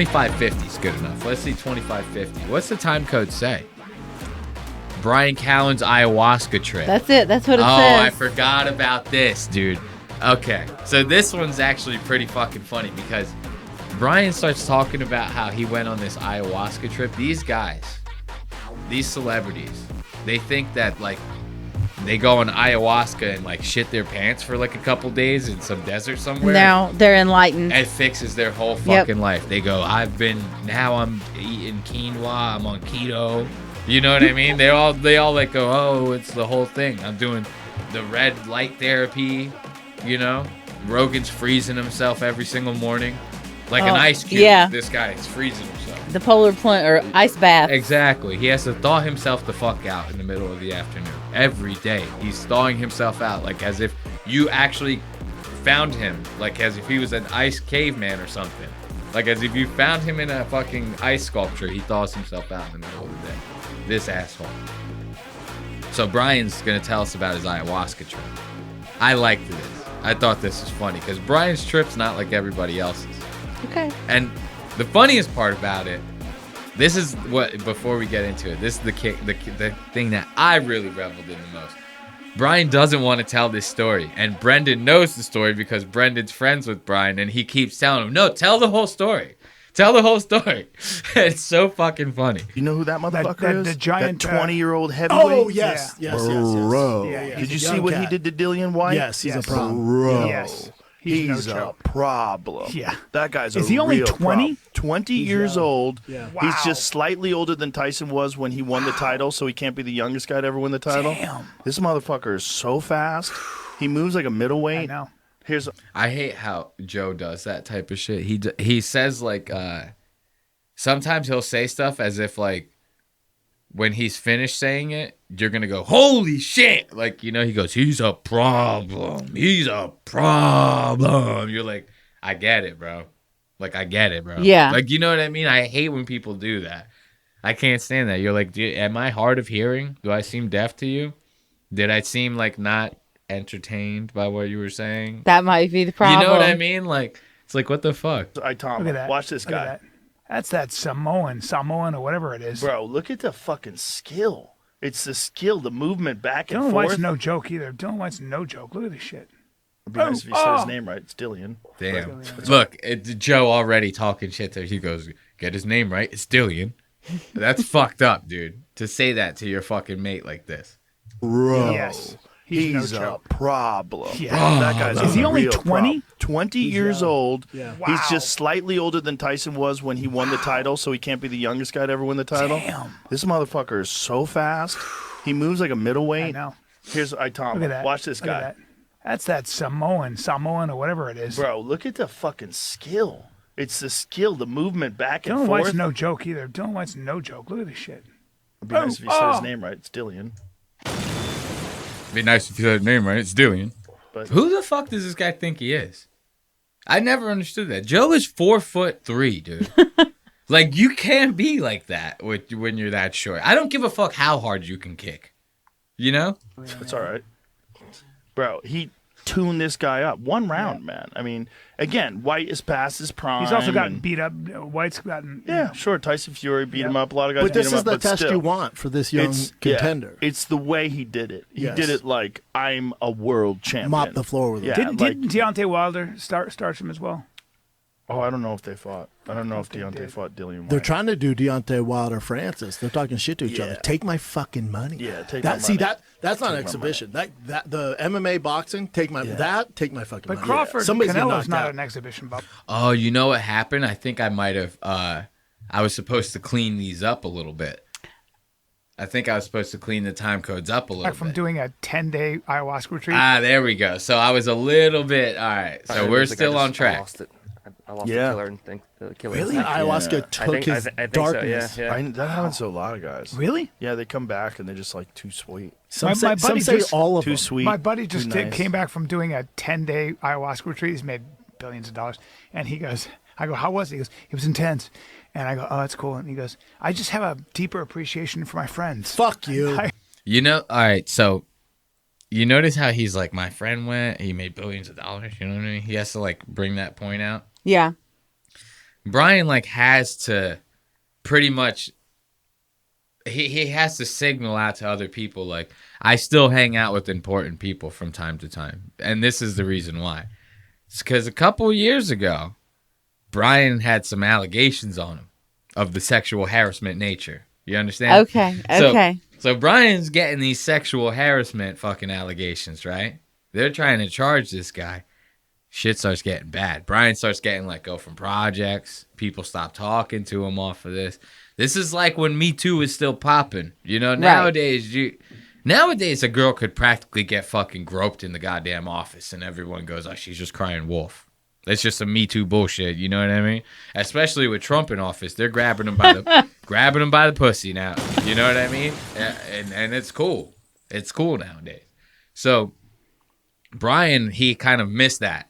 2550 is good enough. Let's see 2550. What's the time code say? Brian Callen's ayahuasca trip. That's it. That's what it says. Oh, I forgot about this, dude. Okay, so this one's actually pretty fucking funny because Brian starts talking about how he went on this ayahuasca trip. These guys, these celebrities, they think that like they go on ayahuasca and like shit their pants for like a couple days in some desert somewhere. Now they're enlightened. It fixes their whole fucking life. They go, now I'm eating quinoa, I'm on keto. You know what I mean? They all like go, oh, it's the whole thing. I'm doing the red light therapy, you know? Rogan's freezing himself every single morning. Like an ice cube. Yeah. This guy is freezing himself. The polar point or ice bath. Exactly. He has to thaw himself the fuck out in the middle of the afternoon. Every day. He's thawing himself out like as if you actually found him. Like as if he was an ice caveman or something. Like as if you found him in a fucking ice sculpture. He thaws himself out in the middle of the day. This asshole. So Brian's going to tell us about his ayahuasca trip. I liked this. I thought this was funny because Brian's trip's not like everybody else's. Okay. And the funniest part about it, this is what, before we get into it, this is the thing that I really reveled in the most. Brian doesn't want to tell this story, and Brendan knows the story because Brendan's friends with Brian, and he keeps telling him, no, tell the whole story. Tell the whole story. It's so fucking funny. You know who that motherfucker is? The giant, that 20-year-old heavyweight? Oh, yes. Yeah. Yes. Bro. Yeah. Did you see what he did to Dillian White? Yes, he's a problem. Bro. Yes. He's no a problem. Yeah. That guy's a Is he only real 20? problem. 20 years old. Yeah. He's Wow. just slightly older than Tyson was when he won the title, so he can't be the youngest guy to ever win the title. Damn. This motherfucker is so fast. He moves like a middleweight. I know. I hate how Joe does that type of shit. He says like sometimes he'll say stuff as if like when he's finished saying it, you're gonna go, holy shit! Like, you know, he goes, he's a problem. He's a problem. You're like, I get it, bro. Like, I get it, bro. Yeah. Like, you know what I mean? I hate when people do that. I can't stand that. You're like, am I hard of hearing? Do I seem deaf to you? Did I seem like not entertained by what you were saying? That might be the problem. You know what I mean? Like, it's like, what the fuck? Tom, Look at that. watch this Look at guy. that. That's that Samoan or whatever it is. Bro, look at the fucking skill. It's the skill, the movement back and Dylan forth. White's no joke either. Dylan White's no joke. Look at this shit. It'd be nice if you said his name right. It's Dillian. Damn. Look, Joe already talking shit there. He goes, get his name right. It's Dillian. That's fucked up, dude. To say that to your fucking mate like this. Bro. Yes. He's no a joke. problem. Yeah. That guy's Is he a only real 20? problem. 20 years old. Yeah. He's Wow. just slightly older than Tyson was when he won the title, so he can't be the youngest guy to ever win the title. Damn. This motherfucker is so fast. He moves like a middleweight. I know. Here's Tom. Look at that. Watch this Look at guy. that. That's that Samoan or whatever it is. Bro, look at the fucking skill. It's the skill, the movement back and Dylan forth. White's no joke either. Dylan White's no joke. Look at this shit. It'd be nice if you said his name right. It's Dillian. Be nice if you said his name right. It's Dillian. But Who the fuck does this guy think he is? I never understood that. Joe is 4'3", dude. Like, you can't be like that when you're that short. I don't give a fuck how hard you can kick. You know? it's all right. Bro, he tuned this guy up. One round, man. I mean, again, White is past his prime. He's also gotten and- beat up. White's gotten. Yeah, sure. Tyson Fury beat him up. A lot of guys But beat this him is up. the but test still, you want for this young contender. It's the way he did it. He Yes. did it like, I'm a world champion. Mop the floor with it. Yeah, Didn't Deontay Wilder start him as well? Oh, I don't know if they fought. I don't know if They Deontay did. fought Dillian White. They're trying to do Deontay Wilder Francis. They're talking shit to each other. Yeah. Take my fucking money. Yeah, take that. my See money. that's not Take an my exhibition. That the MMA boxing. Take my take my fucking But money. Crawford Somebody's getting Canelo's knocked not out. an exhibition bout. Oh, you know what happened? I think I might have, I was supposed to clean these up a little bit. I think I was supposed to clean the time codes up a little Like from bit. doing a 10-day ayahuasca retreat. There we go. So I was a little bit, all right. So we're still on track. I lost it. I lost Yeah. the killer and think the killer. Really? instinct. Ayahuasca took his I think darkness. So, yeah. That happens to a lot of guys. Really? Yeah, they come back and they're just like too sweet. Some My say, buddy some say just- all of Too them. sweet. My buddy just too nice. came back from doing a 10-day ayahuasca retreat. He's made billions of dollars. And he goes, I go, how was it? He goes, it was intense. And I go, oh, that's cool. And he goes, I just have a deeper appreciation for my friends. Fuck you. You know, all right, so you notice how he's like, my friend went, he made billions of dollars, you know what I mean? He has to like bring that point out. Yeah. Brian like has to pretty much he has to signal out to other people like I still hang out with important people from time to time. And this is the reason why. It's because a couple of years ago, Brian had some allegations on him of the sexual harassment nature. You understand? Okay. So- Okay. So Brian's getting these sexual harassment fucking allegations, right? They're trying to charge this guy. Shit starts getting bad. Brian starts getting let go from projects. People stop talking to him off of this. This is like when Me Too was still popping. You know, nowadays a girl could practically get fucking groped in the goddamn office and everyone goes, oh, she's just crying wolf. It's just some Me Too bullshit, you know what I mean? Especially with Trump in office, they're grabbing him by the pussy now. You know what I mean? And it's cool. It's cool nowadays. So Brian, he kind of missed that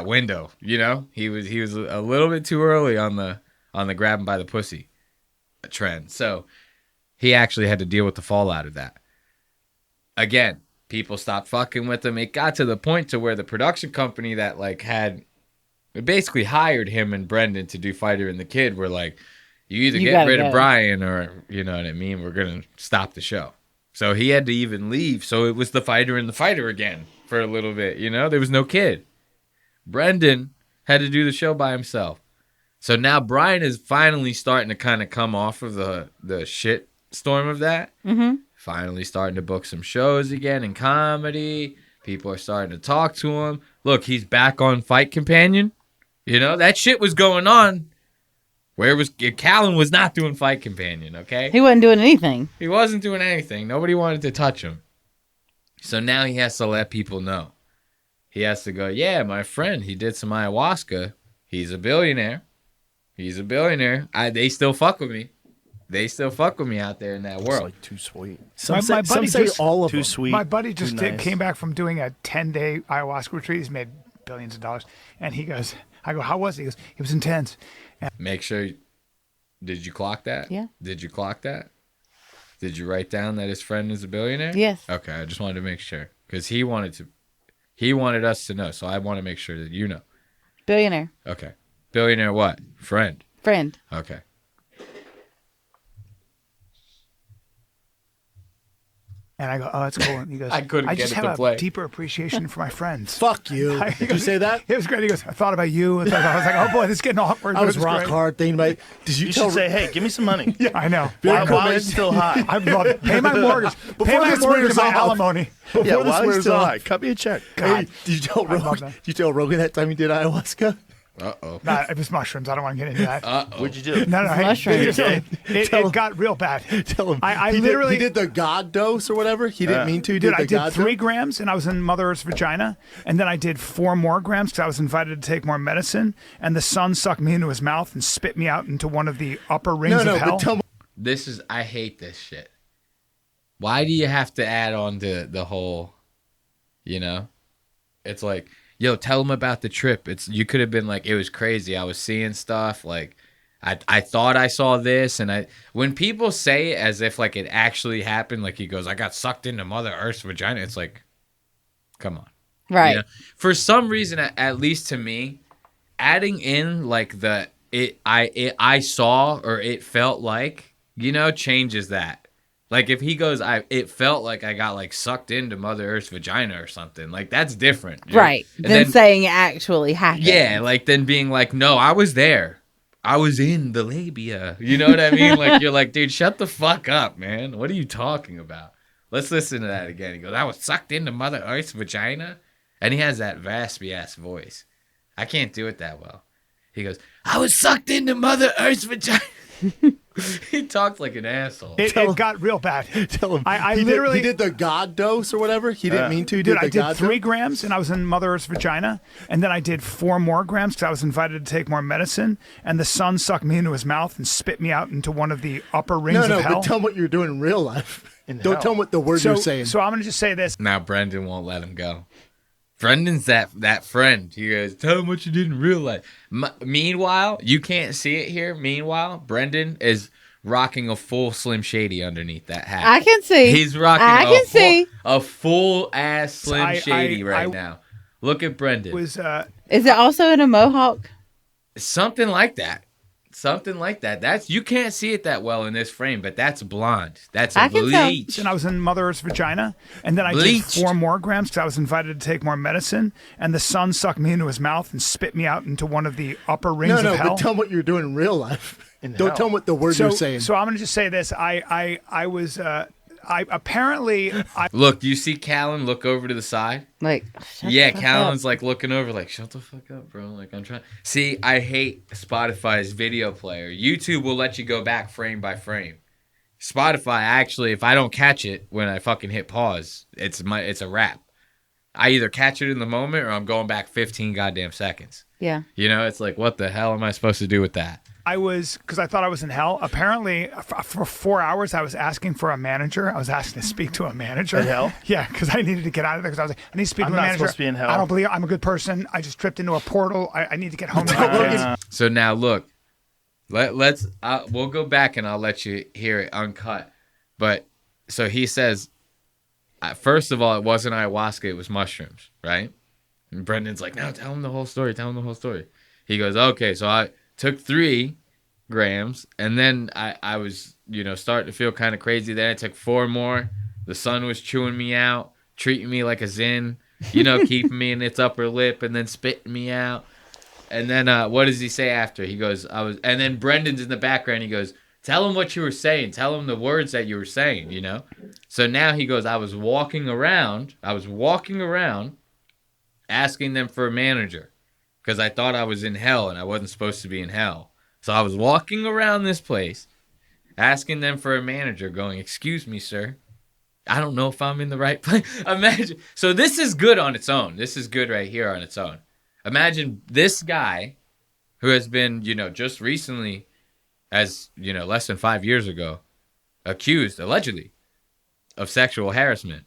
window, you know? He was a little bit too early on the grab him by the pussy trend. So he actually had to deal with the fallout of that. Again, people stopped fucking with him. It got to the point to where the production company that like had basically hired him and Brendan to do Fighter and the Kid were like, you either get rid of Brian or, you know what I mean, we're going to stop the show. So he had to even leave. So it was the Fighter and the Fighter again for a little bit, you know? There was no Kid. Brendan had to do the show by himself. So now Brian is finally starting to kind of come off of the shit storm of that. Mm-hmm. Finally starting to book some shows again in comedy. People are starting to talk to him. Look, he's back on Fight Companion. You know, that shit was going on. Callan was not doing Fight Companion, okay? He wasn't doing anything. He wasn't doing anything. Nobody wanted to touch him. So now he has to let people know. He has to go, yeah, my friend, he did some ayahuasca. He's a billionaire. They still fuck with me. They still fuck with me out there in that It's world. like too sweet. Some My say, buddy some say just- all of Too them. sweet. My buddy just too nice. came back from doing a 10-day ayahuasca retreat. He's made billions of dollars. And he goes, I go, how was it? He goes, it was intense. Make sure, did you clock that? Yeah. Did you clock that? Did you write down that his friend is a billionaire? Yes. Okay, I just wanted to make sure. Because he wanted us to know, so I want to make sure that you know. Billionaire. Okay. Billionaire what? Friend. Friend. Okay. And I go, oh, that's cool. And he goes, I couldn't I get just it to have play. a deeper appreciation for my friends. Fuck you. Did you say that? It was great. He goes, I thought about you. I was like, oh boy, this is getting awkward. I but was it was rock great. hard thinking about. Did you, You tell? should say, hey, give me some money. Yeah, I know. While he's still high. I love it. Pay my mortgage. Pay Before my this mortgage wears and my off. alimony. Yeah, this while he's wears still off. high. Cut me a check. Hey, did you tell I love Rogan? that. Did you tell Rogan that time you did ayahuasca? Uh-oh. Nah, it was mushrooms. I don't want to get into that. Uh-oh. What'd you do? No, hey, Mushrooms. it got real bad. Tell him. I he literally did the God dose or whatever. He didn't mean to. He Dude, did I the did God 3 dose. grams and I was in Mother Earth's vagina. And then I did 4 more grams because I was invited to take more medicine. And the sun sucked me into his mouth and spit me out into one of the upper rings No, of hell. but tell me. I hate this shit. Why do you have to add on to the whole, you know? It's like, yo, tell them about the trip. You could have been like, it was crazy. I was seeing stuff. Like, I thought I saw this. And when people say it as if like it actually happened, like he goes, I got sucked into Mother Earth's vagina. It's like, come on. Right. You know? For some reason, at least to me, adding in like I saw or it felt like, you know, changes that. Like if he goes, it felt like I got like sucked into Mother Earth's vagina or something. Like that's different. You know? Right. And Then saying it actually happened. yeah, like then being like, no, I was there. I was in the labia. You know what I mean? Like you're like, dude, shut the fuck up, man. What are you talking about? Let's listen to that again. He goes, I was sucked into Mother Earth's vagina. And he has that raspy ass voice. I can't do it that well. He goes, I was sucked into Mother Earth's vagina. He talks like an asshole. It got real bad. Tell him. I he literally did the God dose or whatever. He didn't mean to. He Dude, did I the did God 3 dose. grams and I was in Mother Earth's vagina. And then I did 4 more grams because I was invited to take more medicine. And the sun sucked me into his mouth and spit me out into one of the upper rings No, of hell. but tell him what you're doing in real life. In Don't hell. tell him what the words so, you're saying. so I'm going to just say this. Now Brendan won't let him go. Brendan's that friend. He goes, tell him what you did in real life. Meanwhile, you can't see it here. Meanwhile, Brendan is rocking a full Slim Shady underneath that hat. I can see. He's rocking a full ass Slim Shady right now. Look at Brendan. Was Is it also in a mohawk? Something like that. Something like that. That's you can't see it that well in this frame, but that's blonde. That's I a can tell. bleach. And I was in Mother Earth's vagina, and then I Bleached. did 4 more grams because I was invited to take more medicine, and the sun sucked me into his mouth and spit me out into one of the upper rings No, of hell. but tell him what you're doing in real life. In Don't hell. tell him what the words so, you're saying. so I'm gonna just say this. I was apparently Look, do you see Callan look over to the side? Like, shut Yeah, the fuck Callan's up. like looking over, like, shut the fuck up, bro. Like, I'm trying. See, I hate Spotify's video player. YouTube will let you go back frame by frame. Spotify, actually, if I don't catch it when I fucking hit pause, it's a wrap. I either catch it in the moment or I'm going back 15 goddamn seconds. Yeah. You know, it's like, what the hell am I supposed to do with that? because I thought I was in hell. Apparently, for 4 hours, I was asking for a manager. I was asking to speak to a manager. In hell? Yeah, because I needed to get out of there. Because I was like, I need to speak I'm to a not manager. supposed to be in hell. I don't believe I'm a good person. I just tripped into a portal. I need to get home to Tell my Rogan- kids. So now look, we'll go back and I'll let you hear it uncut. But so he says, first of all, it wasn't ayahuasca, it was mushrooms, right? And Brendan's like, no, tell him the whole story. Tell him the whole story. He goes, okay, so I took 3 grams and then I was, starting to feel kind of crazy. Then I took 4 more. The sun was chewing me out, treating me like a Zin, keeping me in its upper lip and then spitting me out. And then what does he say after? He goes, and then Brendan's in the background. He goes, tell him what you were saying. Tell him the words that you were saying, So now he goes, I was walking around asking them for a manager because I thought I was in hell and I wasn't supposed to be in hell. So I was walking around this place asking them for a manager going, excuse me, sir. I don't know if I'm in the right place. Imagine. So this is good on its own. This is good right here on its own. Imagine this guy who has been, just recently, as, less than 5 years ago, accused, allegedly, of sexual harassment.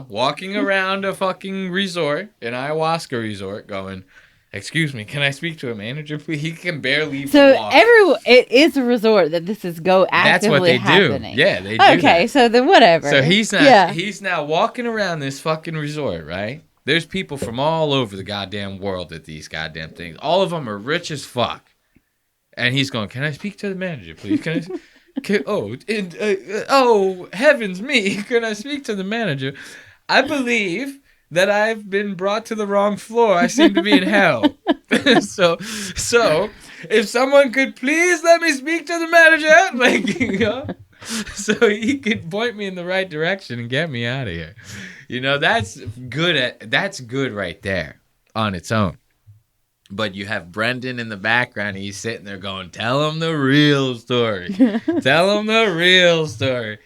Walking around a fucking resort, an ayahuasca resort, going, excuse me, can I speak to a manager, please? He can barely even So walk. it is a resort that this is actively That's what they happening. do. Yeah, they do Okay, that. so then whatever. So he's not. Yeah. He's now walking around this fucking resort, right? There's people from all over the goddamn world at these goddamn things. All of them are rich as fuck, and he's going, "Can I speak to the manager, please? Oh heavens me! Can I speak to the manager? I believe that I've been brought to the wrong floor. I seem to be in hell. So if someone could please let me speak to the manager, so he could point me in the right direction and get me out of here. That's good right there on its own. But you have Brendan in the background. And he's sitting there going, tell him the real story. Tell him the real story.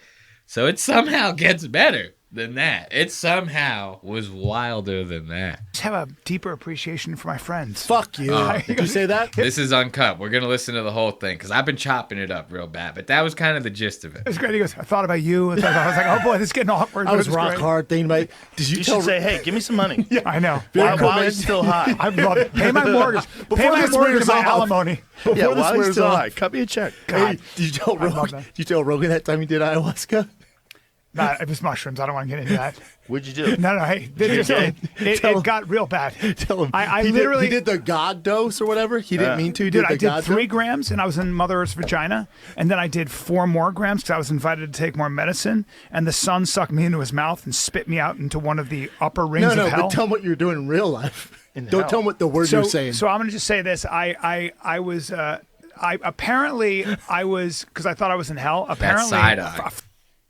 So it somehow gets better than that. It somehow was wilder than that. Just have a deeper appreciation for my friends. Fuck you. Did you say that? This is uncut. We're going to listen to the whole thing because I've been chopping it up real bad. But that was kind of the gist of it. It was great. He goes, I thought about you. I was like, oh boy, this is getting awkward. I but was it was rock great. hard thinking about. Did you You tell? should say, hey, give me some money. Yeah, I know. While man. he's still high. I love it. Pay my mortgage. Before Pay my this mortgage wears and my off. alimony. Before Yeah, this while he's wears still off. high. Cut me a check. Hey, did you tell I love Rogan? that. Did you tell Rogan that time you did ayahuasca? Nah, it was mushrooms. I don't want to get into that. What'd you do? No, hey, it got real bad. Tell him. I he literally did the God dose or whatever. He didn't mean to. He Dude, did I the did God 3 dose. grams, and I was in Mother Earth's vagina, and then I did 4 more grams because I was invited to take more medicine, and the sun sucked me into his mouth and spit me out into one of the upper rings No, of hell. but tell him what you're doing in real life. In Don't hell. tell him what the words you're saying. So I'm gonna just say this. I was apparently I was because I thought I was in hell. Apparently, side eye.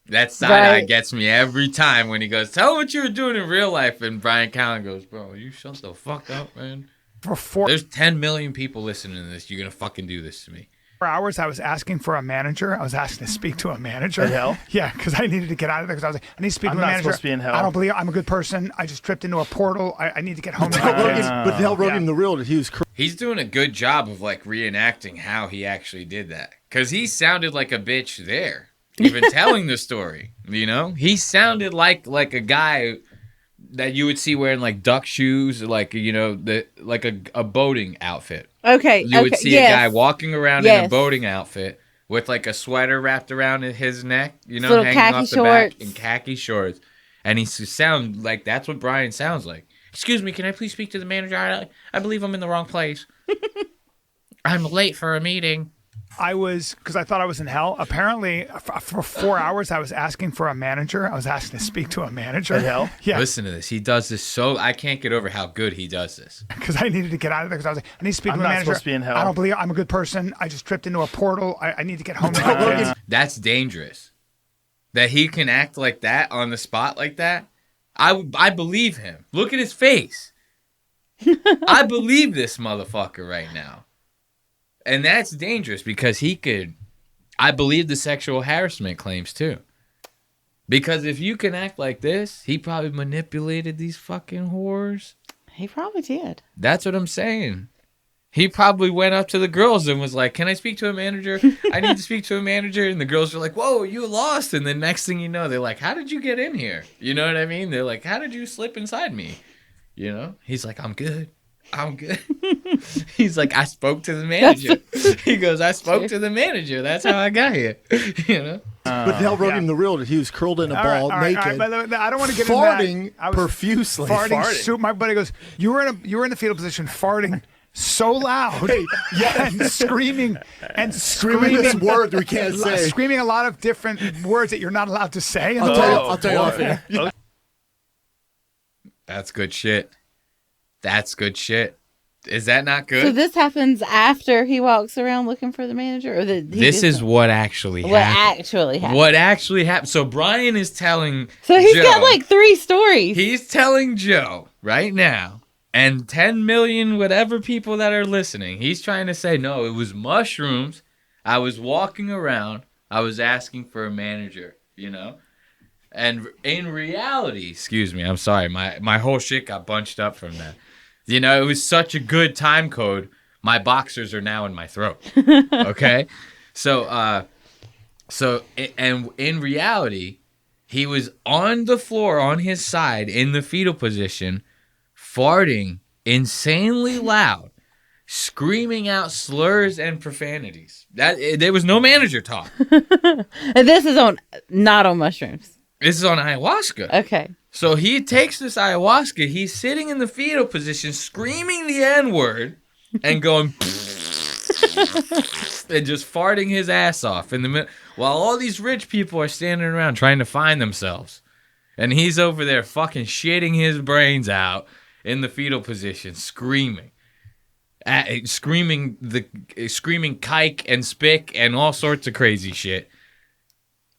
That side eye Right. gets me every time when he goes, tell him what you were doing in real life. And Brian Callen goes, bro, you shut the fuck up, man. for 4 There's 10 million people listening to this. You're going to fucking do this to me. hours, I was asking for a manager. I was asking to speak to a manager. In hell? Yeah, because I needed to get out of there. Because I was like, I need to speak I'm to a not manager. supposed to be in hell. I don't believe I'm a good person. I just tripped into a portal. I need to get home. to Tell my Rogan, kids. but tell Rogan the real. He was crazy. He's doing a good job of like reenacting how he actually did that. Because he sounded like a bitch there. Even telling the story, he sounded like a guy that you would see wearing like duck shoes, like a boating outfit. Okay. You would see yes. a guy walking around in a Yes. boating outfit with like a sweater wrapped around his neck, Little hanging khaki off the back, shorts. and khaki shorts, and he sound like that's what Brian sounds like. Excuse me, can I please speak to the manager? I believe I'm in the wrong place. I'm late for a meeting. because I thought I was in hell. Apparently, for 4 hours, I was asking for a manager. I was asking to speak to a manager. In hell? Yeah, Listen to this. He does this so I can't get over how good he does this. because I needed to get out of there. Because I was like, I need to speak I'm to a not manager. supposed to be in hell. I don't believe I'm a good person. I just tripped into a portal. I need to get home. That's dangerous. That he can act like that on the spot like that. I believe him. Look at his face. I believe this motherfucker right now. And that's dangerous because he could. I believe the sexual harassment claims too. Because if you can act like this, he probably manipulated these fucking whores. He probably did. That's what I'm saying. He probably went up to the girls and was like, "Can I speak to a manager? I need to speak to a manager." And the girls are like, "Whoa, you lost." And the next thing you know, they're like, "How did you get in here?" You know what I mean? They're like, "How did you slip inside me?" You know? He's like, "I'm good. I'm good." He's like, "I spoke to the manager." He goes, "I spoke to the manager. That's how I got here." You know? But Dell wrote him the real that he was curled in a ball, naked, By the way, I don't want to get farting into that. I was profusely. farting. My buddy goes, you were in the fetal position, farting so loud, and screaming This word we can't say. screaming a lot of different words that you're not allowed to say. In I'll the tell you, world. I'll tell you off air. That's good shit. That's good shit. Is that not good? So this happens after he walks around looking for the manager, or This is what actually what happened. actually happened. What actually happened. So Brian is telling So he's Joe, got like 3 stories. he's telling Joe right now, and 10 million whatever people that are listening, he's trying to say, no, it was mushrooms. I was walking around. I was asking for a manager, you know? And in reality, excuse me, I'm sorry, my whole shit got bunched up from that. You know, it was such a good time code. My boxers are now in my throat. Okay? And in reality, he was on the floor on his side in the fetal position, farting insanely loud, screaming out slurs and profanities. There was no manager talk. And this is not on mushrooms. This is on ayahuasca. Okay. So he takes this ayahuasca. He's sitting in the fetal position, screaming the N-word and going and just farting his ass off in the middle, while all these rich people are standing around trying to find themselves. And he's over there fucking shitting his brains out in the fetal position, screaming kike and spick and all sorts of crazy shit.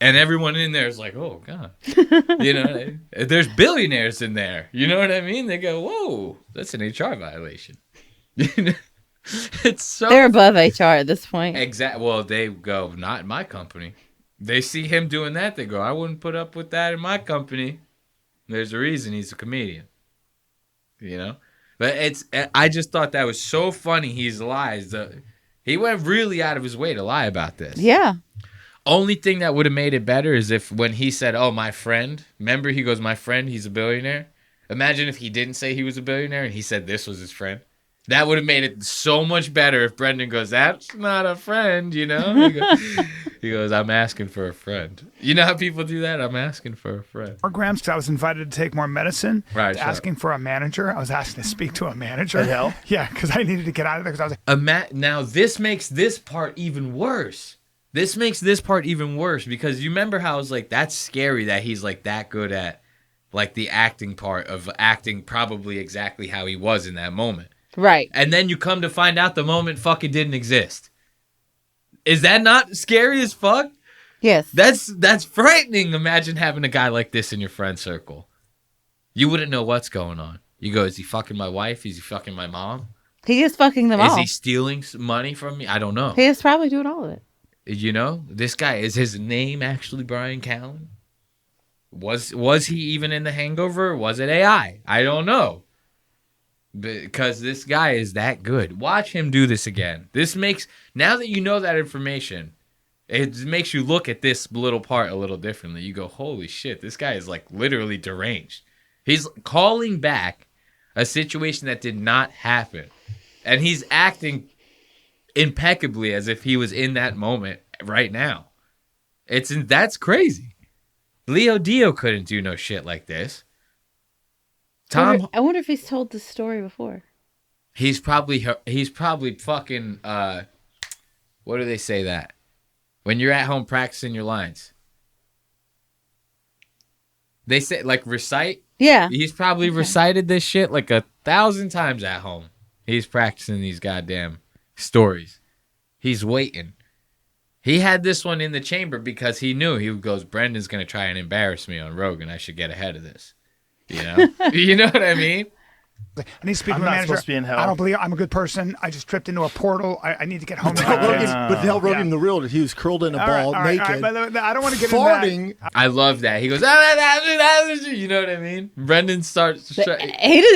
And everyone in there is like, "Oh God," you know. There's billionaires in there. You know what I mean? They go, "Whoa, that's an HR violation." It's so They're above HR at this point. Well, they go, "Not in my company." They see him doing that. They go, "I wouldn't put up with that in my company." There's a reason he's a comedian. You know, but I just thought that was so funny. He's lies. He went really out of his way to lie about this. Yeah. Only thing that would have made it better is if when he said, "Oh, my friend," remember he goes, "My friend, he's a billionaire." Imagine if he didn't say he was a billionaire and he said this was his friend. That would have made it so much better if Brendan goes, "That's not a friend," you know? He goes, "I'm asking for a friend." You know how people do that? "I'm asking for a friend." More grams because I was invited to take more medicine. Right, sure. Asking for a manager. I was asking to speak to a manager. In hell? Yeah, because I needed to get out of there because I was like, Now this makes this part even worse. This makes this part even worse because you remember how I was like, that's scary that he's like that good at like the acting part of acting probably exactly how he was in that moment. Right. And then you come to find out the moment fucking didn't exist. Is that not scary as fuck? Yes. That's frightening. Imagine having a guy like this in your friend circle. You wouldn't know what's going on. You go, is he fucking my wife? Is he fucking my mom? He is fucking them Is all. he stealing some money from me? I don't know. He is probably doing all of it. You know, this guy, is his name actually Brian Callen? Was he even in The Hangover? Or was it AI? I don't know. Because this guy is that good. Watch him do this again. Now that you know that information, it makes you look at this little part a little differently. You go, holy shit, this guy is like literally deranged. He's calling back a situation that did not happen. And he's acting impeccably as if he was in that moment right now. That's crazy. Leo Dio couldn't do no shit like this. I wonder if he's told this story before. He's probably fucking what do they say that? When you're at home practicing your lines. They say like recite. Yeah. He's probably recited this shit like 1,000 times at home. He's practicing these goddamn stories. He's waiting. He had this one in the chamber because he knew he goes, Brendan's gonna try and embarrass me on Rogan. I should get ahead of this. You know? You know what I mean? I need to speak I'm to my not manager. supposed to be in hell. I don't believe I'm a good person. I just tripped into a portal. I need to get home. Tell now. Rogan, but tell Rogan the real. He was curled in a ball, naked, But I don't want to get farting. I love that. He goes, you know what I mean? Brendan starts. He doesn't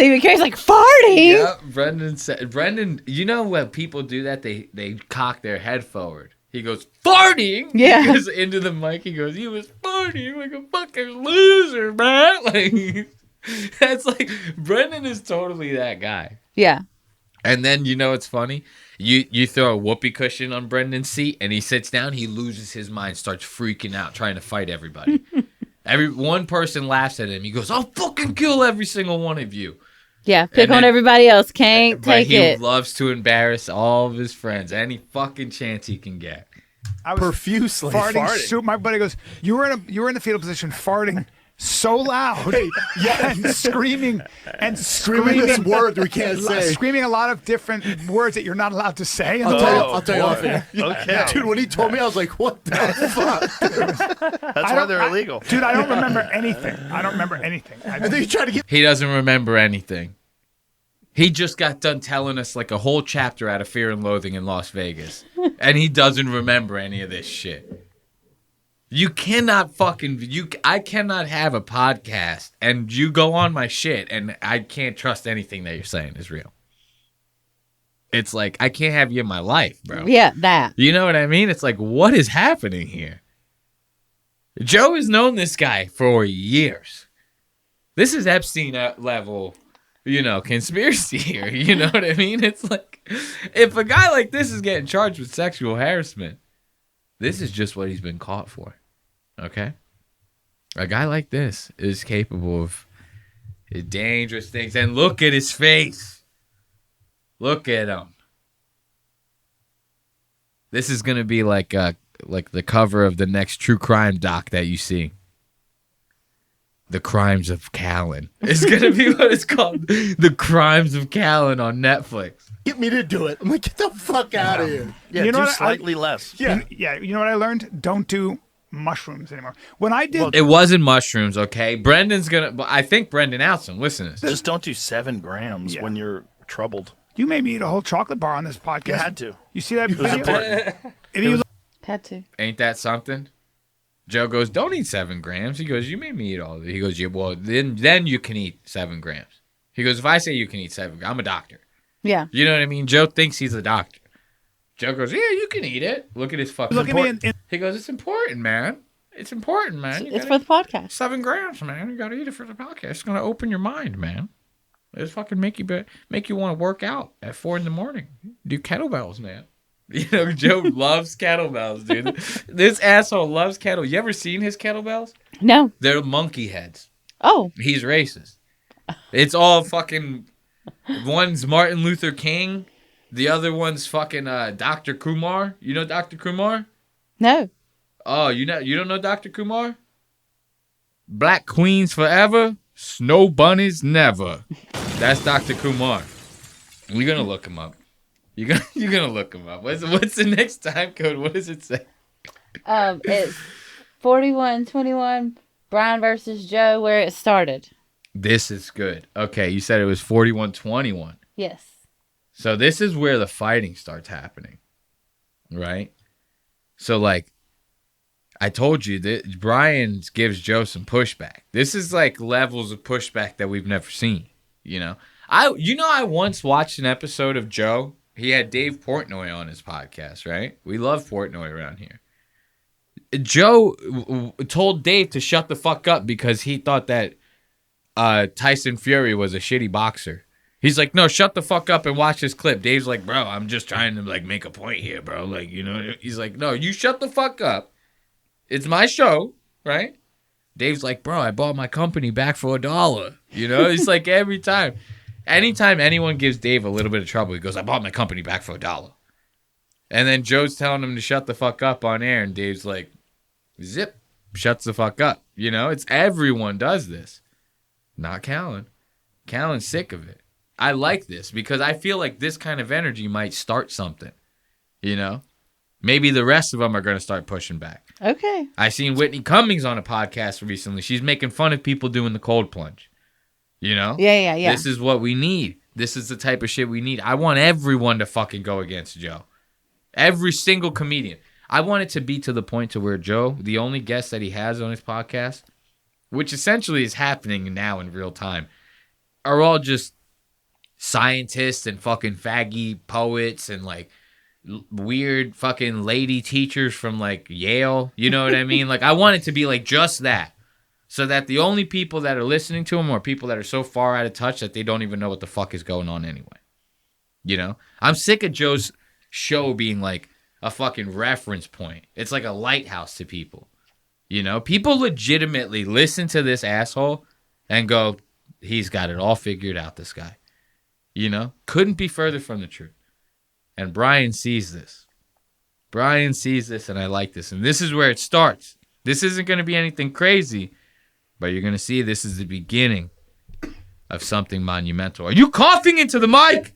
even care. He's like, farting. Yeah, Brendan, you know when people do that, they cock their head forward. He goes, farting! Yeah. He goes into the mic, he goes, he was farting like a fucking loser, man. Like, that's like, Brendan is totally that guy. Yeah. And then, you know what's funny? You throw a whoopee cushion on Brendan's seat, and he sits down, he loses his mind, starts freaking out, trying to fight everybody. One person laughs at him. He goes, I'll fucking kill every single one of you. Yeah. Pick And on then- everybody else. Can't But take he it. loves to embarrass all of his friends any fucking chance he can get. I was Profusely farting. farting. So my buddy goes, you were in the fetal position, farting so loud, yeah. and screaming Screaming this word we can't say. screaming a lot of different words that you're not allowed to say. And I'll tell you off air. Okay. Dude, when he told me, I was like, what the fuck? That's why they're illegal. Dude, I don't remember anything. And then he tried to get He doesn't remember anything. He just got done telling us like a whole chapter out of Fear and Loathing in Las Vegas. And he doesn't remember any of this shit. You cannot I cannot have a podcast and you go on my shit and I can't trust anything that you're saying is real. It's like, I can't have you in my life, bro. Yeah, that. You know what I mean? It's like, what is happening here? Joe has known this guy for years. This is Epstein level, conspiracy here. You know what I mean? It's like, if a guy like this is getting charged with sexual harassment, this is just what he's been caught for. Okay? A guy like this is capable of dangerous things. And look at his face. Look at him. This is going to be like the cover of the next true crime doc that you see. The Crimes of Callan. It's going to be what it's called. The Crimes of Callan on Netflix. get me to do it. I'm like, get the fuck out of here. Yeah, You know do what, slightly less. Yeah. You know what I learned? Don't do mushrooms anymore. When I did, It wasn't mushrooms, okay? Brendan's going to... I think Brendan Outson, listen to this. Just don't do 7 grams Yeah. when you're troubled. you made me eat a whole chocolate bar on this podcast. You had to. You see that video? If you Had to. Ain't that something? Joe goes, don't eat 7 grams. He goes, you made me eat all of it. He goes, yeah, well, then you can eat 7 grams. He goes, if I say you can eat 7 grams, I'm a doctor. Yeah. You know what I mean? Joe thinks he's a doctor. Joe goes, yeah, you can eat it. Look at his fucking... look at me in He goes, it's important, man. It's important, man. You It's gotta- for the podcast. 7 grams, man. You got to eat it for the podcast. It's going to open your mind, man. It's fucking make you want to work out at 4 a.m. Do kettlebells, man. You know, Joe loves kettlebells, dude. This asshole loves kettlebells. You ever seen his kettlebells? No. They're monkey heads. Oh. He's racist. It's all fucking... One's Martin Luther King. The other one's fucking Dr. Kumar. You know Dr. Kumar? No. Oh, you don't know Dr. Kumar? Black queens forever, snow bunnies never. That's Dr. Kumar. You're gonna look him up. You're gonna look him up. What's the next time code? What does it say? It's 41-21 Brian versus Joe where it started. This is good. Okay, you said it was 41-21. Yes. So this is where the fighting starts happening, right? So like, I told you that Brian gives Joe some pushback. This is like levels of pushback that we've never seen. You know, I once watched an episode of Joe. He had Dave Portnoy on his podcast, right? We love Portnoy around here. Joe told Dave to shut the fuck up because he thought that Tyson Fury was a shitty boxer. He's like, no, shut the fuck up and watch this clip. Dave's like, bro, I'm just trying to like make a point here, bro. Like, you know, he's like, no, you shut the fuck up. It's my show, right? Dave's like, bro, I bought my company back for $1. You know, it's like every time. anytime anyone gives Dave a little bit of trouble, he goes, I bought my company back for $1. And then Joe's telling him to shut the fuck up on air, and Dave's like, zip, shuts the fuck up. You know, it's everyone does this. Not Callan. Callan's sick of it. I like this because I feel like this kind of energy might start something. You know? Maybe the rest of them are going to start pushing back. Okay. I seen Whitney Cummings on a podcast recently. She's making fun of people doing the cold plunge. You know? Yeah. This is what we need. This is the type of shit we need. I want everyone to fucking go against Joe. Every single comedian. I want it to be to the point to where Joe, the only guest that he has on his podcast, which essentially is happening now in real time, are all just scientists and fucking faggy poets and like weird fucking lady teachers from like Yale. You know what I mean? Like I want it to be like just that. So that the only people that are listening to him are people that are so far out of touch that they don't even know what the fuck is going on anyway. You know? I'm sick of Joe's show being like a fucking reference point. It's like a lighthouse to people. You know? People legitimately listen to this asshole and go, he's got it all figured out, this guy. You know? Couldn't be further from the truth. And Brian sees this. Brian sees this, and I like this. And this is where it starts. This isn't going to be anything crazy, but you're going to see this is the beginning of something monumental. Are you coughing into the mic?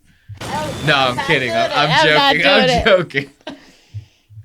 No, I'm kidding. I'm joking.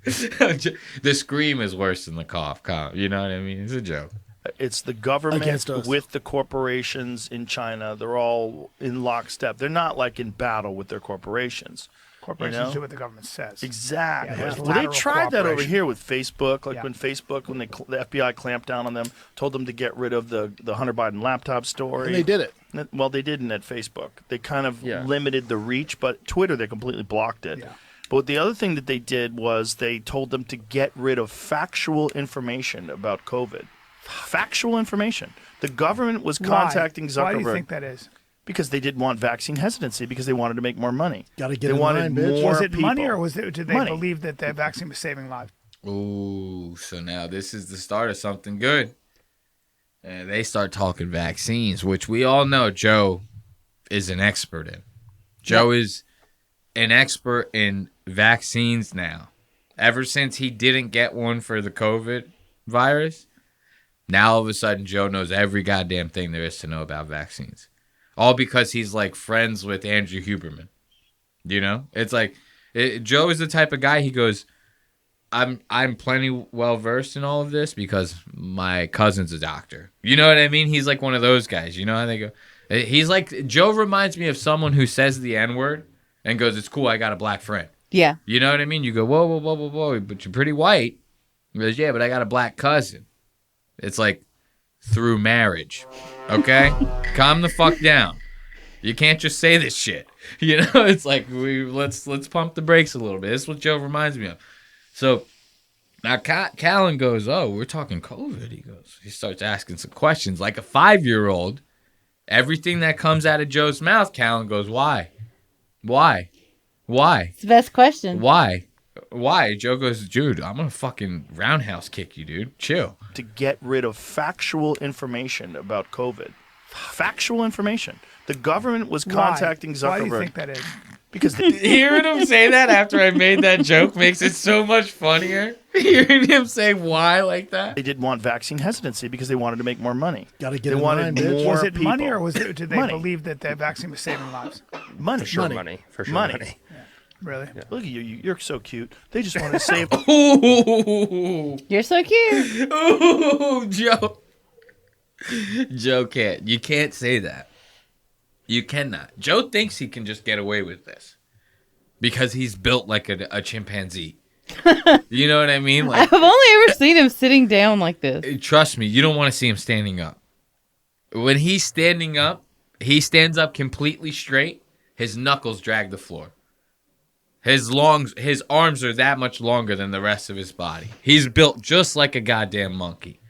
The scream is worse than the cough. You know what I mean? It's a joke. It's the government Against us. with the corporations in China. They're all in lockstep. They're not like in battle with their corporations. Corporations do what the government says. Exactly. Yeah, there's Well, they lateral tried that over cooperation. here with Facebook. Like Yeah. when Facebook, when the FBI clamped down on them, told them to get rid of the Hunter Biden laptop story. And they did it. Well, they didn't at Facebook. They kind of Yeah. limited the reach, but Twitter, they completely blocked it. Yeah. But the other thing that they did was they told them to get rid of factual information about COVID. Factual information. The government was contacting Zuckerberg. Why do you think that is? Because they didn't want vaccine hesitancy because they wanted to make more money. Got to get They in wanted line, bitch. more Was it money, people. or was it? Did they Money. believe that the vaccine was saving lives? Ooh, so now this is the start of something good. And they start talking vaccines, which we all know Joe is an expert in. Joe is an expert in vaccines now. Ever since he didn't get one for the COVID virus, now all of a sudden Joe knows every goddamn thing there is to know about vaccines. All because he's like friends with Andrew Huberman. You know? It's like Joe is the type of guy, he goes, I'm plenty well versed in all of this because my cousin's a doctor. You know what I mean? He's like one of those guys. You know how they go? He's like, Joe reminds me of someone who says the N-word and goes, it's cool, I got a black friend. Yeah. You know what I mean? You go, whoa, but you're pretty white. He goes, yeah, but I got a black cousin. It's like through marriage. Okay? Calm the fuck down. You can't just say this shit. You know, it's like let's pump the brakes a little bit. This is what Joe reminds me of. So now Callan goes, oh, we're talking COVID. He starts asking some questions like a 5-year-old. Everything that comes out of Joe's mouth, Callan goes, why? It's the best question. Why? Joe goes, dude, I'm gonna fucking roundhouse kick you, dude. Chill. To get rid of factual information about COVID. Factual information. The government was contacting Zuckerberg. Why do you think that is? Because they, Hearing him say that after I made that joke makes it so much funnier. Hearing him say why like that. they didn't want vaccine hesitancy because they wanted to make more money. Got to get They in wanted line, bitch. more Was it money, people. or was it? Did they Money. believe that the vaccine was saving lives? Money. For sure, Money. money. Really? Look at you. You're so cute. They just wanted to save. Ooh, You're so cute. ooh, Joe. Joe can't. You can't say that. You cannot. Joe thinks he can just get away with this because he's built like a chimpanzee. You know what I mean? Like, I've only ever seen him sitting down like this. trust me, you don't want to see him standing up. When he's standing up, he stands up completely straight. His knuckles drag the floor. His arms are that much longer than the rest of his body. He's built just like a goddamn monkey.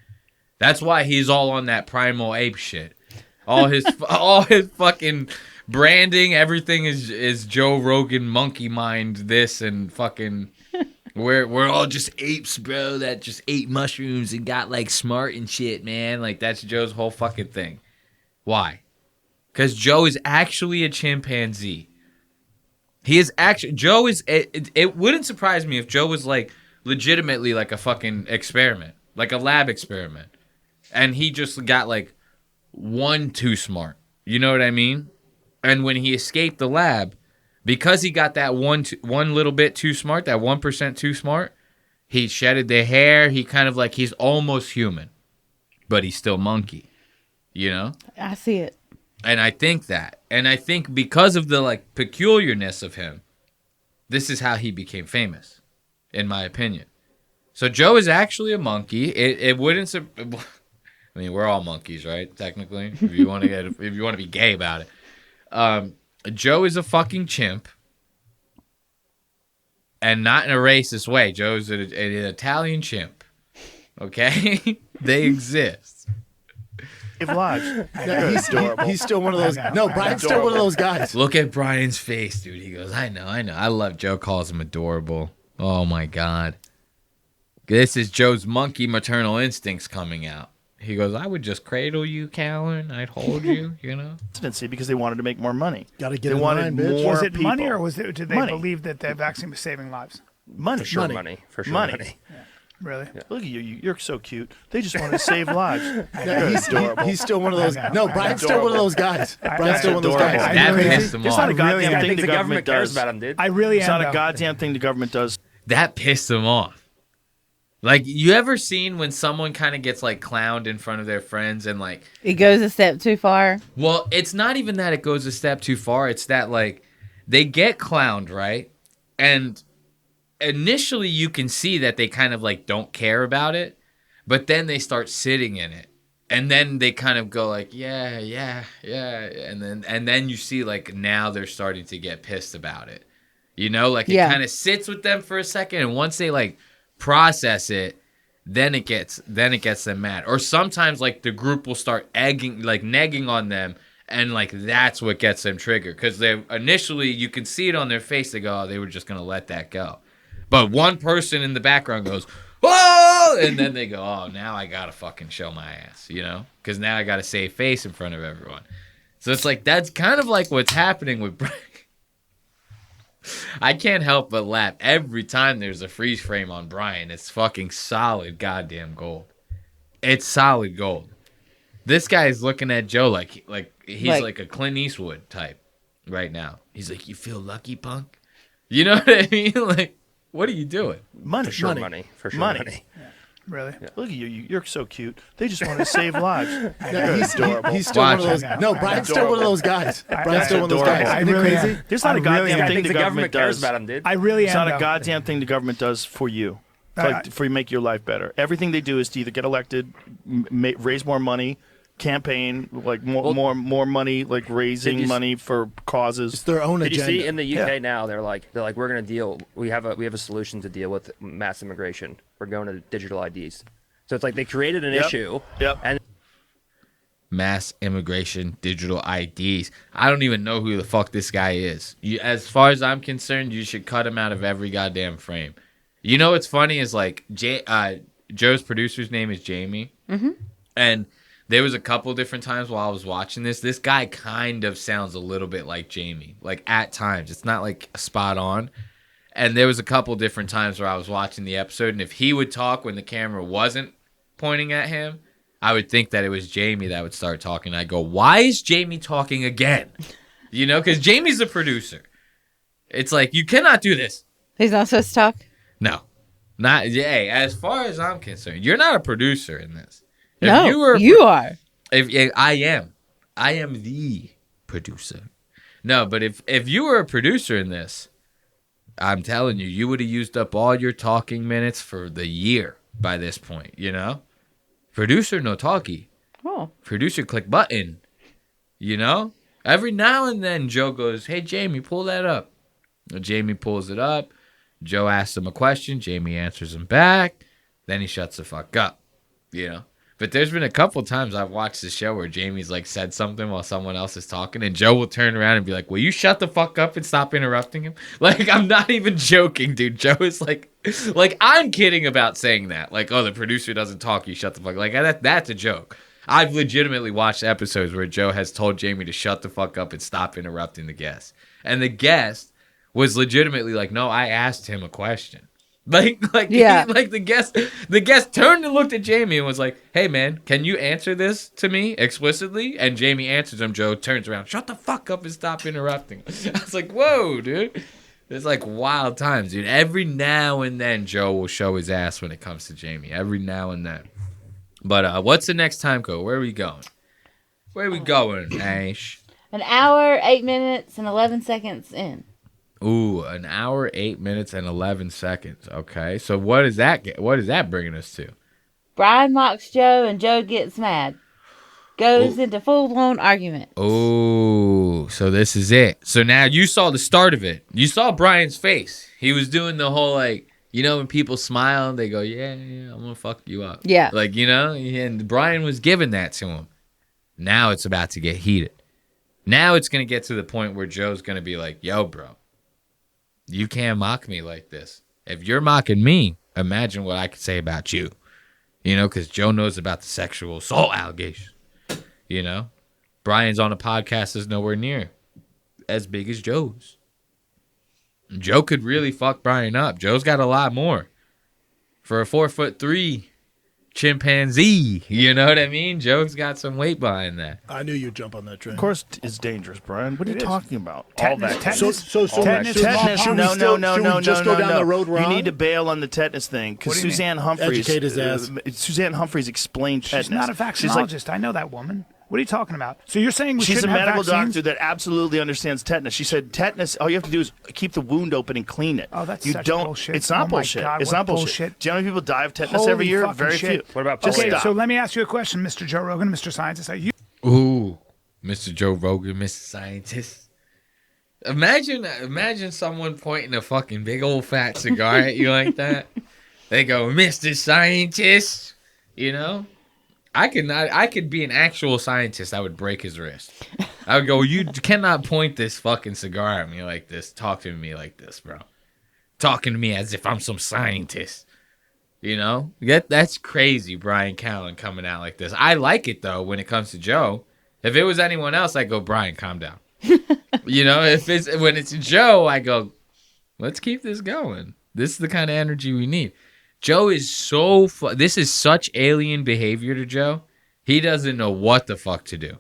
That's why he's all on that primal ape shit. All his fucking branding, everything is Joe Rogan monkey mind this and fucking we're all just apes, bro, that just ate mushrooms and got like smart and shit, man. Like that's Joe's whole fucking thing. Why? Because Joe is actually a chimpanzee. He is actually Joe is. It wouldn't surprise me if Joe was like legitimately like a fucking experiment, like a lab experiment, and he just got like one too smart. You know what I mean? And when he escaped the lab, because he got that one little bit too smart, that 1% too smart, he shedded the hair. He kind of like he's almost human, but he's still monkey. You know? I see it. And I think that. And I think because of the like peculiarness of him, this is how he became famous, in my opinion. So Joe is actually a monkey. It wouldn't. I mean, we're all monkeys, right? Technically, if you want to be gay about it. Joe is a fucking chimp, and not in a racist way. Joe's an Italian chimp. Okay, they exist. Save lives. He's adorable. He's still one of those. No, Brian's still one of those guys. Look at Brian's face, dude. He goes, I know. I love Joe. Calls him adorable. Oh my god. This is Joe's monkey maternal instincts coming out. He goes, I would just cradle you, Callan. I'd hold you, you know? Presidency because they wanted to make more money. Got to get They in wanted line, bitch. more Was it money, people. or was it? Did they Money. believe that the vaccine was saving lives? Money. For sure, Money. money. For sure, Money. money. Really? Look at you. You're so cute. They just wanted to save lives. Yeah, he's adorable. He's still one of those. I know. No, Brian's still one of those guys. Brian's That's still one of those adorable. guys. That really- pissed him It's not a off. goddamn I thing think the government cares does. about him, dude. I really It's am. not a though. goddamn thing the government does. That pissed him off. Like, you ever seen when someone kind of gets, like, clowned in front of their friends and, like... It goes a step too far. Well, it's not even that it goes a step too far. It's that, like, they get clowned, right? And initially you can see that they kind of, like, don't care about it. But then they start sitting in it. And then they kind of go, like, yeah. And then you see, like, now they're starting to get pissed about it. You know? Like, it Yeah. kind of sits with them for a second. And once they, like... process it, then it gets them mad. Or sometimes like the group will start negging on them, and like that's what gets them triggered, because they initially you can see it on their face. They go, oh, they were just gonna let that go, but one person in the background goes, whoa, and then they go, oh, now I gotta fucking show my ass, you know, because now I gotta save face in front of everyone. So it's like that's kind of like what's happening with I can't help but laugh every time there's a freeze frame on Brian. It's fucking solid goddamn gold. It's solid gold. This guy is looking at Joe like he's like a Clint Eastwood type right now. He's like, you feel lucky, punk? You know what I mean? Like, what are you doing? Money. For sure, money. For sure, Money. money. Really? Look at you. You're so cute. They just wanted to save lives. Yeah, he's adorable. He's still one of Watch those. it. No, Brian's still one of those guys. Brian's still one of those adorable. guys. I Isn't it really crazy? am. There's not a I really goddamn am. thing the government cares does. about him, dude. I really It's am. not a though. goddamn thing the government does for you. It's I- like for you make your life better. Everything they do is to either get elected, raise more money, campaign, like more money, like raising Did you money for causes. It's their own Did you agenda. see in the UK Yeah. now? They're like we're gonna deal. We have a solution to deal with mass immigration. We're going to digital IDs. So it's like they created an Yep. issue. Yep. And Mass immigration, digital IDs. I don't even know who the fuck this guy is. As far as I'm concerned, you should cut him out of every goddamn frame. You know what's funny is like Joe's producer's name is Jamie. Mm-hmm. And there was a couple different times while I was watching this. This guy kind of sounds a little bit like Jamie. Like at times. It's not like spot on. And there was a couple different times where I was watching the episode, and if he would talk when the camera wasn't pointing at him, I would think that it was Jamie that would start talking. I'd go, why is Jamie talking again? You know, because Jamie's the producer. It's like, you cannot do this. He's not supposed to talk. No. Not, hey, as far as I'm concerned, you're not a producer in this. If No, you are. If I am the producer. No, but if you were a producer in this, I'm telling you, you would have used up all your talking minutes for the year by this point, you know? Producer, no talkie. Oh. Producer, click button. You know? Every now and then, Joe goes, hey, Jamie, pull that up. Jamie pulls it up. Joe asks him a question. Jamie answers him back. Then he shuts the fuck up, you know? But there's been a couple times I've watched the show where Jamie's like said something while someone else is talking, and Joe will turn around and be like, will you shut the fuck up and stop interrupting him? Like, I'm not even joking, dude. Joe is like I'm kidding about saying that. Like, oh, the producer doesn't talk, you shut the fuck up. Like, that's a joke. I've legitimately watched episodes where Joe has told Jamie to shut the fuck up and stop interrupting the guest. And the guest was legitimately like, no, I asked him a question. Yeah. Like the guest turned and looked at Jamie and was like, hey man, can you answer this to me explicitly? And Jamie answers him. Joe turns around, shut the fuck up and stop interrupting. I was like, whoa, dude. It's like wild times, dude. Every now and then Joe will show his ass when it comes to Jamie. Every now and then. But what's the next time code? Where are we going? Where are we going, Ash? An hour, 8 minutes, and 11 seconds in. Ooh, an hour, 8 minutes, and 11 seconds. Okay, so what is that? What is that bringing us to? Brian mocks Joe, and Joe gets mad. Goes into full-blown argument. Oh, so this is it. So now you saw the start of it. You saw Brian's face. He was doing the whole, like, you know, when people smile, they go, yeah, I'm going to fuck you up. Yeah. Like, you know, and Brian was giving that to him. Now it's about to get heated. Now it's going to get to the point where Joe's going to be like, yo, bro, you can't mock me like this. If you're mocking me, imagine what I could say about you. You know, because Joe knows about the sexual assault allegations. You know, Brian's on a podcast that's nowhere near as big as Joe's. Joe could really fuck Brian up. Joe's got a lot more. For a 4'3" chimpanzee, you know what I mean? Joe's got some weight behind that. I knew you'd jump on that train. Of course, it's dangerous, Brian. What are you talking about? Tetanus, All that. tetanus. So Tetanus, Tetanus, should we no, still- no, should no, we no, just no, go down no. the road You wrong? need to bail on the tetanus thing What because do you mean? Suzanne Humphreys. Educate his ass. Suzanne Humphreys explained tetanus. She's not a She's like, vaccinologist. I know that woman. What are you talking about? So you're saying we she's a shouldn't have medical vaccines? doctor that absolutely understands tetanus. She said tetanus, all you have to do is keep the wound open and clean it. Oh, that's you such don't, bullshit. It's not Oh my bullshit. God, it's what not bullshit. bullshit. Do you know how many people die of tetanus Holy every year? fucking Very shit. few. What about Just Okay, stop. so let me ask you a question, Mr. Joe Rogan, Mr. Scientist. Are you Ooh, Mr. Joe Rogan, Mr. Scientist. Imagine someone pointing a fucking big old fat cigar at you like that. They go, Mr. Scientist. You know? I could be an actual scientist. I would break his wrist. I would go, you cannot point this fucking cigar at me like this. Talk to me like this, bro. Talking to me as if I'm some scientist. You know? That's crazy, Brian Callen coming out like this. I like it, though, when it comes to Joe. If it was anyone else, I'd go, Brian, calm down. You know, when it's Joe, I go, let's keep this going. This is the kind of energy we need. Joe is so this is such alien behavior to Joe. He doesn't know what the fuck to do.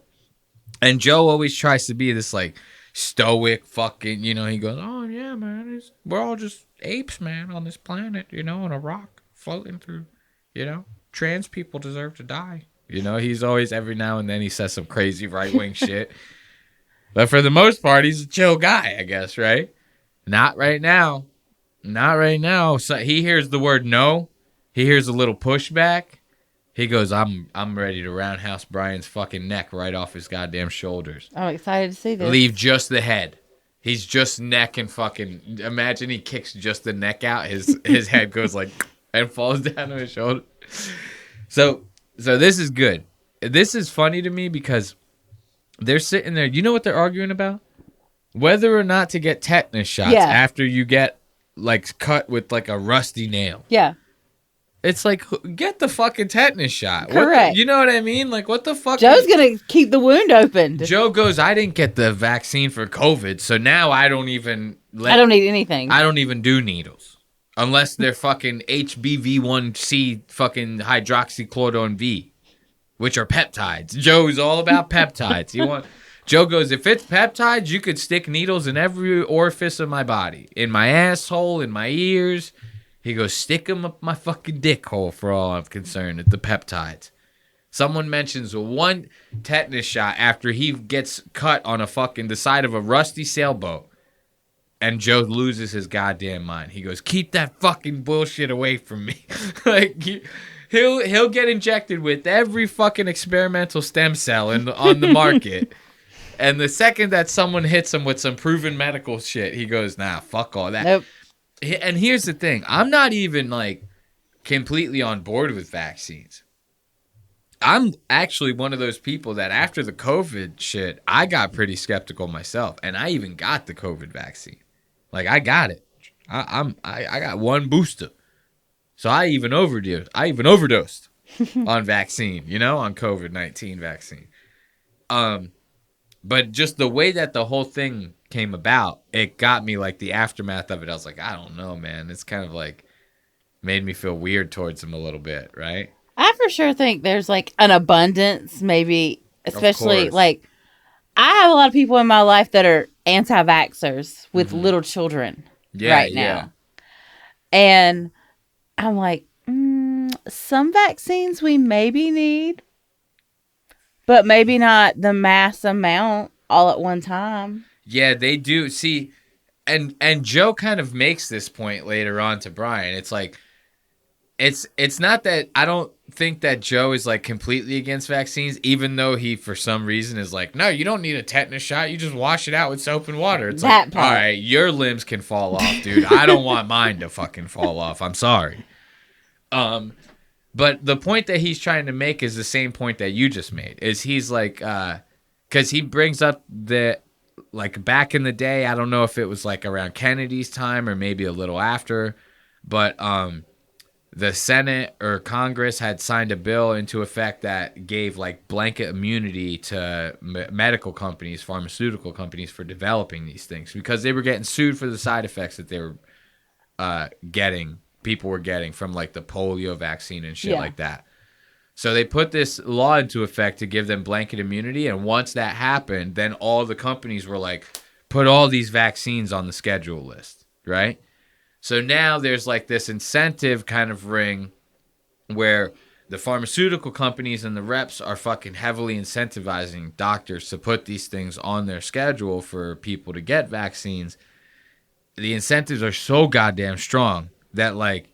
And Joe always tries to be this like stoic fucking, you know, he goes, oh yeah, man, we're all just apes, man, on this planet, you know, on a rock floating through, you know, trans people deserve to die. You know, he's always, every now and then he says some crazy right-wing shit. But for the most part, he's a chill guy, I guess, right? Not right now. Not right now. So he hears the word no. He hears a little pushback. He goes, I'm ready to roundhouse Brian's fucking neck right off his goddamn shoulders. I'm excited to see this. Leave just the head. He's just neck and fucking, imagine he kicks just the neck out. His head goes like, and falls down to his shoulder. So this is good. This is funny to me because they're sitting there. You know what they're arguing about? Whether or not to get tetanus shots after you get like cut with like a rusty nail. Yeah. It's like, get the fucking tetanus shot. Correct. You know what I mean? Like, what the fuck? Joe's going to keep the wound open. Joe goes, I didn't get the vaccine for COVID, so now I don't even I don't need anything. I don't even do needles. Unless they're fucking HBV1C fucking hydroxychloroquine V, which are peptides. Joe's all about peptides. Joe goes, if it's peptides, you could stick needles in every orifice of my body. In my asshole, in my ears. He goes, stick them up my fucking dick hole for all I'm concerned at the peptides. Someone mentions one tetanus shot after he gets cut on the side of a rusty sailboat. And Joe loses his goddamn mind. He goes, keep that fucking bullshit away from me. Like, he'll get injected with every fucking experimental stem cell on the market. And the second that someone hits him with some proven medical shit, he goes, nah, fuck all that. Nope. And here's the thing. I'm not even, like, completely on board with vaccines. I'm actually one of those people that after the COVID shit, I got pretty skeptical myself. And I even got the COVID vaccine. Like, I got it. I got one booster. So I even overdosed. on vaccine, on COVID-19 vaccine. But just the way that the whole thing came about, it got me like the aftermath of it. I was like, I don't know, man. It's kind of like made me feel weird towards him a little bit, right? I for sure think there's like an abundance, maybe, especially course. like I have a lot of people in my life that are anti-vaxxers with little children right now. And I'm like, some vaccines we maybe need, but maybe not the mass amount all at one time. Yeah, they do. See, and Joe kind of makes this point later on to Brian. It's like, it's not that I don't think that Joe is like completely against vaccines, even though he for some reason is like, no, you don't need a tetanus shot. You just wash it out with soap and water. It's That like, part. all right, your limbs can fall off, dude. I don't want mine to fucking fall off. I'm sorry. But the point that he's trying to make is the same point that you just made. Is he's like, because he brings up the, like back in the day, I don't know if it was like around Kennedy's time or maybe a little after, but the Senate or Congress had signed a bill into effect that gave like blanket immunity to medical companies, pharmaceutical companies for developing these things because they were getting sued for the side effects that they were people were getting from like the polio vaccine and shit like that. So they put this law into effect to give them blanket immunity. And once that happened, then all the companies were like, put all these vaccines on the schedule list, right? So now there's like this incentive kind of ring where the pharmaceutical companies and the reps are fucking heavily incentivizing doctors to put these things on their schedule for people to get vaccines. The incentives are so goddamn strong that like,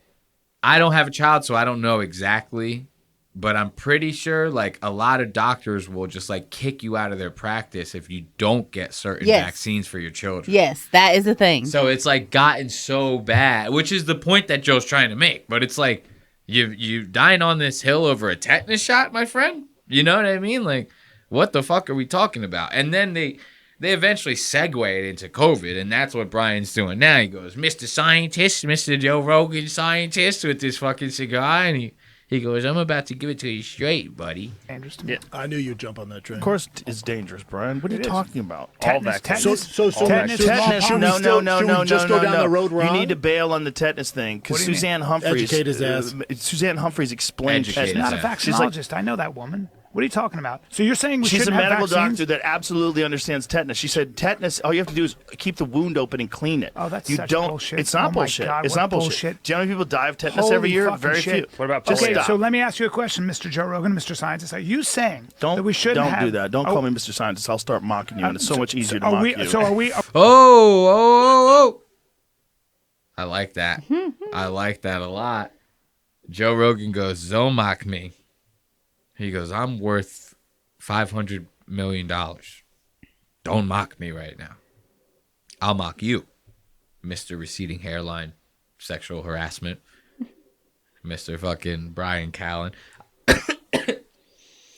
I don't have a child, so I don't know exactly, but I'm pretty sure like a lot of doctors will just like kick you out of their practice if you don't get certain vaccines for your children. Yes, that is a thing. So it's like gotten so bad, which is the point that Joe's trying to make. But it's like you dying on this hill over a tetanus shot, my friend. You know what I mean? Like, what the fuck are we talking about? And then they eventually segue it into COVID, and that's what Brian's doing now. He goes, Mr. Scientist, Mr. Joe Rogan Scientist with this fucking cigar, and he goes, I'm about to give it to you straight, buddy. Interesting. Yeah. I knew you'd jump on that train. Of course, it's dangerous, Brian. What are you It is. talking about? Tetanus, All vaccines. tetanus. So Tetanus, should- smallpox. should we No, still- no, should no, we just no, go down no. the road we're You on? need to bail on the tetanus thing because What do you Suzanne mean? Humphreys. Educate his ass. Suzanne Humphreys explained Educate She's his tetanus. not a ass. She's like, vaccinologist. I know that woman. What are you talking about? So you're saying we she's a shouldn't have medical vaccines? doctor that absolutely understands tetanus. She said tetanus, all you have to do is keep the wound open and clean it. Oh, that's you such don't, bullshit. It's not Oh my bullshit. God, It's what not bullshit. bullshit. Do you know how many people die of tetanus Holy every year? fucking Very shit. few. What about Just Okay, stop. so let me ask you a question, Mr. Joe Rogan, Mr. Scientist. Are you saying that we shouldn't don't have... do that. Don't Oh, call me Mr. Scientist. I'll start mocking you, and it's so much easier to are mock we, you. So are we... Oh. I like that. I like that a lot. Joe Rogan goes, don't mock me. He goes, I'm worth $500 million. Don't mock me right now. I'll mock you, Mr. Receding Hairline, Sexual Harassment, Mr. fucking Brian Callen.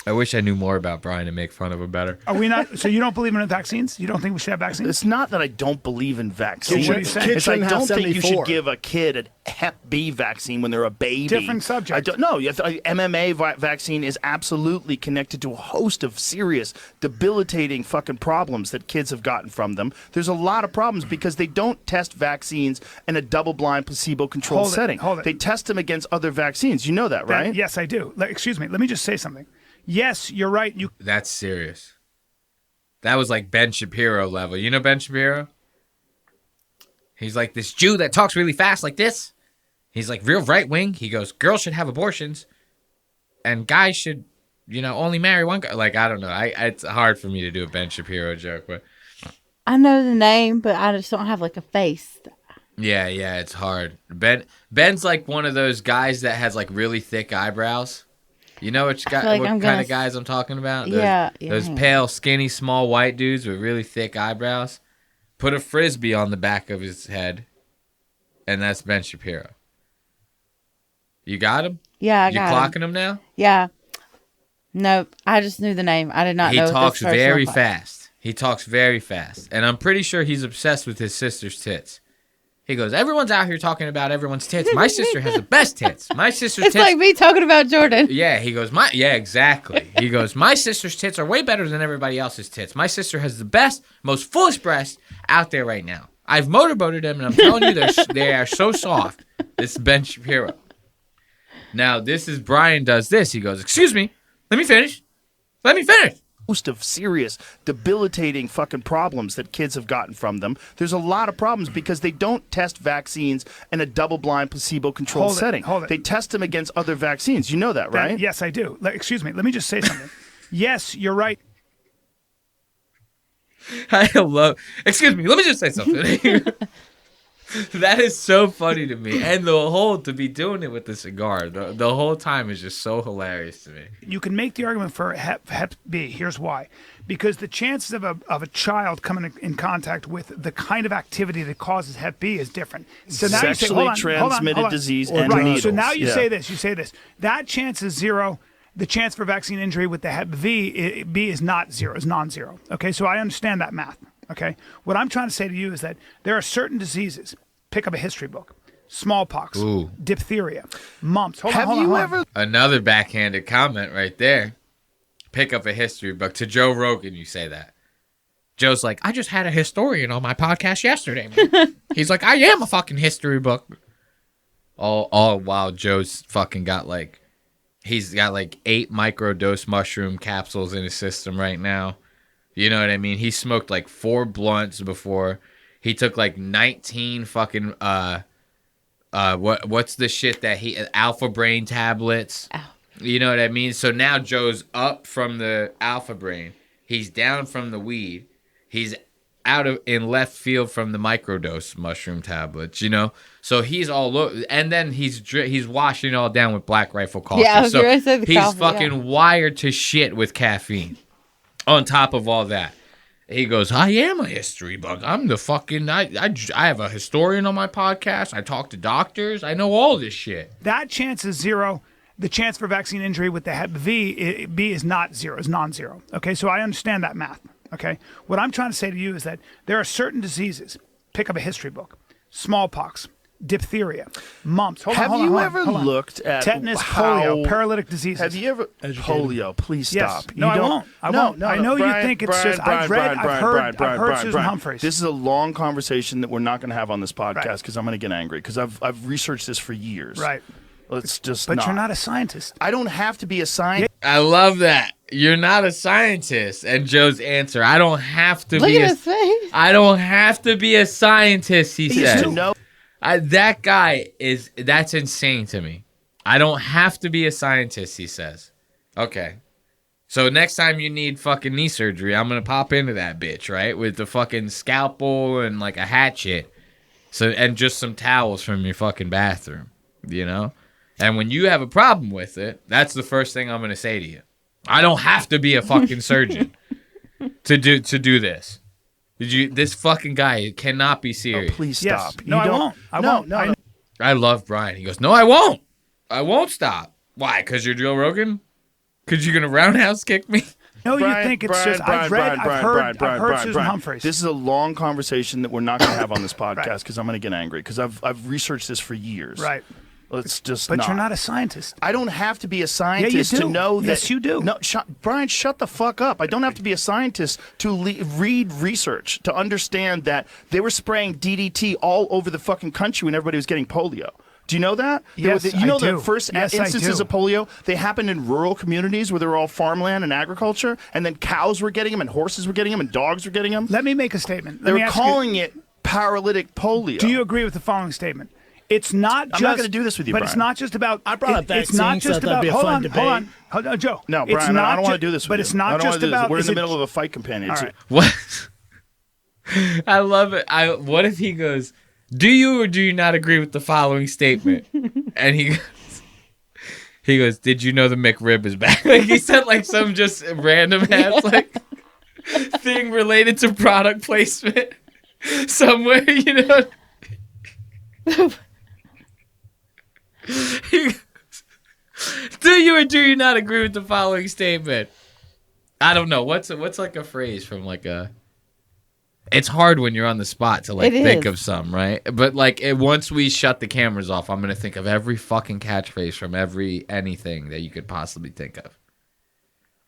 I wish I knew more about Brian to make fun of him better. Are we not... So you don't believe in vaccines? You don't think we should have vaccines? It's not that I don't believe in vaccines. What are you saying? It's I Kids don't shouldn't have think you 74. should give a kid a Hep B vaccine when they're a baby. Different subject. I don't, no, MMA vaccine is absolutely connected to a host of serious, debilitating fucking problems that kids have gotten from them. There's a lot of problems because they don't test vaccines in a double-blind, placebo-controlled setting. Hold it. They test them against other vaccines. You know that, right? Yes, I do. Excuse me. Let me just say something. Yes, you're right. You That's serious. That was like Ben Shapiro level. You know Ben Shapiro? He's like this Jew that talks really fast like this. He's like real right wing. He goes, girls should have abortions and guys should, only marry one guy. Like, I don't know. It's hard for me to do a Ben Shapiro joke, but I know the name, but I just don't have like a face. yeah, it's hard. Ben's like one of those guys that has like really thick eyebrows. You know what feel like I'm kind gonna of guys I'm talking about? Yeah, Those yeah. pale, skinny, small white dudes with really thick eyebrows. Put a Frisbee on the back of his head, and that's Ben Shapiro. You got him? Yeah, I You got clocking him now? Yeah. No, I just knew the name. I did not He know. what talks this person very looked like. fast. He talks very fast. And I'm pretty sure he's obsessed with his sister's tits. He goes, everyone's out here talking about everyone's tits. My sister has the best tits. My sister's It's tits. like me talking about Jordan. Yeah, he goes, exactly. He goes, my sister's tits are way better than everybody else's tits. My sister has the best, most fullest breasts out there right now. I've motorboated them, and I'm telling you, they are so soft. This is Ben Shapiro. Now, this is Brian does this. He goes, excuse me, let me finish. Host of serious, debilitating fucking problems that kids have gotten from them. There's a lot of problems because they don't test vaccines in a double-blind, placebo-controlled setting. Hold it. They test them against other vaccines. You know that, right? Yes, I do. Excuse me. Let me just say something. Yes, you're right. Excuse me, let me just say something. That is so funny to me. And to be doing it with the cigar, the whole time is just so hilarious to me. You can make the argument for Hep B. Here's why. Because the chances of a child coming in contact with the kind of activity that causes Hep B is different. So now you say, Sexually transmitted disease and right. needles. So now you say this. That chance is zero. The chance for vaccine injury with the Hep B is not zero, is non-zero. Okay, so I understand that math. Okay, what I'm trying to say to you is that there are certain diseases. Pick up a history book. Smallpox, diphtheria, mumps. Hold on. Another backhanded comment right there. Pick up a history book. To Joe Rogan, you say that. Joe's like, I just had a historian on my podcast yesterday, man. He's like, I am a fucking history book. All while Joe's fucking got he's got 8 microdose mushroom capsules in his system right now. You know what I mean? He smoked 4 blunts before. He took 19 fucking what's the shit that alpha brain tablets. Ow. You know what I mean? So now Joe's up from the alpha brain. He's down from the weed. He's out in left field from the microdose mushroom tablets, you know? So he's all over, and then he's washing it all down with Black Rifle coffee. Yeah, I was gonna say the he's coffee, fucking wired to shit with caffeine. On top of all that. He goes, I am a history buff. I'm the fucking, I have a historian on my podcast. I talk to doctors. I know all this shit. That chance is zero. The chance for vaccine injury with the Hep B is not zero, is non-zero. Okay, so I understand that math. Okay, what I'm trying to say to you is that there are certain diseases. Pick up a history book. Smallpox, diphtheria, mumps. Have you ever looked at tetanus, polio, paralytic diseases? Have you ever polio? Please stop. Yes. No, I won't. I won't. I know Brian, you think it's Brian, just. Brian, I've read. Brian, I've heard Susan Brian. Humphreys. This is a long conversation that we're not going to have on this podcast Right. because I'm going to get angry because I've researched this for years. Right. Let's just. But you're not a scientist. I don't have to be a scientist. I love that. You're not a scientist. And Joe's answer, I don't have to Look be at his face. I don't have to be a scientist, he Just said. to know. That guy that's insane to me. I don't have to be a scientist, he says. Okay. So next time you need fucking knee surgery, I'm going to pop into that bitch, right? With the fucking scalpel and a hatchet. And just some towels from your fucking bathroom, you know? And when you have a problem with it, that's the first thing I'm going to say to you. I don't have to be a fucking surgeon to do this. This fucking guy cannot be serious. Oh, please Yes. stop. No, I won't. I won't. No. I love Brian. He goes, no, I won't. I won't stop. Why? Because you're Joe Rogan? Because you're going to roundhouse kick me? No, you think it's just. I've heard Susan Humphreys. This is a long conversation that we're not going to have on this podcast because I'm going to get angry because I've researched this for years. Right. Let's just. But you're not a scientist. I don't have to be a scientist do. to know that. Yes, you do. No, Brian, shut the fuck up. I don't have to be a scientist to read research to understand that they were spraying DDT all over the fucking country when everybody was getting polio. Do you know that? Yes, you know I do. the first Yes, I instances do. of polio, they happened in rural communities where they were all farmland and agriculture, and then cows were getting them, and horses were getting them, and dogs were getting them. Let me make a statement. They were calling it paralytic polio. Do you agree with the following statement? It's not just. I'm not going to do this with you, but Brian. it's not just about. I brought up It's not vaccines, just so that'd about. be a Hold fun on, debate. hold on, Joe. No, It's Brian, not I don't want to ju- do this with But you. it's not I don't just wanna do this. about. We're in is the it- middle of a fight companion. All right. What? I love it. What if he goes, do you or do you not agree with the following statement? And he goes, did you know the McRib is back? He said some just random ass thing related to product placement somewhere, you know? He goes, do you or do you not agree with the following statement? I don't know. What's a phrase from a It's hard when you're on the spot to like It think is. of some, right? But like once we shut the cameras off, I'm gonna think of every fucking catchphrase from every anything that you could possibly think of.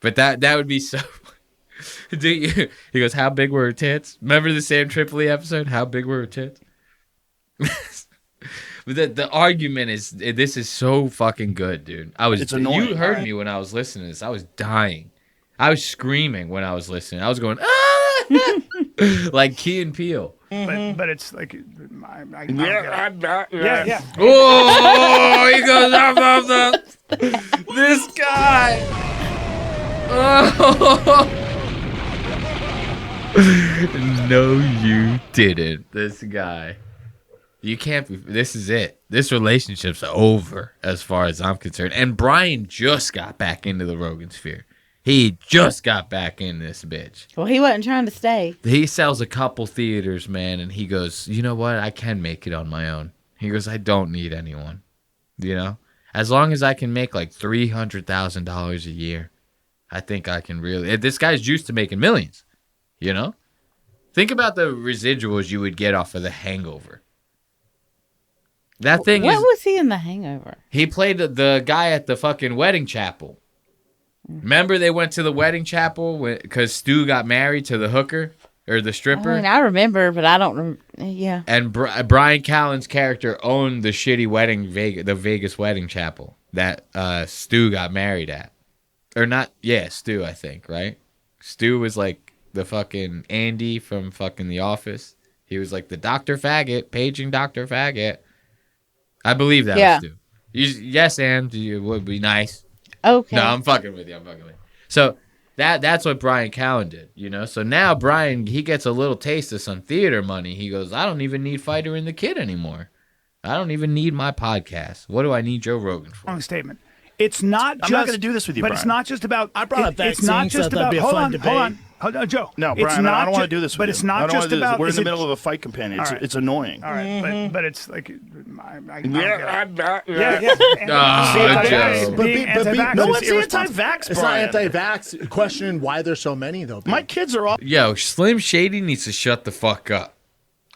But that would be so. He goes, "How big were her tits?" Remember the Sam Tripoli episode? How big were her tits? But the argument is this is so fucking good, dude. It's annoying. You heard me when I was listening to this. I was dying. I was screaming when I was listening. I was going, ah! Like Key and Peele. But it's like, yeah. Oh, he goes up. This guy. Oh. No, you didn't. This guy. You can't be. This is it. This relationship's over as far as I'm concerned. And Brian just got back into the Rogan sphere. He just got back in this bitch. Well, he wasn't trying to stay. He sells a couple theaters, man, and he goes, you know what? I can make it on my own. He goes, I don't need anyone. You know? As long as I can make like $300,000 a year, I think I can really... This guy's used to making millions, you know? Think about the residuals you would get off of The Hangover. That thing What is... was he in The Hangover? He played the guy at the fucking wedding chapel. Remember they went to the wedding chapel because Stu got married to the hooker or the stripper? I mean, I remember, but I don't yeah. And Brian Callen's character owned the shitty wedding, the Vegas wedding chapel that Stu got married at. Or not, yeah, Stu, I think, right? Stu was like the fucking Andy from fucking The Office. He was like the Dr. Faggot, paging Dr. Faggot. I believe that was Stu. Yes, and it would be nice. Okay. No, I'm fucking with you. So that's what Brian Callen did, you know? So now Brian, he gets a little taste of some theater money. He goes, I don't even need Fighter and the Kid anymore. I don't even need my podcast. What do I need Joe Rogan for? Wrong statement. It's not I'm not going to do this with you, but Brian. it's not just about... I brought up It's not vaccines, just so that'd about... be a fun debate. Hold on, Joe. No, It's Brian, I don't want to ju- do this with But you. it's not I don't just wanna do this. about... We're in is the it- middle of a fight companion. All right. It's annoying. All right, but it's like... Oh, Joe. No one's anti-vax, It's Brian. not anti-vax. Questioning why there's so many though. My kids are all... Yo, Slim Shady needs to shut the fuck up.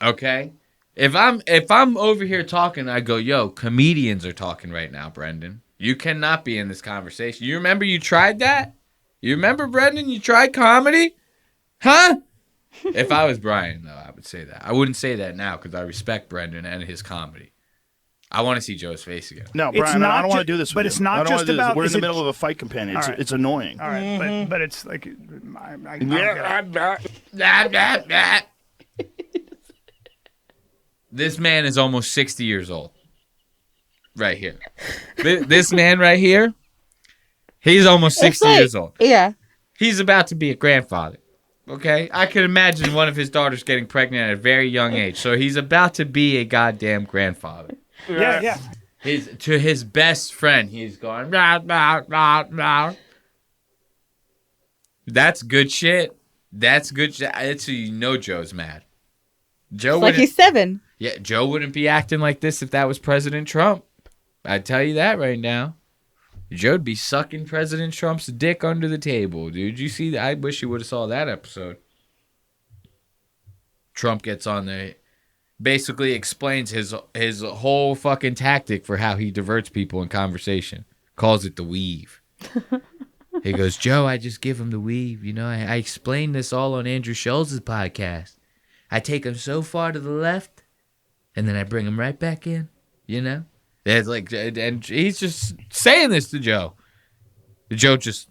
Okay? If I'm over here talking, I go, yo, comedians are talking right now, Brendan. You cannot be in this conversation. You remember you tried that? You remember, Brendan, you tried comedy? Huh? If I was Brian, though, I would say that. I wouldn't say that now because I respect Brendan and his comedy. I want to see Joe's face again. No, It's Brian, not I don't want to ju- do this with but you. it's not I don't wanna just do this. about- We're in is the it- middle of a fight companion. All right. It's annoying. All right, but it's like... I don't get it. This man is almost 60 years old. Right here. This man right here, he's almost 60 years old. Yeah. He's about to be a grandfather. Okay? I can imagine one of his daughters getting pregnant at a very young age. So he's about to be a goddamn grandfather. Yeah. To his best friend, he's going, rah, rah, rah, rah. That's good shit. That's good shit. It's you know Joe's mad. Joe It's like he's 7. Yeah, Joe wouldn't be acting like this if that was President Trump. I'd tell you that right now. Joe'd be sucking President Trump's dick under the table, dude. You see that? I wish you would have saw that episode. Trump gets on there, basically explains his whole fucking tactic for how he diverts people in conversation. Calls it the weave. He goes, Joe, I just give him the weave. You know, I explained this all on Andrew Schultz's podcast. I take him so far to the left, and then I bring him right back in. You know? It's like, and he's just saying this to Joe. Joe just,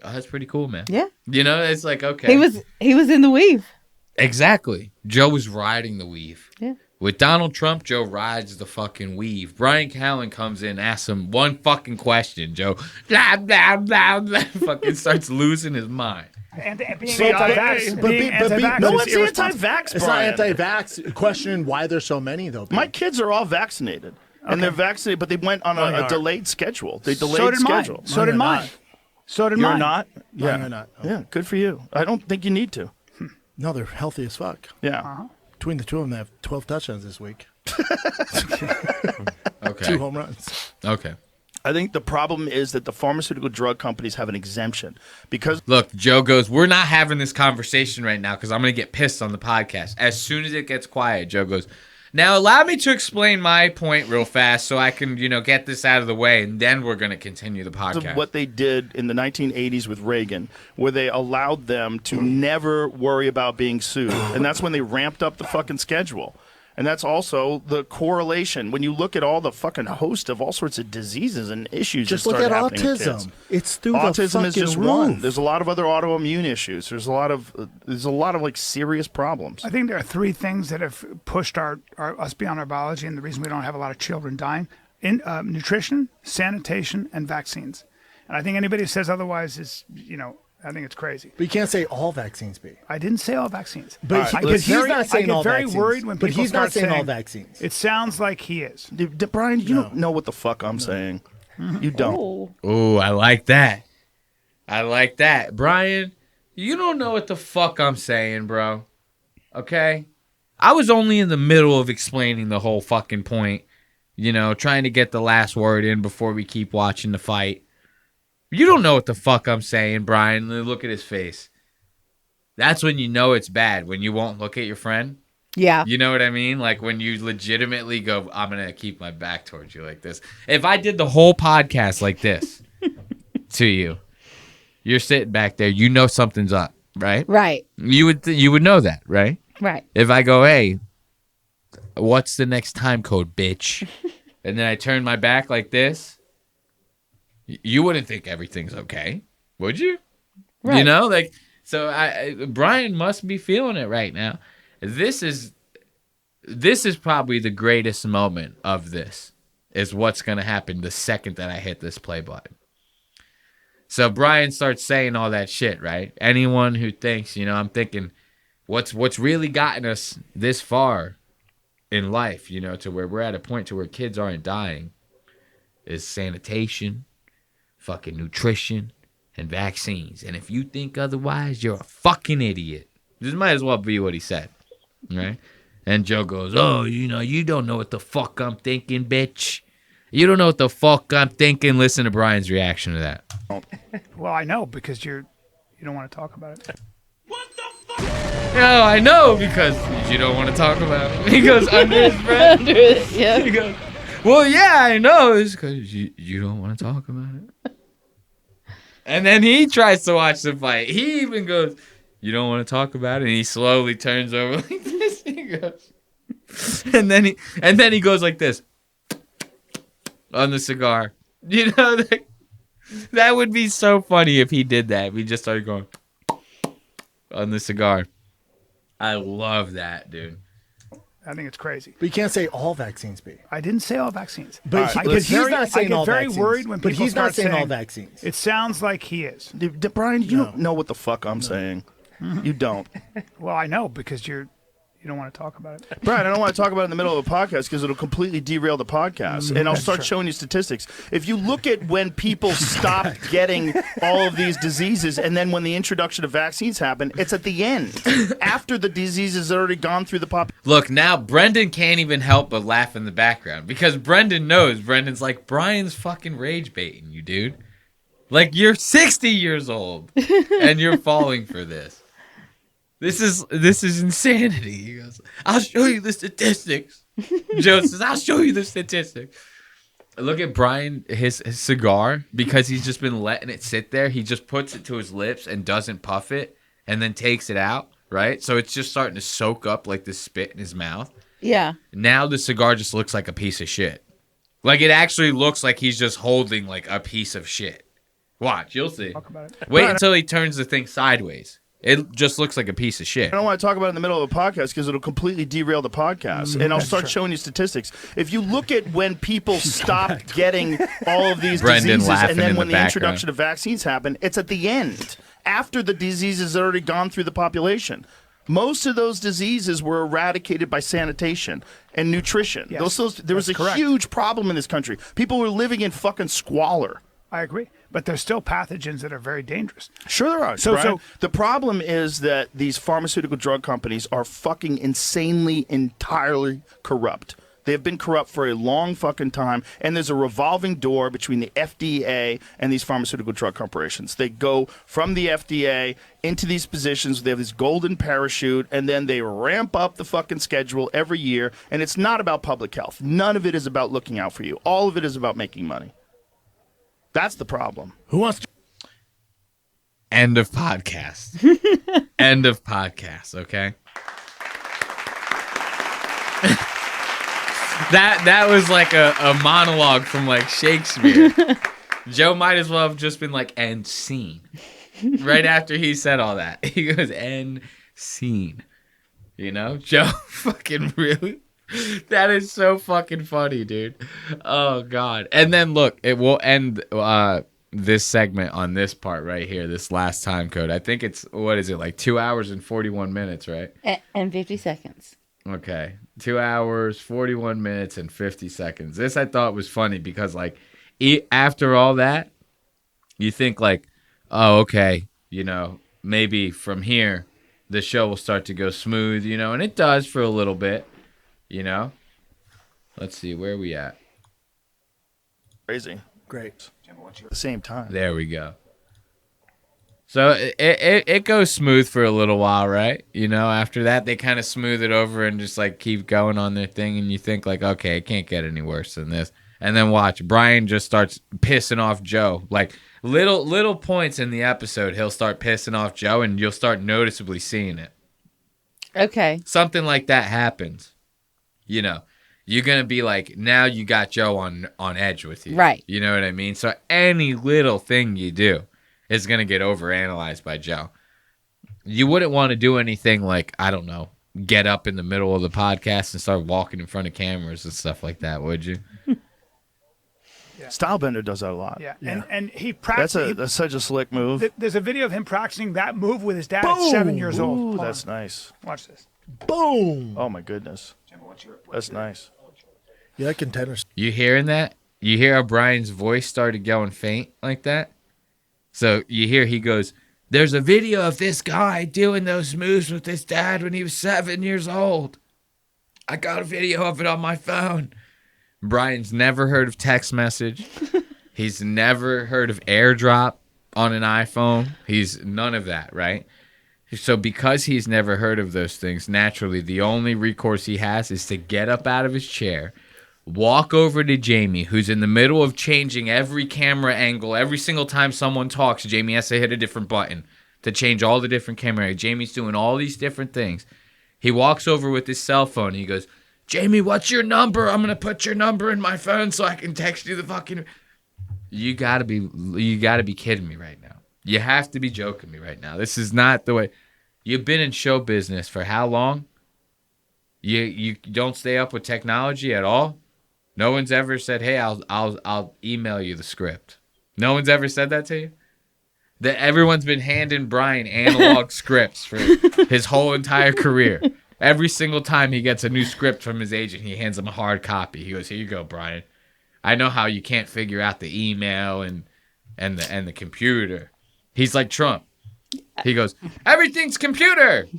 oh, that's pretty cool, man. Yeah. You know, it's like, okay. He was in the weave. Exactly. Joe was riding the weave. Yeah. With Donald Trump, Joe rides the fucking weave. Brian Callen comes in, asks him one fucking question. Joe, blah, blah, blah, blah, fucking starts losing his mind. Being So, anti-vax, but being anti-vax No is one's irresponsible. anti-vax, It's Brian. not anti-vax. Questioning why there's so many though. My kids are all vaccinated. And they're vaccinated, but they went on No, they a aren't. delayed schedule. They delayed So did schedule. mine. So did they're mine. not. So did You're mine. not? No, Yeah. you're not. Yeah, good for you. I don't think you need to. No, they're healthy as fuck. Yeah. Between the two of them, they have 12 touchdowns this week. Okay. 2 home runs. Okay. I think the problem is that the pharmaceutical drug companies have an exemption because Look, Joe goes, we're not having this conversation right now because I'm going to get pissed on the podcast. As soon as it gets quiet, Joe goes, now allow me to explain my point real fast so I can, get this out of the way, and then we're going to continue the podcast. of what they did in the 1980s with Reagan, where they allowed them to never worry about being sued. And that's when they ramped up the fucking schedule. And that's also the correlation. When you look at all the fucking host of all sorts of diseases and issues Just that look start at happening with kids. autism. It's through the Autism fucking is just roof. one. There's a lot of other autoimmune issues. There's a lot of like serious problems. I think there are three things that have pushed us beyond our biology, and the reason we don't have a lot of children dying: nutrition, sanitation, and vaccines. And I think anybody who says otherwise is, I think it's crazy. But you can't say all vaccines be. I didn't say all vaccines. But I he's get not saying all very vaccines. worried when But people he's not start saying all saying vaccines. It sounds like he is. Brian, you don't know what the fuck I'm saying. You don't. Oh, I like that. I like that. Brian, you don't know what the fuck I'm saying, bro. Okay? I was only in the middle of explaining the whole fucking point, trying to get the last word in before we keep watching the fight. You don't know what the fuck I'm saying, Brian. Look at his face. That's when you know it's bad, when you won't look at your friend. Yeah. You know what I mean? Like when you legitimately go, I'm going to keep my back towards you like this. If I did the whole podcast like this to you, you're sitting back there, you know something's up, right? Right. You would know that, right? Right. If I go, hey, what's the next time code, bitch? And then I turn my back like this, you wouldn't think everything's okay, would you? Right. So Brian must be feeling it right now. This is probably the greatest moment of this, is what's going to happen the second that I hit this play button. So Brian starts saying all that shit, right? Anyone who thinks, I'm thinking, what's really gotten us this far in life, to where we're at a point to where kids aren't dying, is sanitation, fucking nutrition, and vaccines. And if you think otherwise, you're a fucking idiot. This might as well be what he said, right? And Joe goes, oh, you don't know what the fuck I'm thinking, bitch. You don't know what the fuck I'm thinking. Listen to Brian's reaction to that. Well, I know, because you don't want to talk about it. No, I know, because you don't want to talk about it. He goes, under his breath. Yeah. He goes, well, yeah, I know. It's because you don't want to talk about it. And then he tries to watch the fight. He even goes, you don't want to talk about it? And he slowly turns over like this. He goes, and then he goes like this on the cigar. That would be so funny if he did that. If he just started going on the cigar. I love that, dude. I think it's crazy. But you can't say all vaccines be. I didn't say all vaccines. But I he's get not saying all very vaccines. worried when But people he's start not saying all saying vaccines. It sounds like he is. Brian, you don't know what the fuck I'm saying. You don't. Well, I know, because you don't want to talk about it. Brian, I don't want to talk about it in the middle of a podcast because it'll completely derail the podcast. And I'll start showing you statistics. If you look at when people stop getting all of these diseases, and then when the introduction of vaccines happen, it's at the end, after the disease has already gone through the population. Look, now Brendan can't even help but laugh in the background because Brendan knows. Brendan's like, Brian's fucking rage baiting you, dude. Like, you're 60 years old and you're falling for this. This is insanity. He goes, I'll show you the statistics. Joe says, I'll show you the statistics. Look at Brian, his cigar, because he's just been letting it sit there. He just puts it to his lips and doesn't puff it and then takes it out, right? So it's just starting to soak up like the spit in his mouth. Yeah. Now the cigar just looks like a piece of shit. Like, it actually looks like he's just holding like a piece of shit. Watch, you'll see. Talk about it. Wait until he turns the thing sideways. It just looks like a piece of shit. I don't want to talk about it in the middle of a podcast because it'll completely derail the podcast. And I'll start showing you statistics. If you look at when people stop getting all of these Brendan diseases, laughing and then in when the the background. introduction of vaccines happen, it's at the end, after the disease has already gone through the population. Most of those diseases were eradicated by sanitation and nutrition. Yes, There was a that's correct. huge problem in this country. People were living in fucking squalor. I agree. But there's still pathogens that are very dangerous. Sure there are. So the problem is that these pharmaceutical drug companies are fucking insanely, entirely corrupt. They have been corrupt for a long fucking time, and there's a revolving door between the FDA and these pharmaceutical drug corporations. They go from the FDA into these positions. They have this golden parachute, and then they ramp up the fucking schedule every year, and it's not about public health. None of it is about looking out for you. All of it is about making money. That's the problem. Who wants to? End of podcast. End of podcast, okay? That was like a monologue from like Shakespeare. Joe might as well have just been like, "and scene." Right after he said all that. He goes, "and scene." You know? Joe fucking really? That is so fucking funny, dude. Oh, God. And then, look, it will end this segment on this part right here, this last time code. I think it's, what is it, like 2 hours and 41 minutes, right? And 50 seconds. Okay. 2 hours, 41 minutes, and 50 seconds. This I thought was funny because, like, after all that, you think, like, oh, okay, you know, maybe from here, the show will start to go smooth, you know, and it does for a little bit, you know. Let's see, where are we at? Crazy. Great. At the same time. There we go. So it goes smooth for a little while, right? You know, after that, they kind of smooth it over and just, like, keep going on their thing, and you think, like, okay, it can't get any worse than this. And then watch, Brian just starts pissing off Joe. Like, little points in the episode, he'll start pissing off Joe, and you'll start noticeably seeing it. Okay. Something like that happens. You know, you're going to be like, now you got Joe on edge with you. Right. You know what I mean? So any little thing you do is going to get overanalyzed by Joe. You wouldn't want to do anything like, I don't know, get up in the middle of the podcast and start walking in front of cameras and stuff like that, would you? Stylebender does that a lot. Yeah. And he practiced. That's such a slick move. There's a video of him practicing that move with his dad at 7 years old. Ooh, Hold that's on. nice. Watch this. Boom. Oh, my goodness. That's nice. Yeah, contenders. You hearing that? You hear how Brian's voice started going faint like that? So you hear he goes, "There's a video of this guy doing those moves with his dad when he was 7 years old. I got a video of it on my phone." Brian's never heard of text message. He's never heard of AirDrop on an iPhone. He's none of that, right? So because he's never heard of those things, naturally, the only recourse he has is to get up out of his chair, walk over to Jamie, who's in the middle of changing every camera angle. Every single time someone talks, Jamie has to hit a different button to change all the different camera angles. Jamie's doing all these different things. He walks over with his cell phone. And he goes, "Jamie, what's your number? I'm going to put your number in my phone so I can text you the fucking..." You gotta be kidding me right now. You have to be joking me right now. This is not the way. You've been in show business for how long? You don't stay up with technology at all? No one's ever said, "Hey, I'll email you the script." No one's ever said that to you? That everyone's been handing Brian analog scripts for his whole entire career. Every single time he gets a new script from his agent, he hands him a hard copy. He goes, "Here you go, Brian. I know how you can't figure out the email and the computer." He's like Trump. He goes, "Everything's computer,"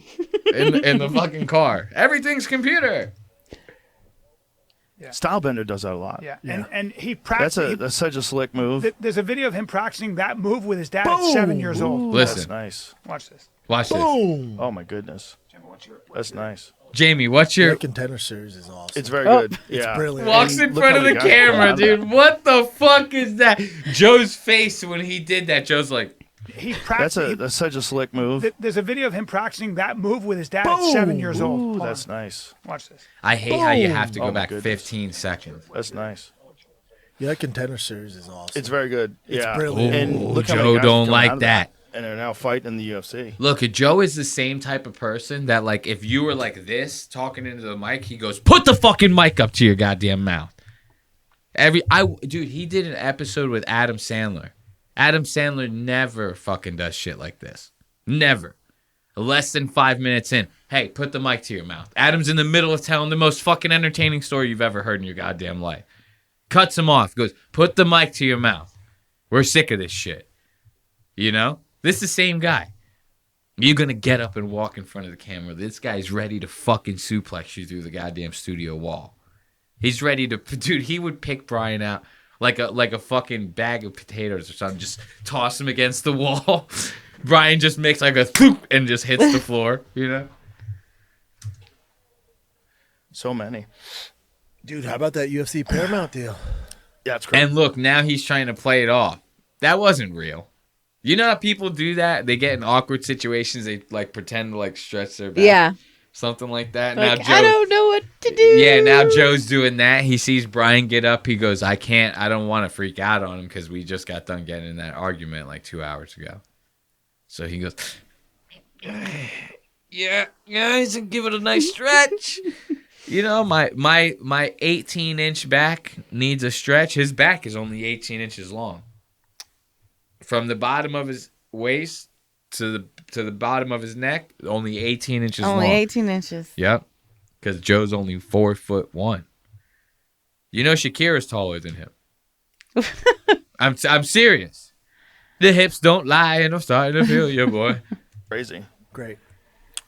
in the fucking car. Everything's computer. Yeah. Stylebender does that a lot. Yeah. And he practiced. That's such a slick move. There's a video of him practicing that move with his dad at 7 years old. Ooh, Listen. That's nice. Watch this. Watch this. Boom. Oh, my goodness. That's nice. Jamie, what's your... That contender series is awesome. It's very good. It's Yeah. brilliant. Walks And in look front how of many the guys camera, have dude. that. What the fuck is that? Joe's face when he did that. Joe's like... He practiced. That's such a slick move. There's a video of him practicing that move with his dad at 7 years old. Ooh, Hold that's on. nice. Watch this. I hate how you have to go Oh, my back goodness. 15 seconds. That's nice. Yeah, that contender series is awesome. It's very good. It's Yeah. brilliant. And Ooh, look how many Joe guys don't have come like out of that. And are now fighting in the UFC. Look, Joe is the same type of person that, like, if you were like this, talking into the mic, he goes, "Put the fucking mic up to your goddamn mouth." Dude, he did an episode with Adam Sandler. Adam Sandler never fucking does shit like this. Never. Less than 5 minutes in, "Hey, put the mic to your mouth." Adam's in the middle of telling the most fucking entertaining story you've ever heard in your goddamn life. Cuts him off, goes, "Put the mic to your mouth. We're sick of this shit." You know? This is the same guy. You're going to get up and walk in front of the camera. This guy's ready to fucking suplex you through the goddamn studio wall. He's ready to, dude. He would pick Brian out like a fucking bag of potatoes or something. Just toss him against the wall. Brian just makes like a thoop and just hits the floor. You know. So many. Dude, how about that UFC Paramount deal? Yeah, it's crazy. And look, now he's trying to play it off. That wasn't real. You know how people do that? They get in awkward situations. They like pretend to like stretch their back. Yeah. Something like that. Like, Now Joe, I don't know what to do. Yeah, now Joe's doing that. He sees Brian get up. He goes, I don't want to freak out on him because we just got done getting in that argument like 2 hours ago. So he goes, yeah, guys, and give it a nice stretch. You know, my 18-inch back needs a stretch. His back is only 18 inches long. From the bottom of his waist to the bottom of his neck, only 18 inches long. Only 18 inches. Yep. Because Joe's only 4'1". You know Shakira's taller than him. I'm serious. The hips don't lie, and I'm starting to feel you, boy. Crazy. Great.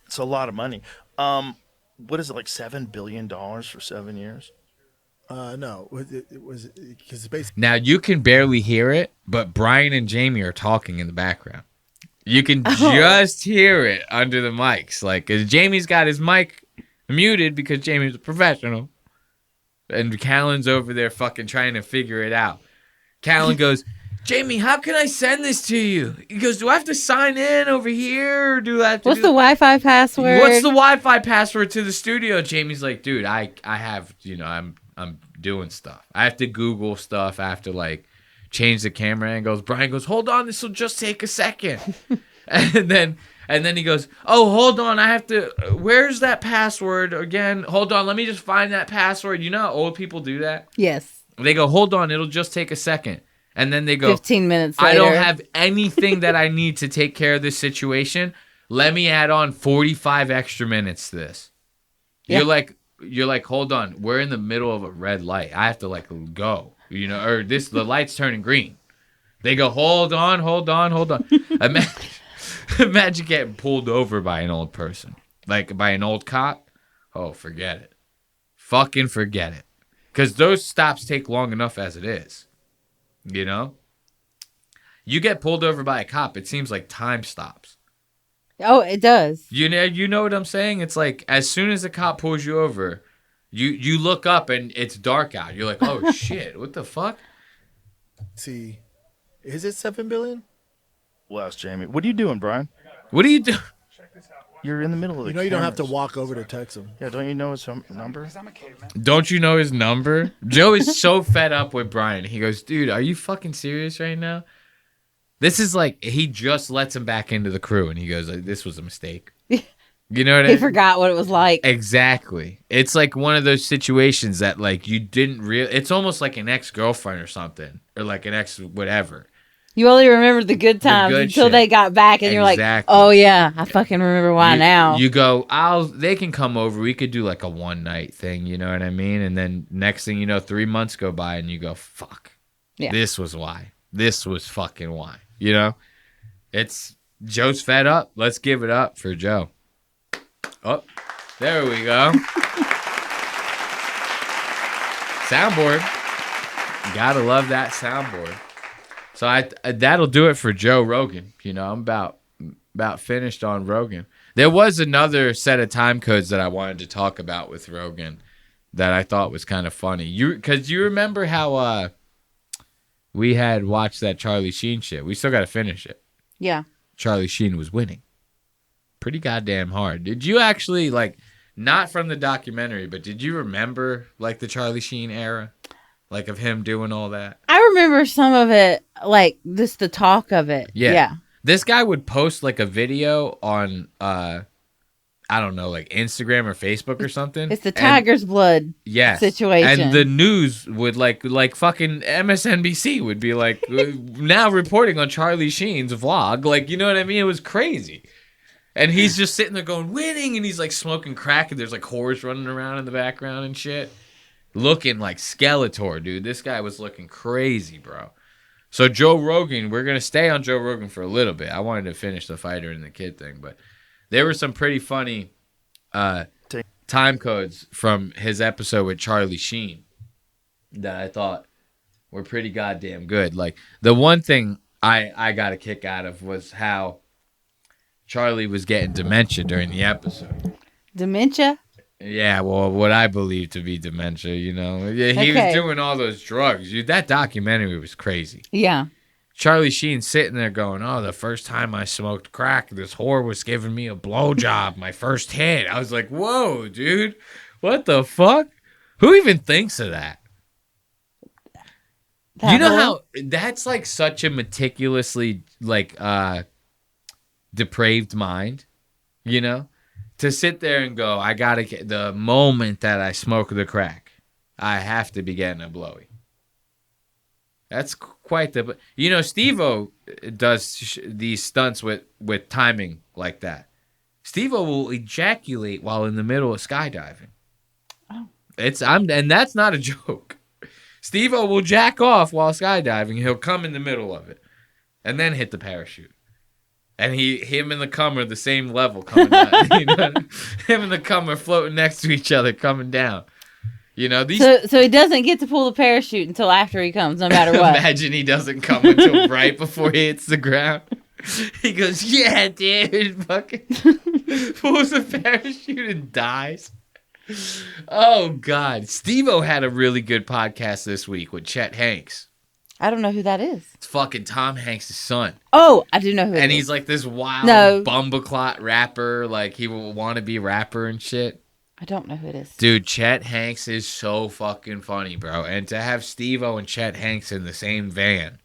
It's a lot of money. What is it, like $7 billion for 7 years? No, it was because it's basically. Now you can barely hear it, but Brian and Jamie are talking in the background. You can just hear it under the mics. Like, 'cause Jamie's got his mic muted because Jamie's a professional. And Callan's over there fucking trying to figure it out. Callan goes, Jamie, how can I send this to you? He goes, do I have to sign in over here? Or do I have to What's the Wi-Fi password? What's the Wi-Fi password to the studio? Jamie's like, dude, I have, I'm doing stuff. I have to Google stuff. I have to like change the camera angles. Brian goes, hold on, this will just take a second. and then he goes, oh, hold on, I have to, where's that password again? Hold on, let me just find that password. You know how old people do that? Yes. They go, hold on, it'll just take a second. And then they go, 15 minutes later. I don't have anything that I need to take care of this situation. Let me add on 45 extra minutes to this. Yeah. You're like, hold on, we're in the middle of a red light. I have to like go, or the light's turning green. They go, hold on. Imagine getting pulled over by an old person, like by an old cop. Oh, forget it. Fucking forget it. Because those stops take long enough as it is. You know? You get pulled over by a cop, it seems like time stops. Oh, it does. You know what I'm saying? It's like as soon as the cop pulls you over, you look up and it's dark out. You're like, oh shit, what the fuck? See, is it 7 billion? Well, ask Jamie. What are you doing, Brian? What do you do? You're in the middle of the You know you don't have to cameras. walk over to text him. Yeah, don't you know his number? Because I'm a caveman. Don't you know his number? Joe is so fed up with Brian. He goes, dude, are you fucking serious right now? This is like, he just lets him back into the crew, and he goes, this was a mistake. You know what I He mean? forgot what it was like. Exactly. It's like one of those situations that like you didn't it's almost like an ex-girlfriend or something, or like an ex whatever. You only remember the good times good until shit. they got back, and you're like, Exactly. oh yeah, I fucking remember why now. You go, they can come over. We could do like a one night thing, you know what I mean? And then next thing you know, 3 months go by and you go, fuck. Yeah. This was why. This was fucking why. You know? It's Joe's fed up. Let's give it up for Joe. Oh, there we go. Soundboard. Gotta love that soundboard. So that'll do it for Joe Rogan. I'm about finished on Rogan. There was another set of time codes that I wanted to talk about with Rogan that I thought was kind of funny. Because you remember how we had watched that Charlie Sheen shit. We still got to finish it. Yeah. Charlie Sheen was winning. Pretty goddamn hard. Did you actually, like, not from the documentary, but did you remember, like, the Charlie Sheen era? Like, of him doing all that? I remember some of it, like, just the talk of it. Yeah. This guy would post, like, a video on, I don't know, like, Instagram or Facebook or something. It's the tiger's blood situation. And the news would, like fucking MSNBC would be, like, now reporting on Charlie Sheen's vlog. Like, you know what I mean? It was crazy. And he's just sitting there going, winning, and he's, like, smoking crack, and there's, like, whores running around in the background and shit. Looking like Skeletor, dude. This guy was looking crazy, bro. So Joe Rogan, we're going to stay on Joe Rogan for a little bit. I wanted to finish the fighter and the kid thing, but there were some pretty funny time codes from his episode with Charlie Sheen that I thought were pretty goddamn good. Like, the one thing I got a kick out of was how Charlie was getting dementia during the episode. Dementia? Yeah, well, what I believe to be dementia, you know. Yeah, he was doing all those drugs. That documentary was crazy. Yeah. Charlie Sheen sitting there going, oh, the first time I smoked crack, this whore was giving me a blowjob, my first hit. I was like, whoa, dude, what the fuck? Who even thinks of that? You know how that's like such a meticulously like depraved mind, you know? To sit there and go, I gotta get the moment that I smoke the crack, I have to be getting a blowy. That's quite the, you know, Steve-O does these stunts with timing like that. Steve-O will ejaculate while in the middle of skydiving. Oh. And that's not a joke. Steve-O will jack off while skydiving. He'll come in the middle of it and then hit the parachute. And him and the cum are the same level coming down. You know? Him and the cum are floating next to each other coming down. You know, these. So he doesn't get to pull the parachute until after he comes, no matter what. Imagine he doesn't come until right before he hits the ground. He goes, yeah, dude, fucking pulls the parachute and dies. Oh, God. Steve-O had a really good podcast this week with Chet Hanks. I don't know who that is. It's fucking Tom Hanks' son. Oh, I do know who it is. And he's like this wild bumbleclot rapper. Like, he will want to be rapper and shit. I don't know who it is. Dude, Chet Hanks is so fucking funny, bro. And to have Steve-O and Chet Hanks in the same van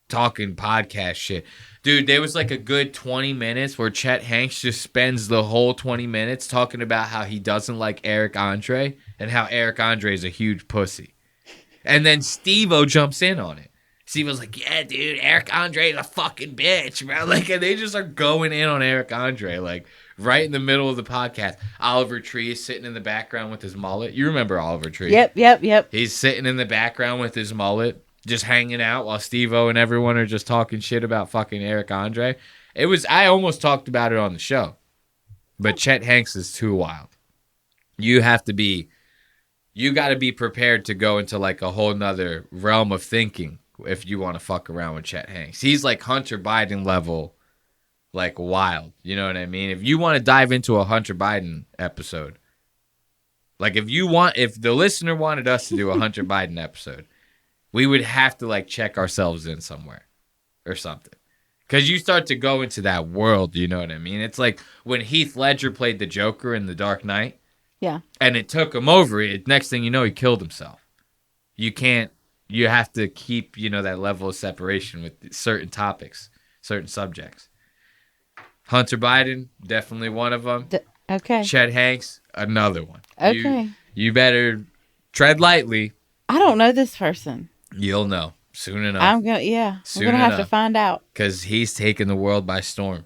talking podcast shit. Dude, there was like a good 20 minutes where Chet Hanks just spends the whole 20 minutes talking about how he doesn't like Eric Andre and how Eric Andre is a huge pussy. And then Steve-O jumps in on it. Steve-O's like, yeah, dude, Eric Andre is a fucking bitch, bro. Like, and they just are going in on Eric Andre, like, right in the middle of the podcast. Oliver Tree is sitting in the background with his mullet. You remember Oliver Tree? Yep. He's sitting in the background with his mullet, just hanging out while Steve-O and everyone are just talking shit about fucking Eric Andre. I almost talked about it on the show. But Chet Hanks is too wild. You got to be prepared to go into like a whole nother realm of thinking if you want to fuck around with Chet Hanks. He's like Hunter Biden level, like wild. You know what I mean? If you want to dive into a Hunter Biden episode, like if the listener wanted us to do a Hunter Biden episode, we would have to like check ourselves in somewhere or something. Because you start to go into that world, you know what I mean? It's like when Heath Ledger played the Joker in The Dark Knight. Yeah. And it took him over. Next thing you know, he killed himself. You have to keep, that level of separation with certain topics, certain subjects. Hunter Biden, definitely one of them. Okay. Chet Hanks, another one. Okay. You better tread lightly. I don't know this person. You'll know soon enough. I'm going to have to find out. Because he's taken the world by storm.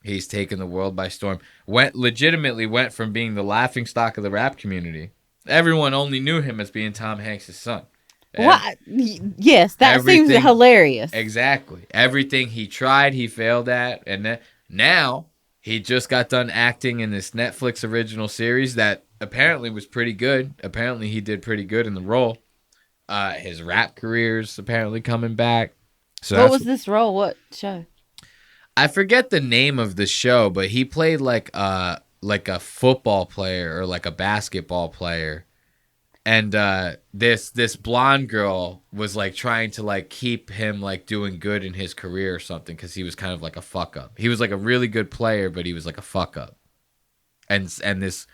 Legitimately went from being the laughingstock of the rap community. Everyone only knew him as being Tom Hanks' son. What? Yes, that seems hilarious. Exactly. Everything he tried, he failed at. And then now he just got done acting in this Netflix original series that apparently was pretty good. Apparently he did pretty good in the role. His rap career's apparently coming back. So what was this role? What show? I forget the name of the show, but he played like a football player or like a basketball player. And this blonde girl was like trying to like keep him like doing good in his career or something because he was kind of like a fuck up. He was like a really good player, but he was like a fuck up. And this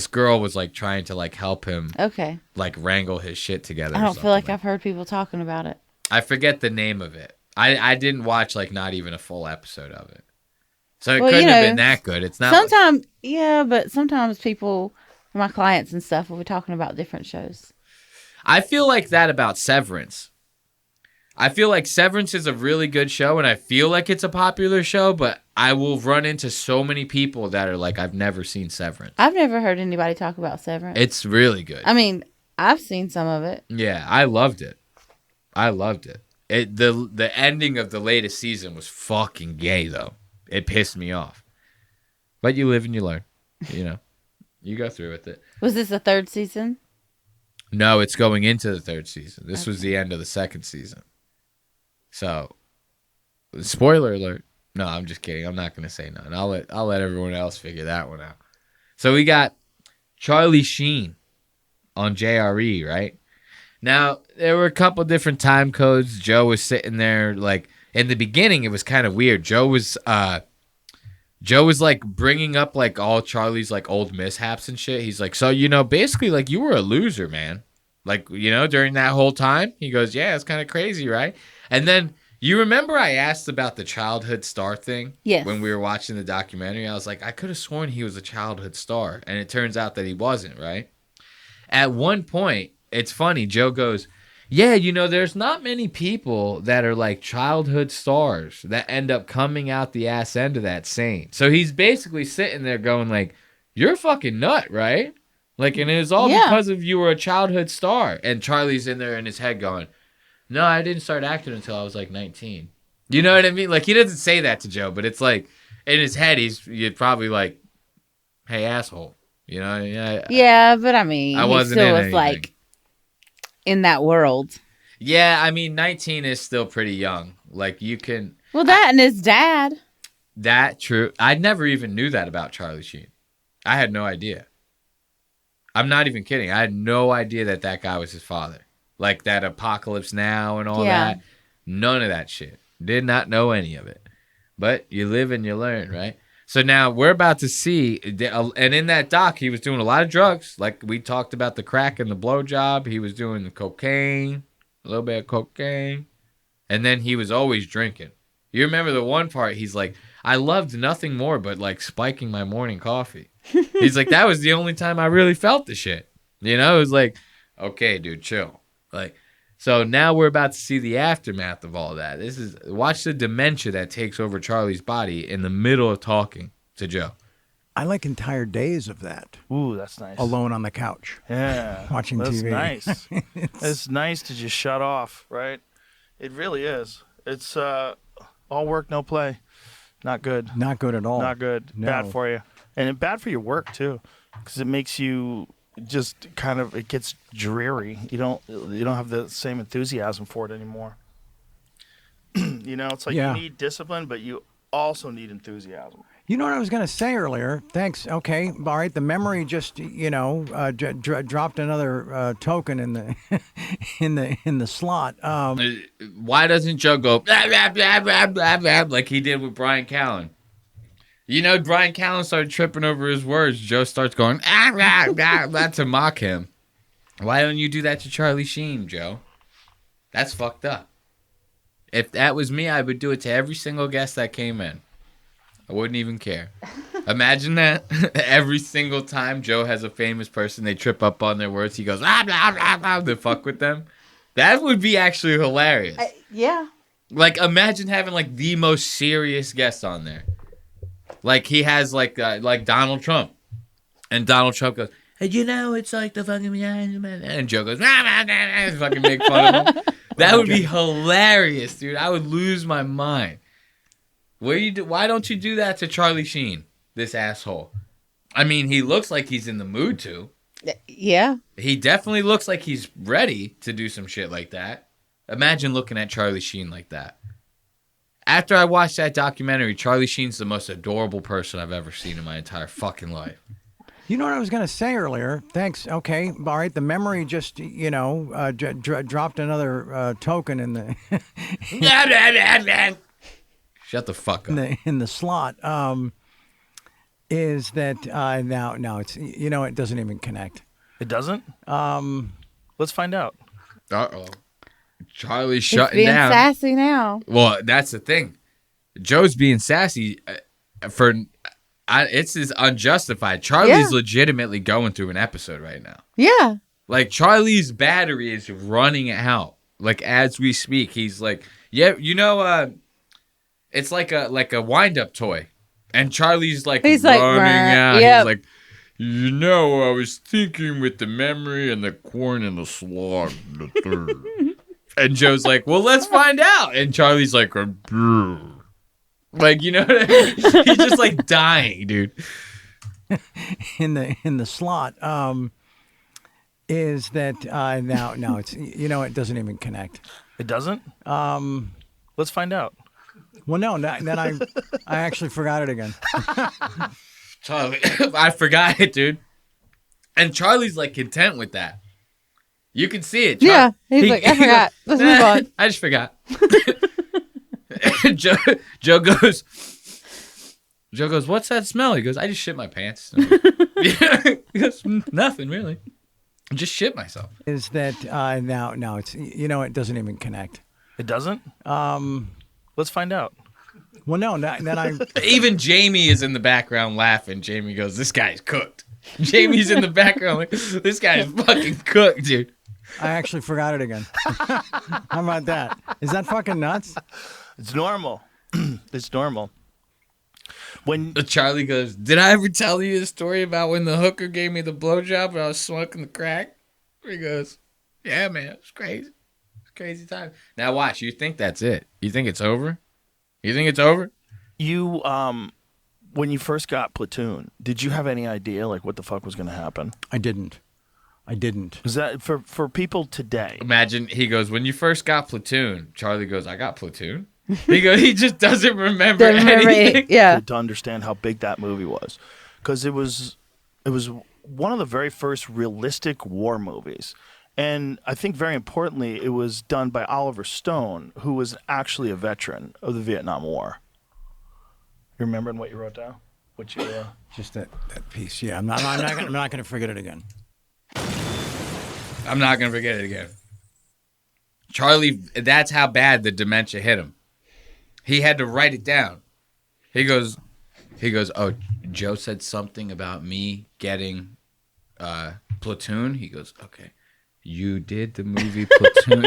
girl was like trying to like help him like wrangle his shit together. I don't feel like I've heard people talking about it. I forget the name of it. I didn't watch like not even a full episode of it. So it couldn't have been that good. It's not sometimes but sometimes people, my clients and stuff, will be talking about different shows. I feel like that about Severance. I feel like Severance is a really good show, and I feel like it's a popular show, but I will run into so many people that are like, I've never seen Severance. I've never heard anybody talk about Severance. It's really good. I mean, I've seen some of it. Yeah, I loved it. The ending of the latest season was fucking gay, though. It pissed me off. But you live and you learn, You go through with it. Was this the third season? No, it's going into the third season. This was the end of the second season. So, spoiler alert. No, I'm just kidding. I'm not going to say none. I'll let everyone else figure that one out. So we got Charlie Sheen on JRE, right? Now, there were a couple different time codes. Joe was sitting there, like, in the beginning, it was kind of weird. Joe was like bringing up like all Charlie's like old mishaps and shit. He's like, so, basically like you were a loser, man. Like, during that whole time, he goes, yeah, it's kind of crazy, right? And then you remember I asked about the childhood star thing? Yes. When we were watching the documentary, I was like, I could have sworn he was a childhood star. And it turns out that he wasn't, right? At one point, it's funny, Joe goes, yeah, there's not many people that are like childhood stars that end up coming out the ass end of that sane. So he's basically sitting there going like, you're a fucking nut, right? Like, and it was all because of you were a childhood star. And Charlie's in there in his head going, no, I didn't start acting until I was like 19. You know what I mean? Like, he doesn't say that to Joe, but it's like in his head, you're probably like, hey, asshole. Yeah, but I mean, I wasn't he still in was anything. like in that world. Yeah, I mean, 19 is still pretty young. Like, you can... Well, that and his dad. That, true. I never even knew that about Charlie Sheen. I had no idea. I'm not even kidding. I had no idea that guy was his father. Like, that Apocalypse Now and all that. None of that shit. Did not know any of it. But you live and you learn, right? So now we're about to see, and in that doc, he was doing a lot of drugs. Like, we talked about the crack and the blowjob. He was doing the cocaine. A little bit of cocaine. And then he was always drinking. You remember the one part, he's like, I loved nothing more but like spiking my morning coffee. He's like, that was the only time I really felt the shit. It was like, okay, dude, chill. Like, so now we're about to see the aftermath of all that. Watch the dementia that takes over Charlie's body in the middle of talking to Joe. I like entire days of that. Ooh, that's nice. Alone on the couch. Yeah. Watching that's TV. Nice. It's nice to just shut off, right? It really is. It's all work, no play. Not good. Not good at all. Not good. No. Bad for you. And bad for your work, too. Because it makes you just kind of, it gets dreary. You don't have the same enthusiasm for it anymore. It's like you need discipline, but you also need enthusiasm. You know what I was going to say earlier? Thanks. Okay. All right. The memory just, dropped another token in the in the slot. Why doesn't Joe go blah, blah, blah, blah, blah, blah, like he did with Brian Callen? Brian Callen started tripping over his words. Joe starts going blah, blah, blah, to mock him. Why don't you do that to Charlie Sheen, Joe? That's fucked up. If that was me, I would do it to every single guest that came in. I wouldn't even care. Imagine that. Every single time Joe has a famous person, they trip up on their words, he goes, blah, blah, blah, blah, to fuck with them. That would be actually hilarious. Yeah. Like, imagine having, like, the most serious guest on there. Like, he has, like Donald Trump. And Donald Trump goes, hey, it's like the fucking... And Joe goes, fucking make fun of him. That would be hilarious, dude. I would lose my mind. Why don't you do that to Charlie Sheen, this asshole? I mean, he looks like he's in the mood to. Yeah. He definitely looks like he's ready to do some shit like that. Imagine looking at Charlie Sheen like that. After I watched that documentary, Charlie Sheen's the most adorable person I've ever seen in my entire fucking life. You know what I was going to say earlier? Thanks. Okay. All right. The memory just, dropped another token in the Shut the fuck up. in the slot. Is that now it's it doesn't even connect. It doesn't? Let's find out. Uh-oh. Charlie's He's shutting being down. sassy now. Well, that's the thing. Joe's being sassy it's unjustified. Charlie's legitimately going through an episode right now. Yeah. Like, Charlie's battery is running out. Like, as we speak, he's like, yeah, it's like a wind-up toy. And Charlie's like He's running like, out. yep. He's like, I was thinking with the memory and the corn and the slog. The third. And Joe's like, well, let's find out. And Charlie's like, brr. Like, you know what I mean? He's just like dying, dude. in the slot is that now it's it doesn't even connect. It doesn't? Let's find out. Well, no, then I actually forgot it again. Charlie, I forgot it, dude. And Charlie's like content with that. You can see it. Yeah, he's like, I forgot. Let's move on. I just forgot. Joe goes, what's that smell? He goes, I just shit my pants. He goes, nothing really. I just shit myself. Is that now it's it doesn't even connect. It doesn't? Let's find out. Well, no, then I Even Jamie is in the background laughing. Jamie goes, this guy's cooked. Jamie's in the background like, this guy's fucking cooked, dude. I actually forgot it again. How about that? Is that fucking nuts? It's normal. It's normal. When Charlie goes, did I ever tell you the story about when the hooker gave me the blowjob and I was smoking the crack? He goes, yeah, man, it's crazy. It's a crazy time. Now watch, you think that's it. You think it's over? You think it's over? you when you first got Platoon, did you have any idea like what the fuck was going to happen? I didn't. Is that for people today? Imagine he goes, when you first got Platoon, Charlie goes, I got Platoon. He just doesn't remember anything. Yeah. To understand how big that movie was, because it was one of the very first realistic war movies, and I think very importantly, it was done by Oliver Stone, who was actually a veteran of the Vietnam War. You remembering what you wrote down? What you Just that piece. Yeah, I'm not gonna forget it again. I'm not going to forget it again. Charlie, that's how bad the dementia hit him. He had to write it down. He goes, oh, Joe said something about me getting Platoon. He goes, okay, you did the movie Platoon.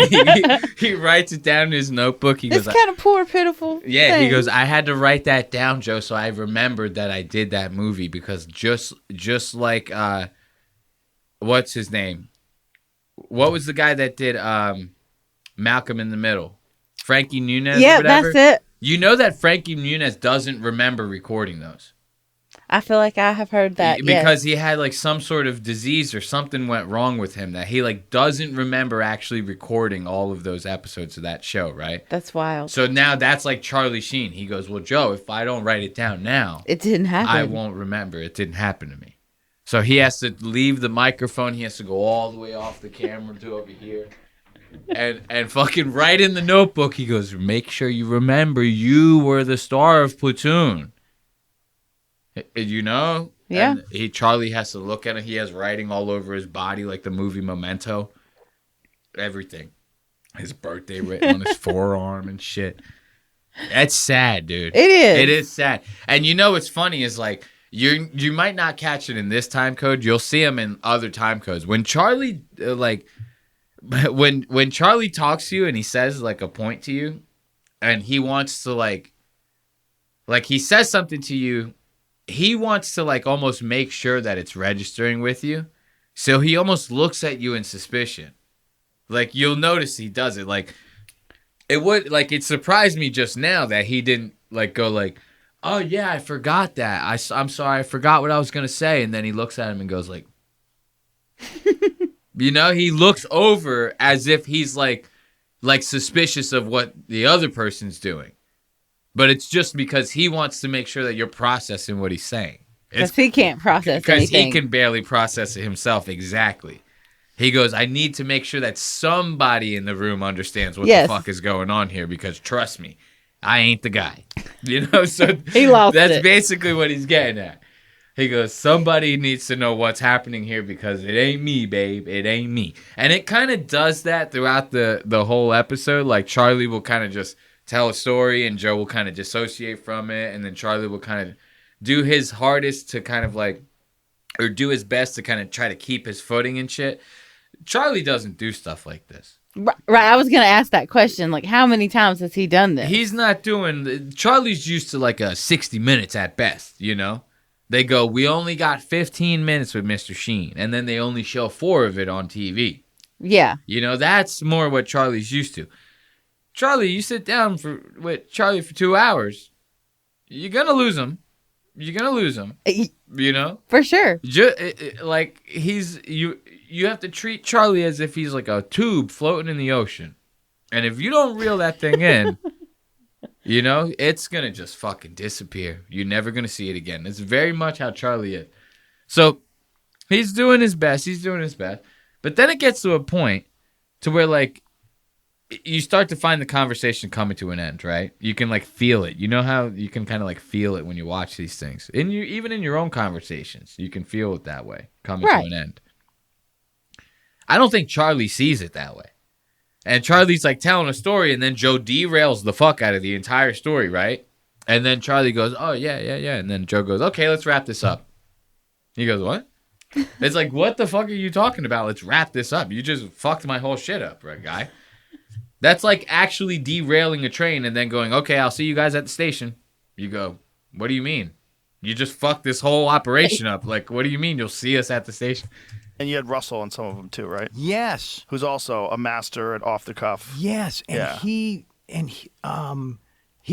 he writes it down in his notebook. He It's goes, kind of poor, pitiful. yeah, he thing. goes, I had to write that down, Joe, so I remembered that I did that movie because just like, what's his name? What was the guy that did Malcolm in the Middle? Frankie Muniz? Yeah, or whatever? that's it. You know that Frankie Muniz doesn't remember recording those. I feel like I have heard that. Because he had like some sort of disease or something went wrong with him that he like doesn't remember actually recording all of those episodes of that show, right? That's wild. So now that's like Charlie Sheen. He goes, well, Joe, if I don't write it down now, It didn't happen. I won't remember. It didn't happen to me. So he has to leave the microphone. He has to go all the way off the camera to over here. And fucking write in the notebook. He goes, make sure you remember you were the star of Platoon. You know? Yeah. And Charlie has to look at it. He has writing all over his body like the movie Memento. Everything. His birthday written on his forearm and shit. That's sad, dude. It is. It is sad. And you know what's funny is like, you might not catch it in this time code. You'll see them in other time codes. When Charlie when Charlie talks to you and he says like a point to you, and he wants to like he says something to you, he wants to like almost make sure that it's registering with you. So he almost looks at you in suspicion. Like you'll notice he does it. Like it surprised me just now that he didn't like go like, oh, yeah, I forgot that. I'm sorry, I forgot what I was going to say. And then he looks at him and goes like, he looks over as if he's like suspicious of what the other person's doing. But it's just because he wants to make sure that you're processing what he's saying. Because he can't process Because anything. he can barely process it himself. Exactly. He goes, I need to make sure that somebody in the room understands what the fuck is going on here because trust me, I ain't the guy. So He lost that's it. basically what he's getting at. He goes, somebody needs to know what's happening here because it ain't me, babe. It ain't me. And it kind of does that throughout the whole episode. Like Charlie will kind of just tell a story and Joe will kind of dissociate from it. And then Charlie will kind of do his hardest to kind of like, or do his best to kind of try to keep his footing and shit. Charlie doesn't do stuff like this. Right. I was going to ask that question. Like, how many times has he done this? He's not doing... Charlie's used to like a 60 minutes at best, They go, we only got 15 minutes with Mr. Sheen, and then they only show 4 of it on TV. Yeah. That's more what Charlie's used to. Charlie, you sit down with Charlie for 2 hours, you're going to lose him. You're gonna lose him. You know, For sure. like you have to treat Charlie as if he's like a tube floating in the ocean, and if you don't reel that thing in, you know, it's gonna just fucking disappear. You're never gonna see it again. It's very much how Charlie is. So he's doing his best. But then it gets to a point to where like you start to find the conversation coming to an end, right? You can like feel it. You know how you can kind of like feel it when you watch these things. Even in your own conversations, you can feel it that way, coming to an end. I don't think Charlie sees it that way. And Charlie's like telling a story, and then Joe derails the fuck out of the entire story, right? And then Charlie goes, "Oh, yeah. And then Joe goes, "Okay, let's wrap this up." He goes, "What?" It's like, what the fuck are you talking about? Let's wrap this up. You just fucked my whole shit up, right, guy? That's like actually derailing a train and then going, "Okay, I'll see you guys at the station." You go, "What do you mean? You just fucked this whole operation up. Like, what do you mean you'll see us at the station?" And you had Russell on some of them too, right? Yes. Who's also a master at off the cuff. Yes, and he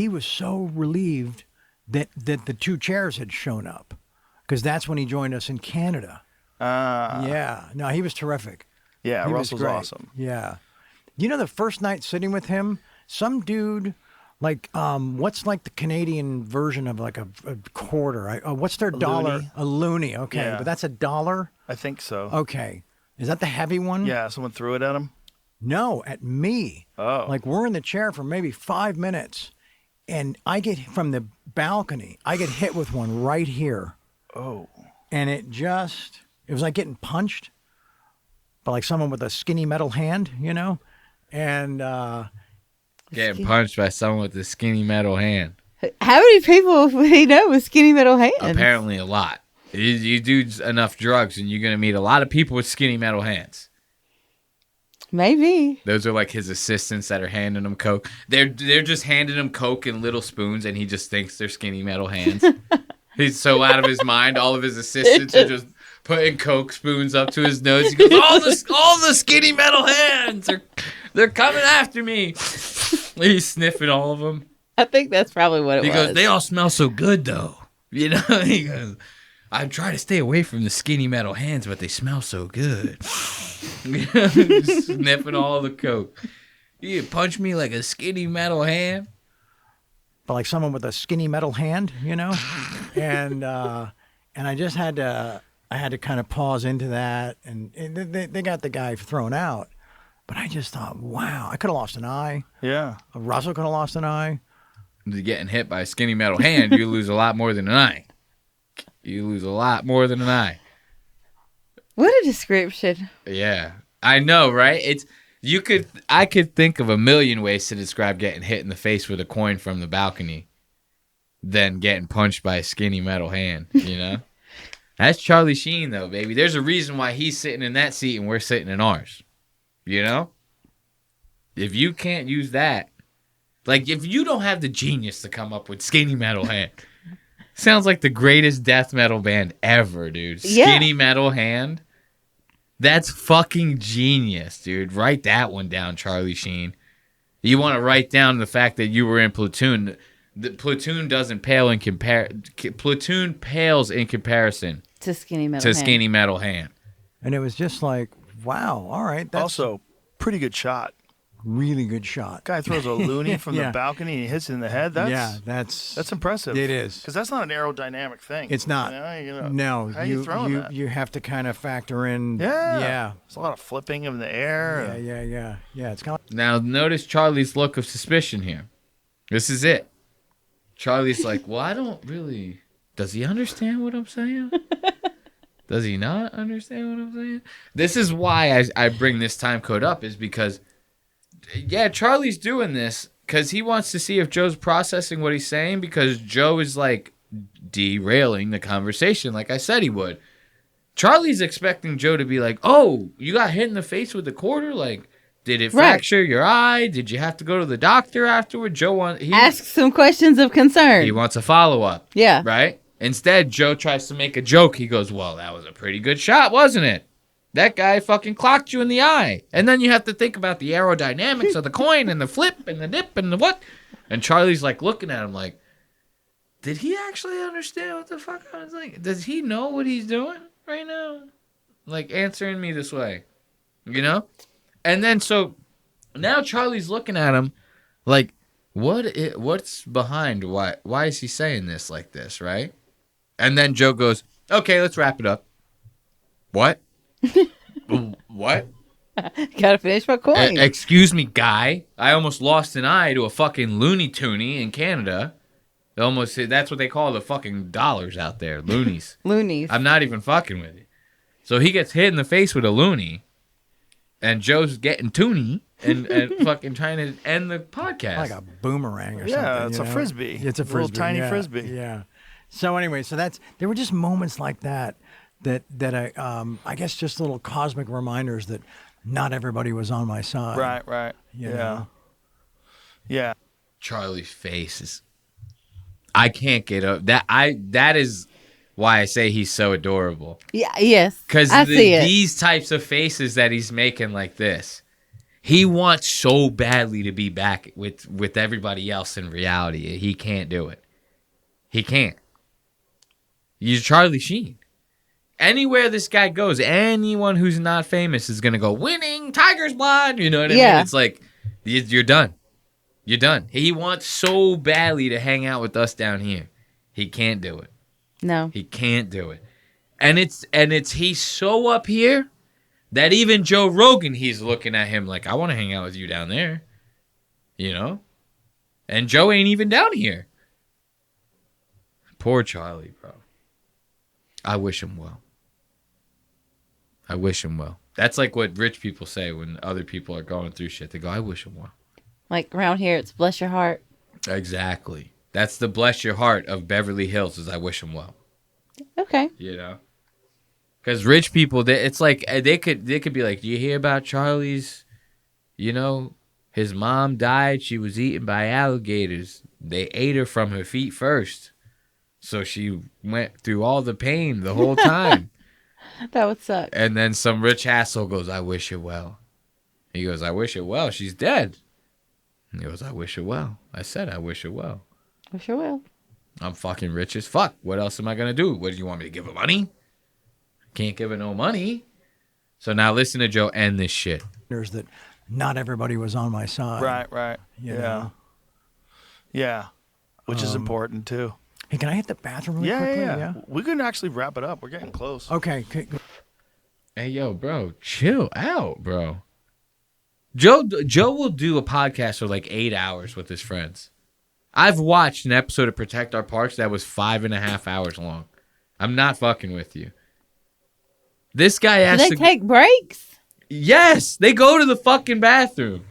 was so relieved that the two chairs had shown up, because that's when he joined us in Canada. Yeah, no, he was terrific. Yeah, He was Russell's great. awesome. Yeah, you know, the first night sitting with him, some dude, like, what's like the Canadian version of like a quarter? What's their dollar? loonie. A loonie. Okay, Yeah. but that's $1. I think so. Okay, is that the heavy one? Yeah, someone threw it at him. No, at me. Oh. Like, we're in the chair for maybe 5 minutes, and I get from the balcony, I get hit with one right here. Oh. And it was like getting punched by like someone with a skinny metal hand, you know? And Getting punched by someone with a skinny metal hand. How many people would he know with skinny metal hands? Apparently a lot. You do enough drugs and you're going to meet a lot of people with skinny metal hands. Maybe. Those are like his assistants that are handing him coke. They're just handing him coke in little spoons, and he just thinks they're skinny metal hands. He's so out of his mind. All of his assistants are just putting coke spoons up to his nose. He goes, all the skinny metal hands they're coming after me. He's sniffing all of them. I think that's probably what it was. He goes, "They all smell so good, though." You know, he goes, "I try to stay away from the skinny metal hands, but they smell so good." Sniffing all the coke. You punch me like a skinny metal hand. but like someone with a skinny metal hand, you know? And I just had to kind of pause into that, and they got the guy thrown out. But I just thought, wow, I could have lost an eye. Yeah. Russell could have lost an eye. Getting hit by a skinny metal hand, you lose a lot more than an eye. You lose a lot more than an eye. What a description. Yeah, I know, right? I could think of a million ways to describe getting hit in the face with a coin from the balcony than getting punched by a skinny metal hand, you know? That's Charlie Sheen, though, baby. There's a reason why he's sitting in that seat and we're sitting in ours, you know? If you can't use that, like, if you don't have the genius to come up with skinny metal hand, sounds like the greatest death metal band ever, dude. Yeah. Skinny metal hand. That's fucking genius, dude. Write that one down, Charlie Sheen. You want to write down the fact that you were in Platoon. The Platoon doesn't pale in Platoon pales in comparison To skinny metal to hand. Skinny Metal Hand. And it was just like, wow, all right. That's Also, pretty good shot. really good shot. Guy throws a loony from Yeah. the balcony and he hits it in the head. That's impressive. It is. Because that's not an aerodynamic thing. It's not. No, how are you throwing that? you have to kind of factor in. Yeah. There's a lot of flipping in the air. Yeah. It's kind of Now, notice Charlie's look of suspicion here. This is it. Charlie's like, well, I don't really... Does he understand what I'm saying? Does he not understand what I'm saying? This is why I bring this time code up, is because... Yeah, Charlie's doing this because he wants to see if Joe's processing what he's saying, because Joe is like derailing the conversation like I said he would. Charlie's expecting Joe to be like, "Oh, you got hit in the face with a quarter? Like, did it fracture your eye? Did you have to go to the doctor afterward?" Joe Ask some questions of concern. He wants a follow-up. Yeah. Right? Instead, Joe tries to make a joke. He goes, "Well, that was a pretty good shot, wasn't it? That guy fucking clocked you in the eye." And then you have to think about the aerodynamics of the coin and the flip and the dip and the what. And Charlie's like looking at him like, did he actually understand what the fuck I was like? Does he know what he's doing right now? Like answering me this way, you know? And then so now Charlie's looking at him like, what's behind why is he saying this like this, right? And then Joe goes, okay, let's wrap it up. What? What? Gotta finish my coin. Excuse me, guy. I almost lost an eye to a fucking Looney Toonie in Canada. That's what they call the fucking dollars out there. Loonies. Loonies. I'm not even fucking with you. So he gets hit in the face with a loony, and Joe's getting toony and fucking trying to end the podcast. Like a boomerang or something. Yeah, it's you a know? frisbee. It's a frisbee. Little tiny yeah, frisbee. Yeah. So anyway, there were just moments like that I guess just little cosmic reminders that not everybody was on my side. Right. You Yeah. know? Yeah. Charlie's face is. I can't get up. That is why I say he's so adorable. Yeah. Yes. Because I see it. these types of faces that he's making like this, he wants so badly to be back with everybody else in reality. He can't do it. He can't. He's Charlie Sheen. Anywhere this guy goes, anyone who's not famous is going to go, winning, Tiger's blood. You know what I mean? It's like, you're done. You're done. He wants so badly to hang out with us down here. He can't do it. No. He can't do it. And he's so up here that even Joe Rogan, he's looking at him like, I want to hang out with you down there. You know? And Joe ain't even down here. Poor Charlie, bro. I wish him well. I wish him well. That's like what rich people say when other people are going through shit. They go, I wish him well. Like around here, it's bless your heart. Exactly. That's the bless your heart of Beverly Hills is I wish him well. Okay. You know? Because rich people, it's like, they could be like, do you hear about Charlie's, you know, his mom died. She was eaten by alligators. They ate her from her feet first. So she went through all the pain the whole time. That would suck. And then some rich asshole goes, I wish her well. He goes, I wish her well. She's dead. He goes, I wish her well. I said, I wish her well. I sure will. I'm fucking rich as fuck. What else am I going to do? What do you want me to give her money? Can't give her no money. So now listen to Joe end this shit. There's that not everybody was on my side. Right. You Yeah. know? Yeah. Which is important too. Hey, can I hit the bathroom really quickly? Yeah. We can actually wrap it up. We're getting close. Okay. Hey, yo, bro, chill out, bro. Joe will do a podcast for like 8 hours with his friends. I've watched an episode of Protect Our Parks that was 5.5 hours long. I'm not fucking with you. This guy has Do they take breaks? Yes, they go to the fucking bathroom.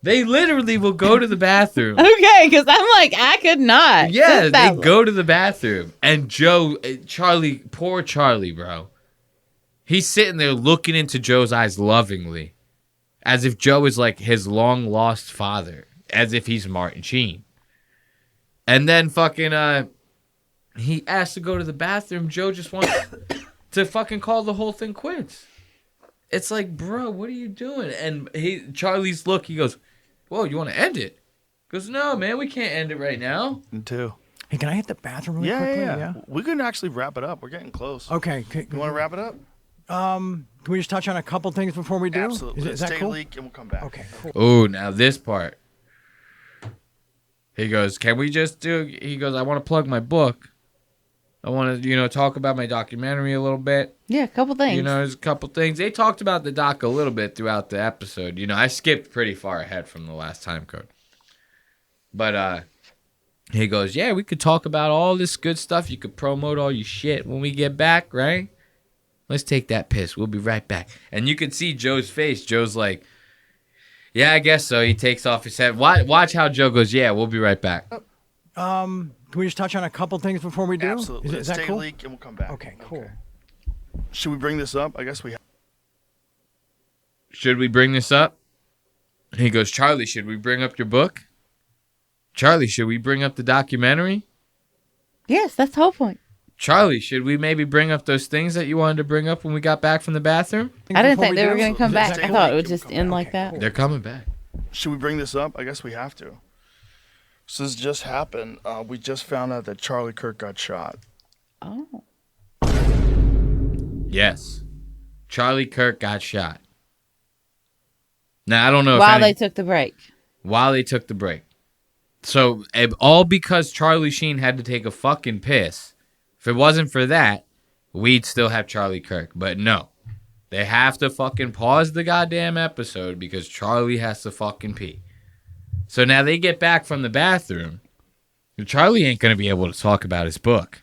They literally will go to the bathroom. Okay, because I'm like, I could not. Yeah, Just they that- go to the bathroom. And Charlie, poor Charlie, bro. He's sitting there looking into Joe's eyes lovingly. As if Joe is like his long lost father. As if he's Martin Sheen. And then fucking, he asked to go to the bathroom. Joe just wants to fucking call the whole thing quits. It's like, bro, what are you doing? And Charlie's look, he goes, whoa, you want to end it? He goes, no, man, we can't end it right now. Too. Hey, can I hit the bathroom really quickly? Yeah. We can actually wrap it up. We're getting close. Okay. You want to wrap it up? Can we just touch on a couple things before we do? Absolutely. Is Let's that take cool? a leak and we'll come back. Okay, cool. Oh, now this part. He goes, can we just do... He goes, I want to plug my book. I want to, talk about my documentary a little bit. Yeah, a couple things. There's a couple things. They talked about the doc a little bit throughout the episode. I skipped pretty far ahead from the last time code. But he goes, yeah, we could talk about all this good stuff. You could promote all your shit when we get back, right? Let's take that piss. We'll be right back. And you can see Joe's face. Joe's like, yeah, I guess so. He takes off his head. Watch how Joe goes, yeah, we'll be right back. Can we just touch on a couple things before we do? Absolutely. Is Let's that take cool? a leak and we'll come back. Okay, cool. Should we bring this up? I guess we have. Should we bring this up? He goes, Charlie, should we bring up your book? Charlie, should we bring up the documentary? Yes, that's the whole point. Charlie, should we maybe bring up those things that you wanted to bring up when we got back from the bathroom? I didn't Before think they were do? going to come Is back. that I thought it cool? would just end like that. They're coming back. Should we bring this up? I guess we have to. So this just happened. We just found out that Charlie Kirk got shot. Oh. Yes. Charlie Kirk got shot. Now, I don't know While if they took the break. While they took the break. So, all because Charlie Sheen had to take a fucking piss. If it wasn't for that, we'd still have Charlie Kirk. But no. They have to fucking pause the goddamn episode because Charlie has to fucking pee. So now they get back from the bathroom. Charlie ain't going to be able to talk about his book.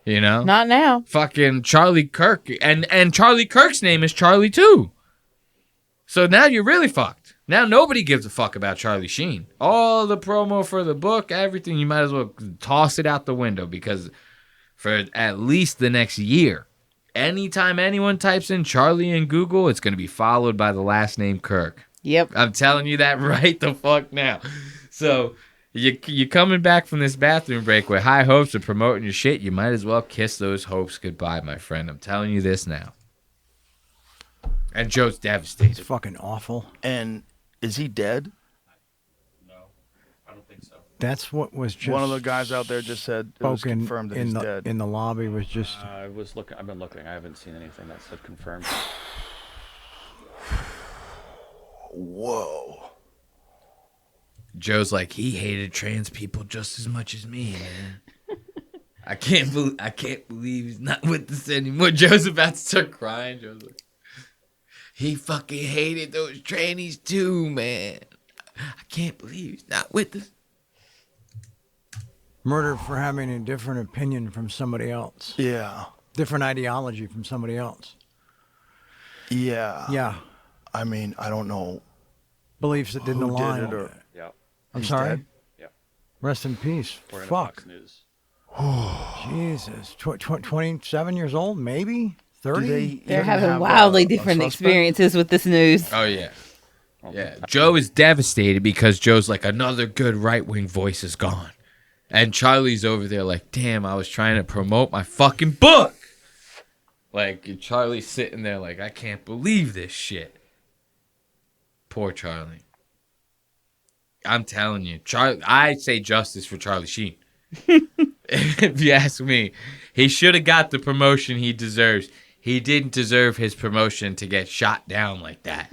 You know? Not now. Fucking Charlie Kirk. And Charlie Kirk's name is Charlie too. So now you're really fucked. Now nobody gives a fuck about Charlie Sheen. All the promo for the book, everything, you might as well toss it out the window because for at least the next year, anytime anyone types in Charlie in Google, it's going to be followed by the last name Kirk. Yep. I'm telling you that right the fuck now. So you're coming back from this bathroom break with high hopes of promoting your shit. You might as well kiss those hopes goodbye, my friend. I'm telling you this now. And Joe's devastated. It's fucking awful. And is he dead? No, I don't think so. That's what was just One of the guys out there just said it was spoken confirmed that in he's the dead. in the lobby was just I was looking. I've been looking. I haven't seen anything that said confirmed. Whoa. Joe's like, he hated trans people just as much as me, man. I can't believe he's not with us anymore. Joe's about to start crying. Joe's like, he fucking hated those trannies too, man. I can't believe he's not with us. murdered for having a different opinion from somebody else. Yeah. Different ideology from somebody else. Yeah. Yeah. I mean, I don't know. Beliefs that didn't Who align. did it or Yep. I'm he's sorry. dead? Yep. Rest in peace. According to Fuck. Fox News. Jesus. 27 years old, maybe? 30? They're even having have, wildly a different suspect? experiences with this news. Oh, yeah. Yeah. Joe is devastated because Joe's like, another good right-wing voice is gone. And Charlie's over there like, damn, I was trying to promote my fucking book. Like, Charlie's sitting there like, I can't believe this shit. Poor Charlie. I'm telling you, I say justice for Charlie Sheen. If you ask me, he should have got the promotion he deserves. He didn't deserve his promotion to get shot down like that.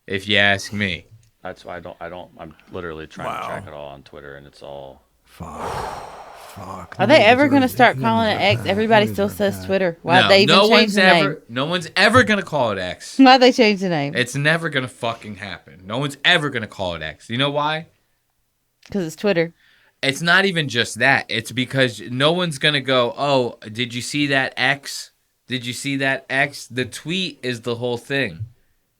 If you ask me. That's why I don't. I'm literally trying to track it all on Twitter, and it's all. Fuck. Are they ever going to start calling it X? Everybody still says Twitter. Why'd they even change the name? No one's ever going to call it X. Why'd they change the name? It's never going to fucking happen. No one's ever going to call it X. You know why? Because it's Twitter. It's not even just that. It's because no one's going to go, oh, did you see that X? Did you see that X? The tweet is the whole thing.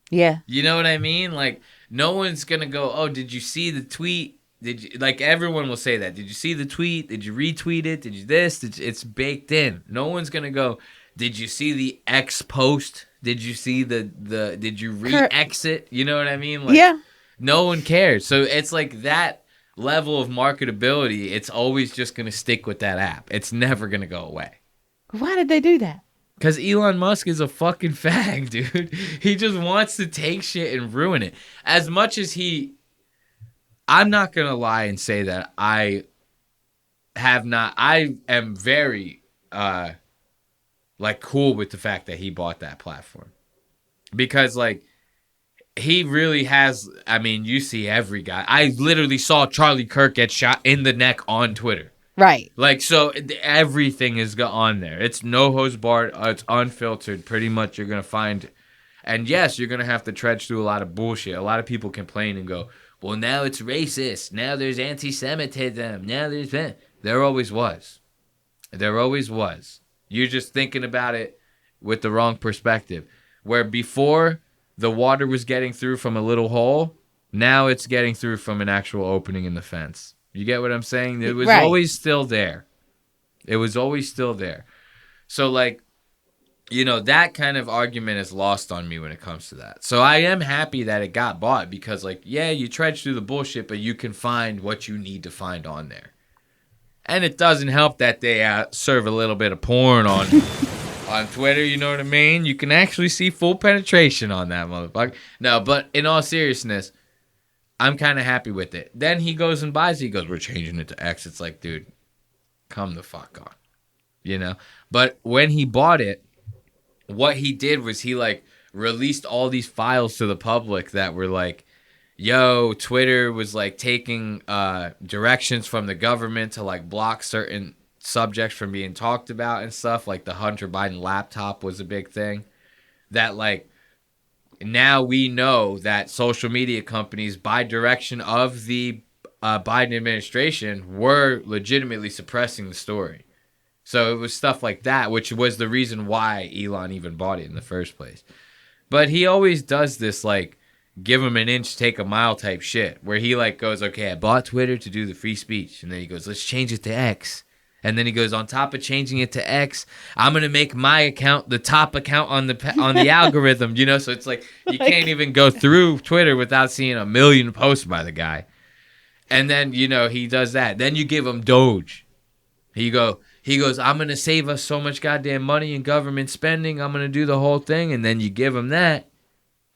Yeah. You know what I mean? Like, no one's going to go, oh, did you see the tweet? Did you, like, everyone will say that. Did you see the tweet? Did you retweet it? Did you this? It's baked in. No one's going to go, did you see the X post? Did you see did you re-X it? You know what I mean? Like, Yeah. No one cares. So it's like that level of marketability, it's always just going to stick with that app. It's never going to go away. Why did they do that? Because Elon Musk is a fucking fag, dude. He just wants to take shit and ruin it. As much as I'm not going to lie and say that I am very, cool with the fact that he bought that platform. Because, he really has, I mean, you see every guy. I literally saw Charlie Kirk get shot in the neck on Twitter. Right. So everything is on there. It's no hose barred. It's unfiltered. Pretty much you're going to find. And yes, you're going to have to trudge through a lot of bullshit. A lot of people complain and go, well, now it's racist. Now there's anti-Semitism. Now there's that. There always was. There always was. You're just thinking about it with the wrong perspective. Where before the water was getting through from a little hole, now it's getting through from an actual opening in the fence. You get what I'm saying? It was always still there. It was always still there. So, that kind of argument is lost on me when it comes to that. So I am happy that it got bought because, you trudge through the bullshit, but you can find what you need to find on there. And it doesn't help that they serve a little bit of porn on on Twitter, you know what I mean? You can actually see full penetration on that motherfucker. No, but in all seriousness, I'm kind of happy with it. Then he goes and buys it. He goes, we're changing it to X. It's like, dude, come the fuck on. You know? But when he bought it, what he did was he like released all these files to the public that were like, yo, Twitter was like taking directions from the government to like block certain subjects from being talked about and stuff. Like the Hunter Biden laptop was a big thing. That like now we know that social media companies, by direction of the Biden administration, were legitimately suppressing the story. So it was stuff like that, which was the reason why Elon even bought it in the first place. But he always does this like give him an inch, take a mile type shit, where he like goes, okay, I bought Twitter to do the free speech, and then he goes, let's change it to X, and then he goes, on top of changing it to X, I'm gonna make my account the top account on the algorithm, you know. So it's like you can't even go through Twitter without seeing a million posts by the guy. And then you know he does that. Then you give him Doge. He goes, I'm gonna save us so much goddamn money in government spending. I'm gonna do the whole thing, and then you give him that.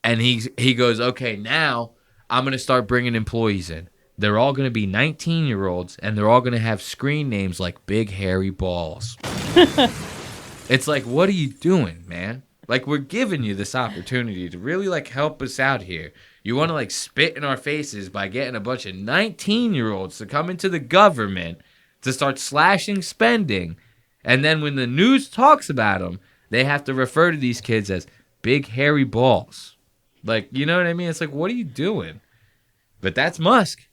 And he goes, okay, now I'm going to start bringing employees in. They're all going to be 19-year-olds, and they're all going to have screen names like Big Hairy Balls. It's like, what are you doing, man? Like, we're giving you this opportunity to really, like, help us out here. You want to, like, spit in our faces by getting a bunch of 19-year-olds to come into the government to start slashing spending. And then when the news talks about them, they have to refer to these kids as Big Hairy Balls. Like, you know what I mean? It's like, what are you doing? But that's Musk.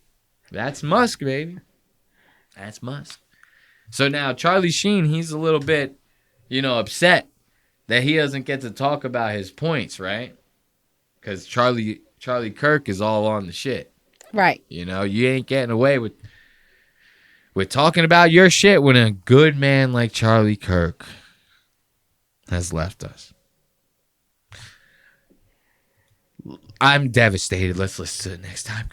That's Musk, baby. That's Musk. So now Charlie Sheen, he's a little bit, you know, upset that he doesn't get to talk about his points, right? Because Charlie Kirk is all on the shit. Right. You know, you ain't getting away with talking about your shit when a good man like Charlie Kirk has left us. I'm devastated. Let's listen to it next time.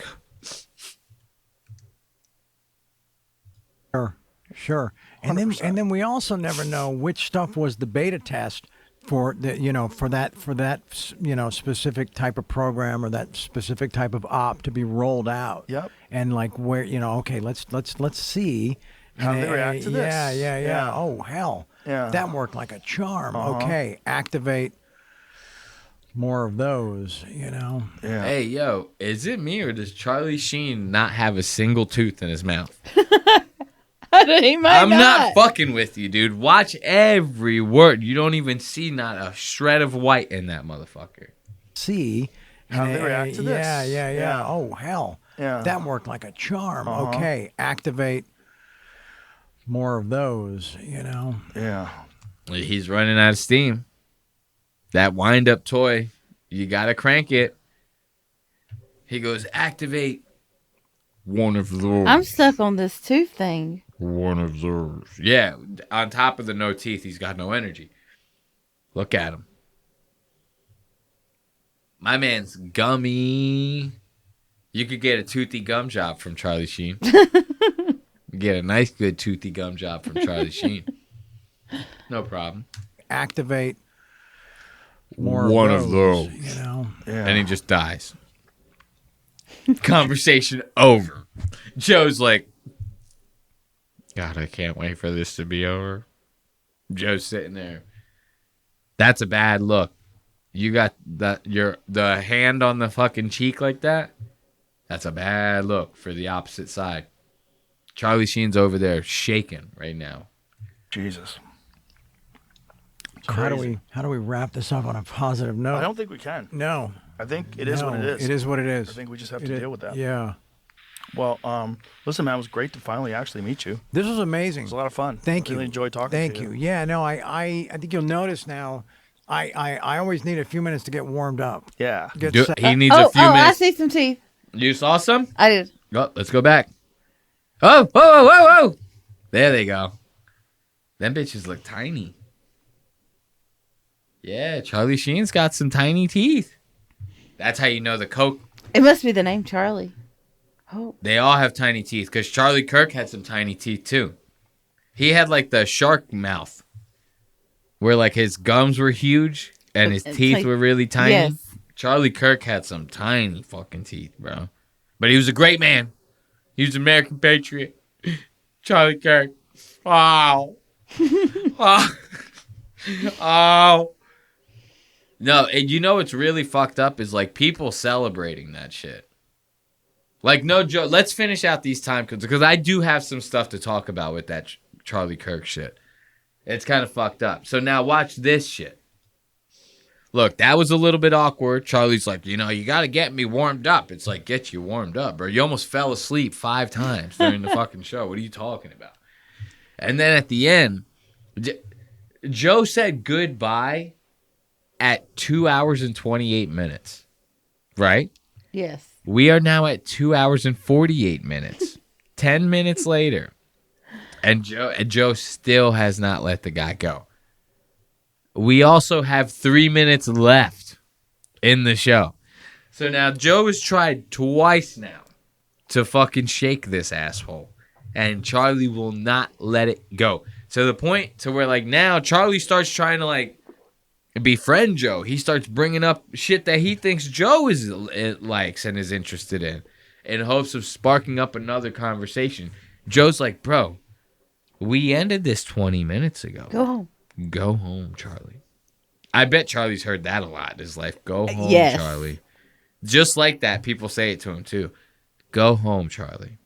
Sure. And then we also never know which stuff was the beta test for the, you know, for that you know, specific type of program or that specific type of op to be rolled out. Yep. And like where, you know, okay, let's see how they react to this. Yeah. Oh hell. Yeah. That worked like a charm. Okay, activate more of those, you know. Yeah. Hey, yo, is it me or does Charlie Sheen not have a single tooth in his mouth? He might I'm not fucking with you, dude. Watch every word. You don't even see not a shred of white in that motherfucker. See how they react to this. Yeah. Oh hell. Yeah. That worked like a charm. Okay, activate more of those, you know. Yeah. He's running out of steam. That wind-up toy, you gotta crank it. He goes, activate one of those. I'm stuck on this tooth thing. One of those. Yeah, on top of the no teeth, he's got no energy. Look at him. My man's gummy. You could get a toothy gum job from Charlie Sheen. Get a nice, good toothy gum job from Charlie Sheen. No problem. Activate more one of of those. You know. Yeah. And he just dies. Conversation over. Joe's like, God, I can't wait for this to be over. Joe's sitting there. That's a bad look. You got the hand on the fucking cheek like that? That's a bad look for the opposite side. Charlie Sheen's over there shaking right now. Jesus. So how do we wrap this up on a positive note? I don't think we can. No. I think it is what it is. It is what it is. I think we just have to deal with that. Yeah. Well, listen, man, it was great to finally actually meet you. This was amazing. It was a lot of fun. Thank you. Really enjoyed talking Thank to you. you. Yeah, no, I think you'll notice now, I always need a few minutes to get warmed up. Yeah. Get He set. needs a few I minutes. see some teeth. You saw some? I did. Oh, let's go back. Oh, whoa, whoa, whoa, whoa. There they go. Them bitches look tiny. Yeah, Charlie Sheen's got some tiny teeth. That's how you know the Coke. It must be the name Charlie. Oh. They all have tiny teeth because Charlie Kirk had some tiny teeth too. He had like the shark mouth where like his gums were huge and his It's teeth like- were really tiny. Yes. Charlie Kirk had some tiny fucking teeth, bro. But he was a great man. He was an American patriot. Charlie Kirk. Wow. Oh. Oh. No, and you know what's really fucked up is like people celebrating that shit. Like, no joke. Let's finish out these time codes because I do have some stuff to talk about with that Charlie Kirk shit. It's kind of fucked up. So now watch this shit. Look, that was a little bit awkward. Charlie's like, you got to get me warmed up. It's like, get you warmed up, bro. You almost fell asleep 5 times during the fucking show. What are you talking about? And then at the end, Joe said goodbye at 2 hours and 28 minutes. Right? Yes. We are now at 2 hours and 48 minutes. 10 minutes later. And Joe still has not let the guy go. We also have 3 minutes left in the show. So now Joe has tried twice now to fucking shake this asshole. And Charlie will not let it go. To the point to where, like, now Charlie starts trying to, like, befriend Joe. He starts bringing up shit that he thinks Joe likes and is interested in hopes of sparking up another conversation. Joe's like, bro, we ended this 20 minutes ago. Go home. Go home, Charlie. I bet Charlie's heard that a lot in his life. Go home, yes. Charlie. Just like that, people say it to him, too. Go home, Charlie.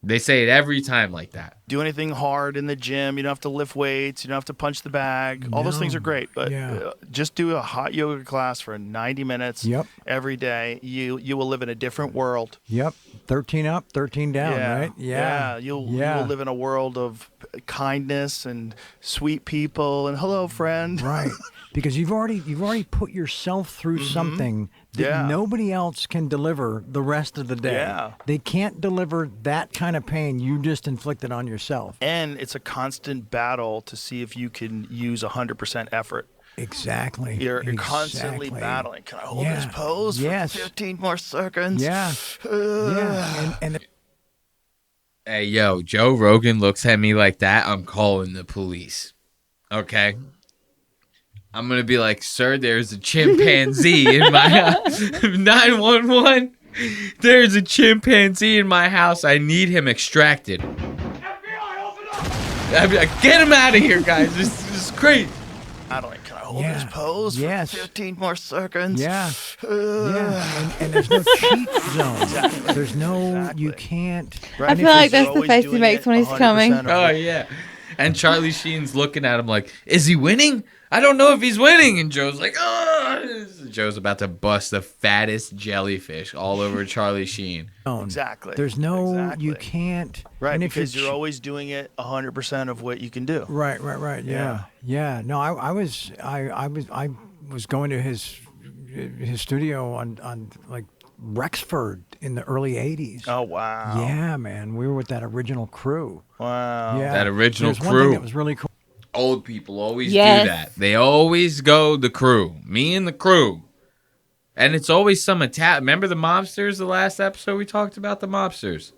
They say it every time like that. Do anything hard in the gym. You don't have to lift weights. You don't have to punch the bag. All those things are great, but just do a hot yoga class for 90 minutes every day. You will live in a different world. Yep. 13 up, 13 down, right? Yeah. You'll live in a world of kindness and sweet people and hello, friend. Right. Because you've already put yourself through something that nobody else can deliver the rest of the day. Yeah. They can't deliver that kind of pain you just inflicted on yourself. And it's a constant battle to see if you can use 100% effort. Exactly. You're constantly battling. Can I hold this pose for 15 more seconds? Yeah. And hey, yo, Joe Rogan looks at me like that, I'm calling the police. Okay? I'm going to be like, sir, there's a chimpanzee in my house. 911. There's a chimpanzee in my house. I need him extracted. FBI, open up! I'd be like, get him out of here, guys. This is crazy. Can I hold this pose for 15 more seconds? Yeah. And there's no cheat zone. Exactly. There's no, Exactly. you can't. Right. I feel like that's the face he makes when he's coming. Oh, yeah. And Charlie Sheen's looking at him like, is he winning? I don't know if he's winning. And Joe's like, oh. Joe's about to bust the fattest jellyfish all over Charlie Sheen. Exactly. There's no, you can't. Right, and because you're always doing it 100% of what you can do. Right. Yeah. No, I was going to his studio on like Rexford in the early 80s. Oh, wow. Yeah, man. We were with that original crew. Wow. Yeah. That original There's crew. One thing that was really cool. Old people always do that. They always go the crew. Me and the crew. And it's always some attack. Remember the mobsters, the last episode we talked about the mobsters?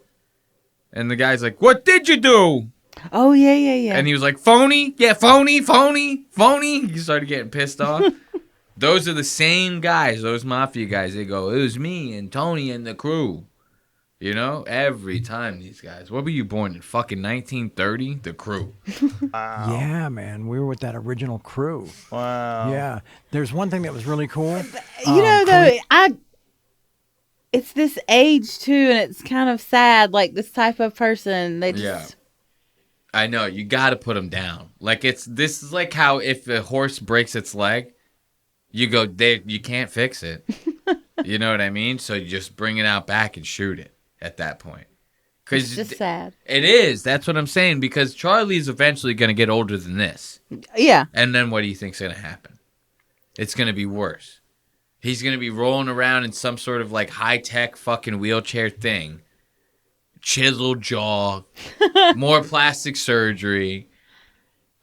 And the guy's like, what did you do? Oh, yeah. And he was like, phony? Yeah, phony. He started getting pissed off. Those are the same guys, those mafia guys. They go, it was me and Tony and the crew. You know, every time these guys. What were you born in? Fucking 1930? The crew. Wow. Yeah, man. We were with that original crew. Wow. Yeah. There's one thing that was really cool. You know, though, it's this age, too, and it's kind of sad. Like, this type of person, they just... Yeah. I know. You got to put them down. Like, this is like how if a horse breaks its leg, you go, you can't fix it. You know what I mean? So you just bring it out back and shoot it at that point. It's just sad. It is. That's what I'm saying. Because Charlie's eventually going to get older than this. Yeah. And then what do you think's going to happen? It's going to be worse. He's going to be rolling around in some sort of like high-tech fucking wheelchair thing. Chiseled jaw. More plastic surgery.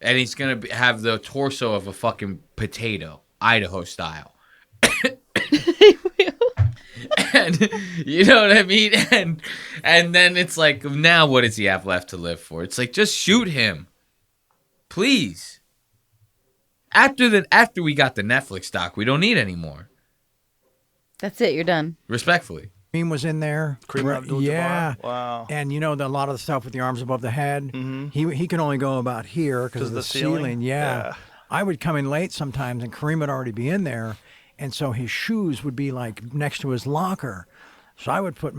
And he's going to have the torso of a fucking potato. Idaho style. And you know what I mean? And then it's like, now what does he have left to live for? It's like, just shoot him. Please. After we got the Netflix doc, we don't need any more. That's it. You're done. Respectfully. Kareem was in there. Kareem Abdul-Jabbar? Yeah. Wow. And a lot of the stuff with the arms above the head, he can only go about here because of the ceiling. Yeah. I would come in late sometimes, and Kareem would already be in there, and so his shoes would be like next to his locker. So I would put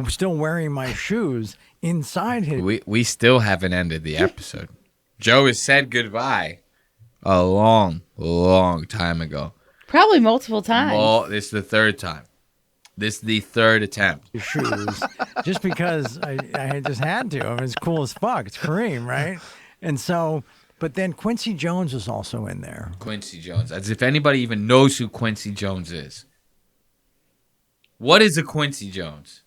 still wearing my shoes inside his. We still haven't ended the episode. Joe has said goodbye a long, long time ago. Probably multiple times. Well, this is the third time. This is the third attempt. Shoes, just because I just had to. I mean, it's cool as fuck. It's Kareem, right? And so, but then Quincy Jones was also in there. Quincy Jones. As if anybody even knows who Quincy Jones is. What is a Quincy Jones?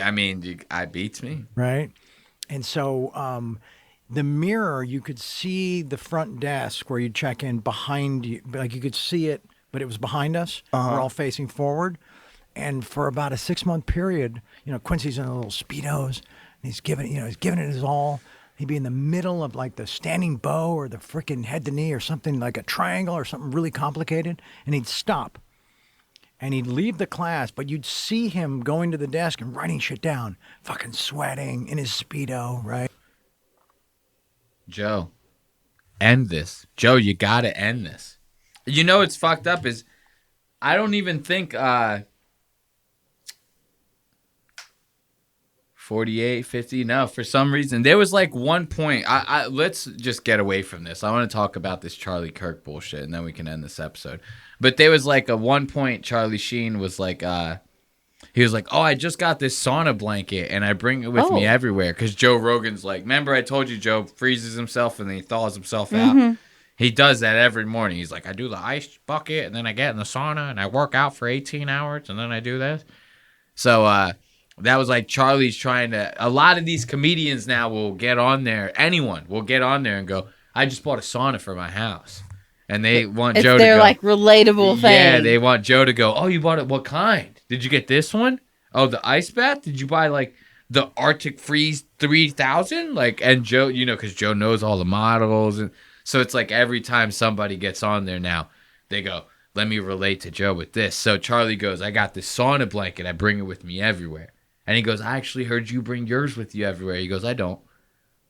I mean, I beats me. Right. And so the mirror, you could see the front desk where you check in behind you. Like you could see it, but it was behind us. We're all facing forward. And for about a 6-month period, Quincy's in a little Speedos. And he's giving it his all. He'd be in the middle of like the standing bow or the freaking head to knee or something like a triangle or something really complicated. And he'd stop. And he'd leave the class, but you'd see him going to the desk and writing shit down, fucking sweating in his Speedo, right? Joe, end this. Joe, you gotta end this. What's fucked up is I don't even think 48, 50. No, for some reason there was like one point. Let's just get away from this. I want to talk about this Charlie Kirk bullshit, and then we can end this episode. But there was like a one point Charlie Sheen was like, he was like, oh, I just got this sauna blanket and I bring it with me everywhere. Because Joe Rogan's like, remember I told you Joe freezes himself and then he thaws himself out. He does that every morning. He's like, I do the ice bucket and then I get in the sauna and I work out for 18 hours and then I do this. So that was like Charlie's trying to, a lot of these comedians now will get on there. Anyone will get on there and go, I just bought a sauna for my house. And they want Joe to go. It's their like relatable thing. Yeah, they want Joe to go, oh, you bought it? What kind? Did you get this one? Oh, the ice bath? Did you buy like the Arctic Freeze 3000? Like, and Joe, because Joe knows all the models. And so it's like every time somebody gets on there now, they go, let me relate to Joe with this. So Charlie goes, I got this sauna blanket. I bring it with me everywhere. And he goes, I actually heard you bring yours with you everywhere. He goes, I don't.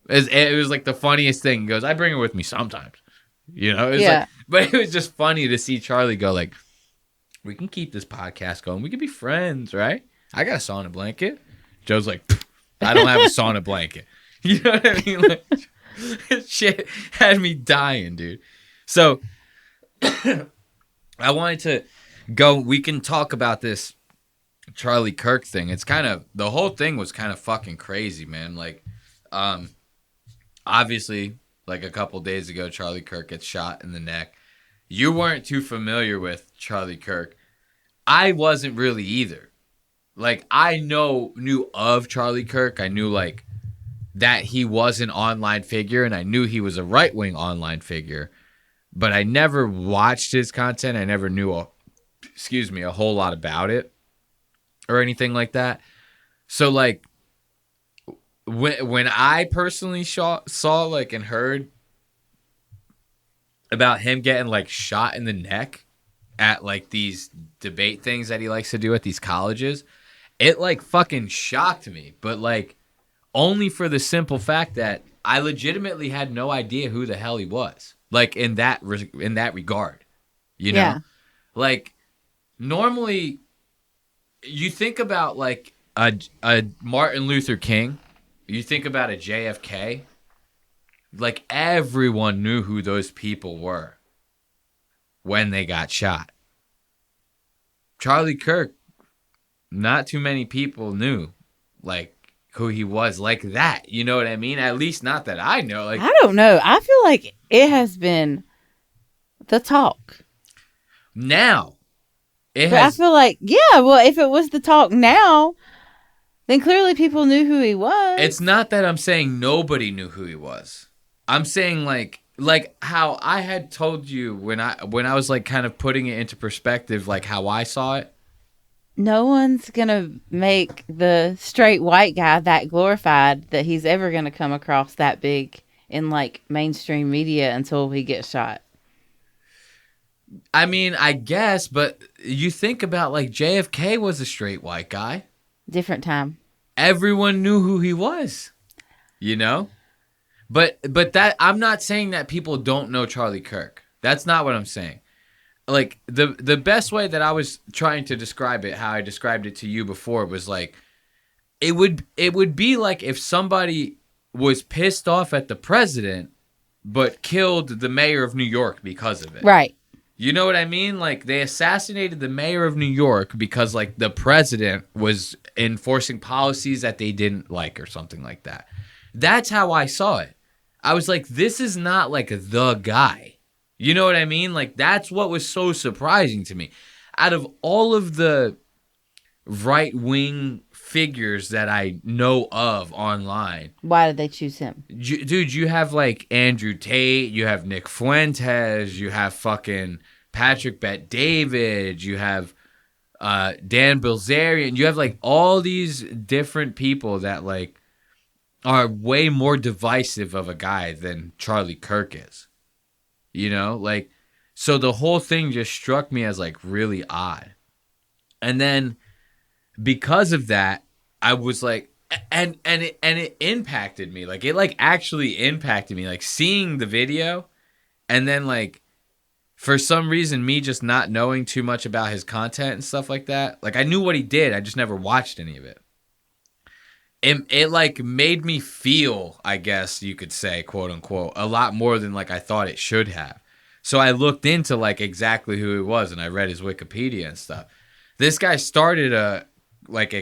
It was like the funniest thing. He goes, I bring it with me sometimes. Like, but it was just funny to see Charlie go like, we can keep this podcast going. We can be friends, right? I got a sauna blanket. Joe's like, I don't have a sauna blanket. You know what I mean? Like, shit had me dying, dude. So I wanted to go. We can talk about this Charlie Kirk thing. It's kind of, the whole thing was kind of fucking crazy, man. Like, obviously, like a couple days ago, Charlie Kirk gets shot in the neck. You weren't too familiar with Charlie Kirk. I wasn't really either. Like, I knew of Charlie Kirk. I knew, like, that he was an online figure, and I knew he was a right-wing online figure. But I never watched his content. I never knew a whole lot about it or anything like that. So, like, when I personally saw like and heard about him getting like shot in the neck at like these debate things that he likes to do at these colleges, it like fucking shocked me. But like only for the simple fact that I legitimately had no idea who the hell he was. Like in that regard, Yeah. Like normally you think about like a Martin Luther King. You think about a JFK, like everyone knew who those people were when they got shot. Charlie Kirk, not too many people knew like who he was like that. You know what I mean? At least not that I know. Like, I don't know. I feel like it has been the talk. Now, I feel like, yeah, well, if it was the talk now, then clearly people knew who he was. It's not that I'm saying nobody knew who he was. I'm saying like how I had told you when I was like kind of putting it into perspective, like how I saw it. No one's going to make the straight white guy that glorified that he's ever going to come across that big in like mainstream media until he gets shot. I mean, I guess, but you think about like JFK was a straight white guy. Different time. Everyone knew who he was, you know? But that I'm not saying that people don't know Charlie Kirk. That's not what I'm saying. Like the best way that I was trying to describe it, how I described it to you before, was like it would be like if somebody was pissed off at the president but killed the mayor of New York because of it. Right. You know what I mean? Like they assassinated the mayor of New York because like the president was enforcing policies that they didn't like or something like that. That's how I saw it. I was like, this is not like the guy. You know what I mean? Like that's what was so surprising to me. Out of all of the right-wing figures that I know of online, Why did they choose him? dude, you have like Andrew Tate, you have Nick Fuentes, you have fucking Patrick Bet-David, you have Dan Bilzerian, you have like all these different people that like are way more divisive of a guy than Charlie Kirk is. You know, like, so the whole thing just struck me as like really odd. And then because of that, I was like, and it impacted me. Like it like actually impacted me, like seeing the video and then like for some reason me just not knowing too much about his content and stuff like that. Like I knew what he did. I just never watched any of it. It like made me feel, I guess you could say, quote unquote, a lot more than like I thought it should have. So I looked into like exactly who he was and I read his Wikipedia and stuff. This guy started a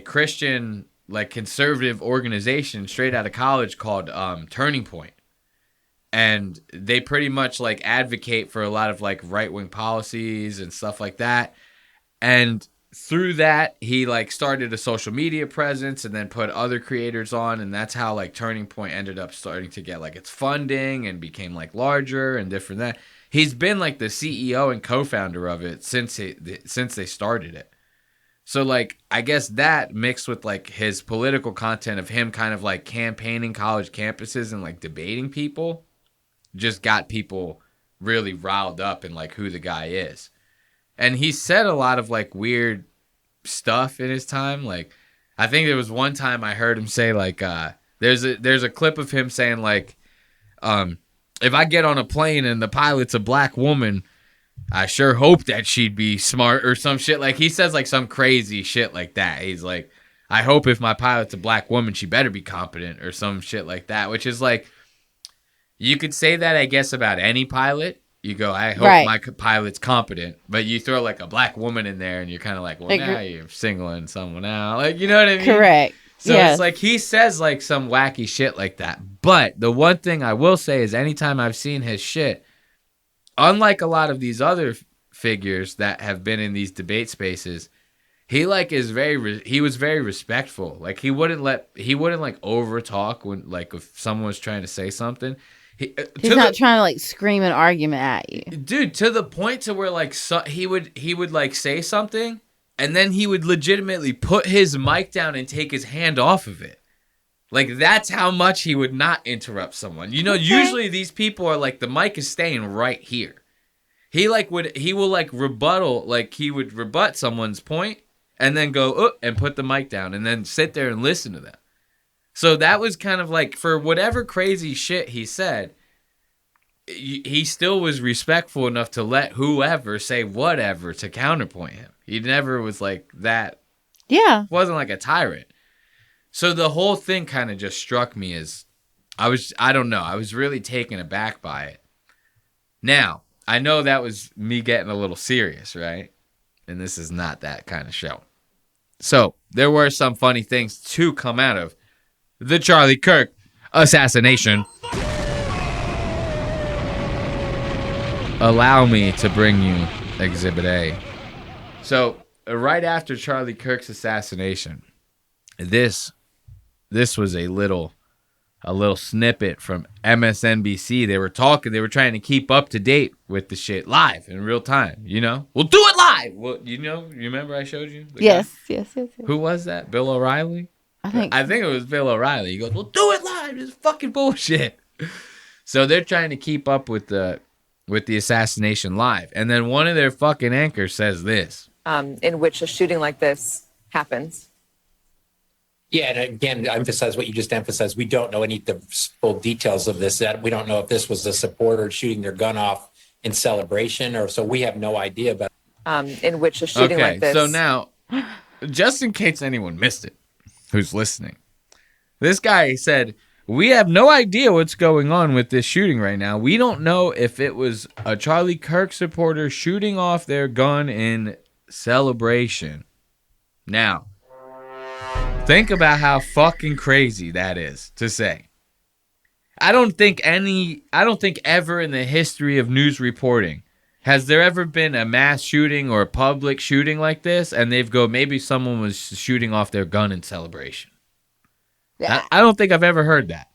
Christian, like conservative organization straight out of college called Turning Point. And they pretty much like advocate for a lot of like right-wing policies and stuff like that. And through that, he like started a social media presence and then put other creators on, and that's how like Turning Point ended up starting to get like its funding and became like larger and different. That he's been like the CEO and co-founder of it since they started it. So like I guess that mixed with like his political content of him kind of like campaigning college campuses and like debating people just got people really riled up in like who the guy is. And he said a lot of like weird stuff in his time. Like I think there was one time I heard him say like there's a clip of him saying like if I get on a plane and the pilot's a black woman, I sure hope that she'd be smart or some shit. Like he says like some crazy shit like that. He's like, I hope if my pilot's a black woman, she better be competent or some shit like that, which is like, you could say that I guess about any pilot. You go, I hope my pilot's competent, but you throw like a black woman in there and you're kind of like, well, now you're singling someone out. Like, you know what I mean? Correct. So it's like he says like some wacky shit like that. But the one thing I will say is anytime I've seen his shit, unlike a lot of these other figures that have been in these debate spaces, he like he was very respectful. Like he wouldn't like over talk when like if someone was trying to say something. He's not trying to like scream an argument at you, dude. To the point to where like he would like say something, and then he would legitimately put his mic down and take his hand off of it. Like that's how much he would not interrupt someone. You know, usually these people are like the mic is staying right here. He would rebut someone's point and then go and put the mic down and then sit there and listen to them. So that was kind of like, for whatever crazy shit he said, he still was respectful enough to let whoever say whatever to counterpoint him. He never was like that. Yeah. Wasn't like a tyrant. So the whole thing kind of just struck me as, I don't know, I was really taken aback by it. Now, I know that was me getting a little serious, right? And this is not that kind of show. So there were some funny things to come out of the Charlie Kirk assassination. Allow me to bring you Exhibit A. So, right after Charlie Kirk's assassination, this was a little snippet from MSNBC. They were trying to keep up to date with the shit live in real time, you know? We'll do it live! Well, you remember I showed you? Yes. Who was that? Bill O'Reilly? I think it was Bill O'Reilly. He goes, "We'll do it live. This is fucking bullshit." So they're trying to keep up with the with the assassination live. And then one of their fucking anchors says this. In which a shooting like this happens. Yeah, and again, to emphasize what you just emphasized, we don't know any of the full details of this. That we don't know if this was a supporter shooting their gun off in celebration, or so we have no idea about. In which a shooting like this. So now, just in case anyone missed it, who's listening, this guy said, we have no idea what's going on with this shooting right now. We don't know if it was a Charlie Kirk supporter shooting off their gun in celebration. Now, think about how fucking crazy that is to say. I don't think ever in the history of news reporting has there ever been a mass shooting or a public shooting like this, and they've go, maybe someone was shooting off their gun in celebration. Yeah. I don't think I've ever heard that.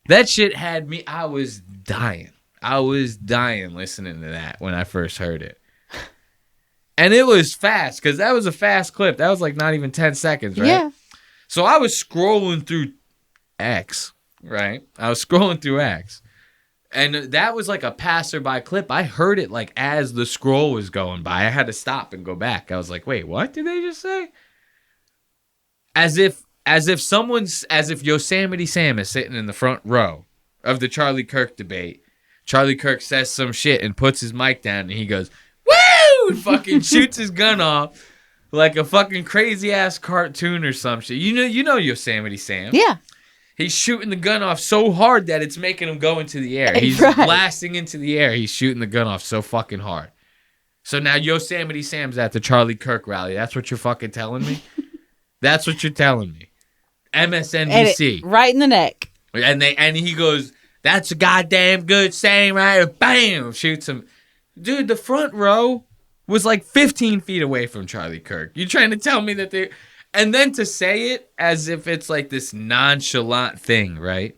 That shit had me, I was dying. I was dying listening to that when I first heard it. And it was fast, because that was a fast clip. That was like not even 10 seconds, right? Yeah. So I was scrolling through X, right? I was scrolling through X. And that was like a passerby clip. I heard it like as the scroll was going by. I had to stop and go back. I was like, wait, what did they just say? As if Yosemite Sam is sitting in the front row of the Charlie Kirk debate. Charlie Kirk says some shit and puts his mic down and he goes, woo! And fucking shoots his gun off like a fucking crazy ass cartoon or some shit. You know Yosemite Sam. Yeah. He's shooting the gun off so hard that it's making him go into the air. He's blasting into the air. He's shooting the gun off so fucking hard. So now Yosemite Sam's at the Charlie Kirk rally. That's what you're fucking telling me? That's what you're telling me. MSNBC. Right in the neck. And he goes, that's a goddamn good saying, right? Bam! Shoots him. Dude, the front row was like 15 feet away from Charlie Kirk. You trying to tell me that they... And then to say it as if it's like this nonchalant thing, right?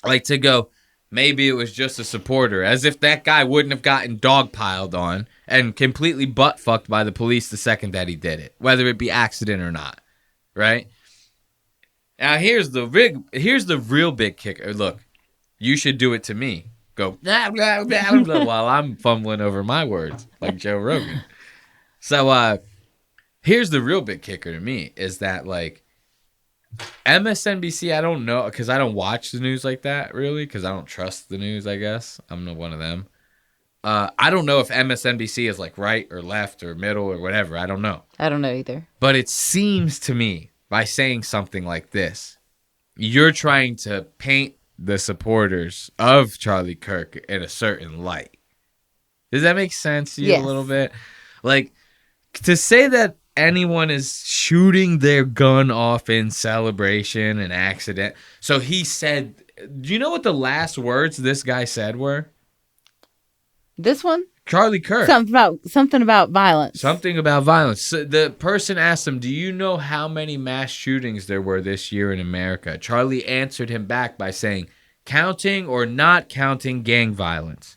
Like to go, maybe it was just a supporter. As if that guy wouldn't have gotten dogpiled on and completely butt-fucked by the police the second that he did it. Whether it be accident or not, right? Now, here's the real big kicker. Look, you should do it to me. Go, blah, blah, blah, blah, while I'm fumbling over my words like Joe Rogan. So, here's the real big kicker to me is that, like, MSNBC, I don't know, because I don't watch the news like that, really, because I don't trust the news, I guess. I'm not one of them. I don't know if MSNBC is, like, right or left or middle or whatever. I don't know. I don't know either. But it seems to me, by saying something like this, you're trying to paint the supporters of Charlie Kirk in a certain light. Does that make sense to you a little bit? Like, to say that anyone is shooting their gun off in celebration and accident. So he said, do you know what the last words this guy said were? This one? Charlie Kirk. Something about violence. Something about violence. So the person asked him, do you know how many mass shootings there were this year in America? Charlie answered him back by saying, counting or not counting gang violence.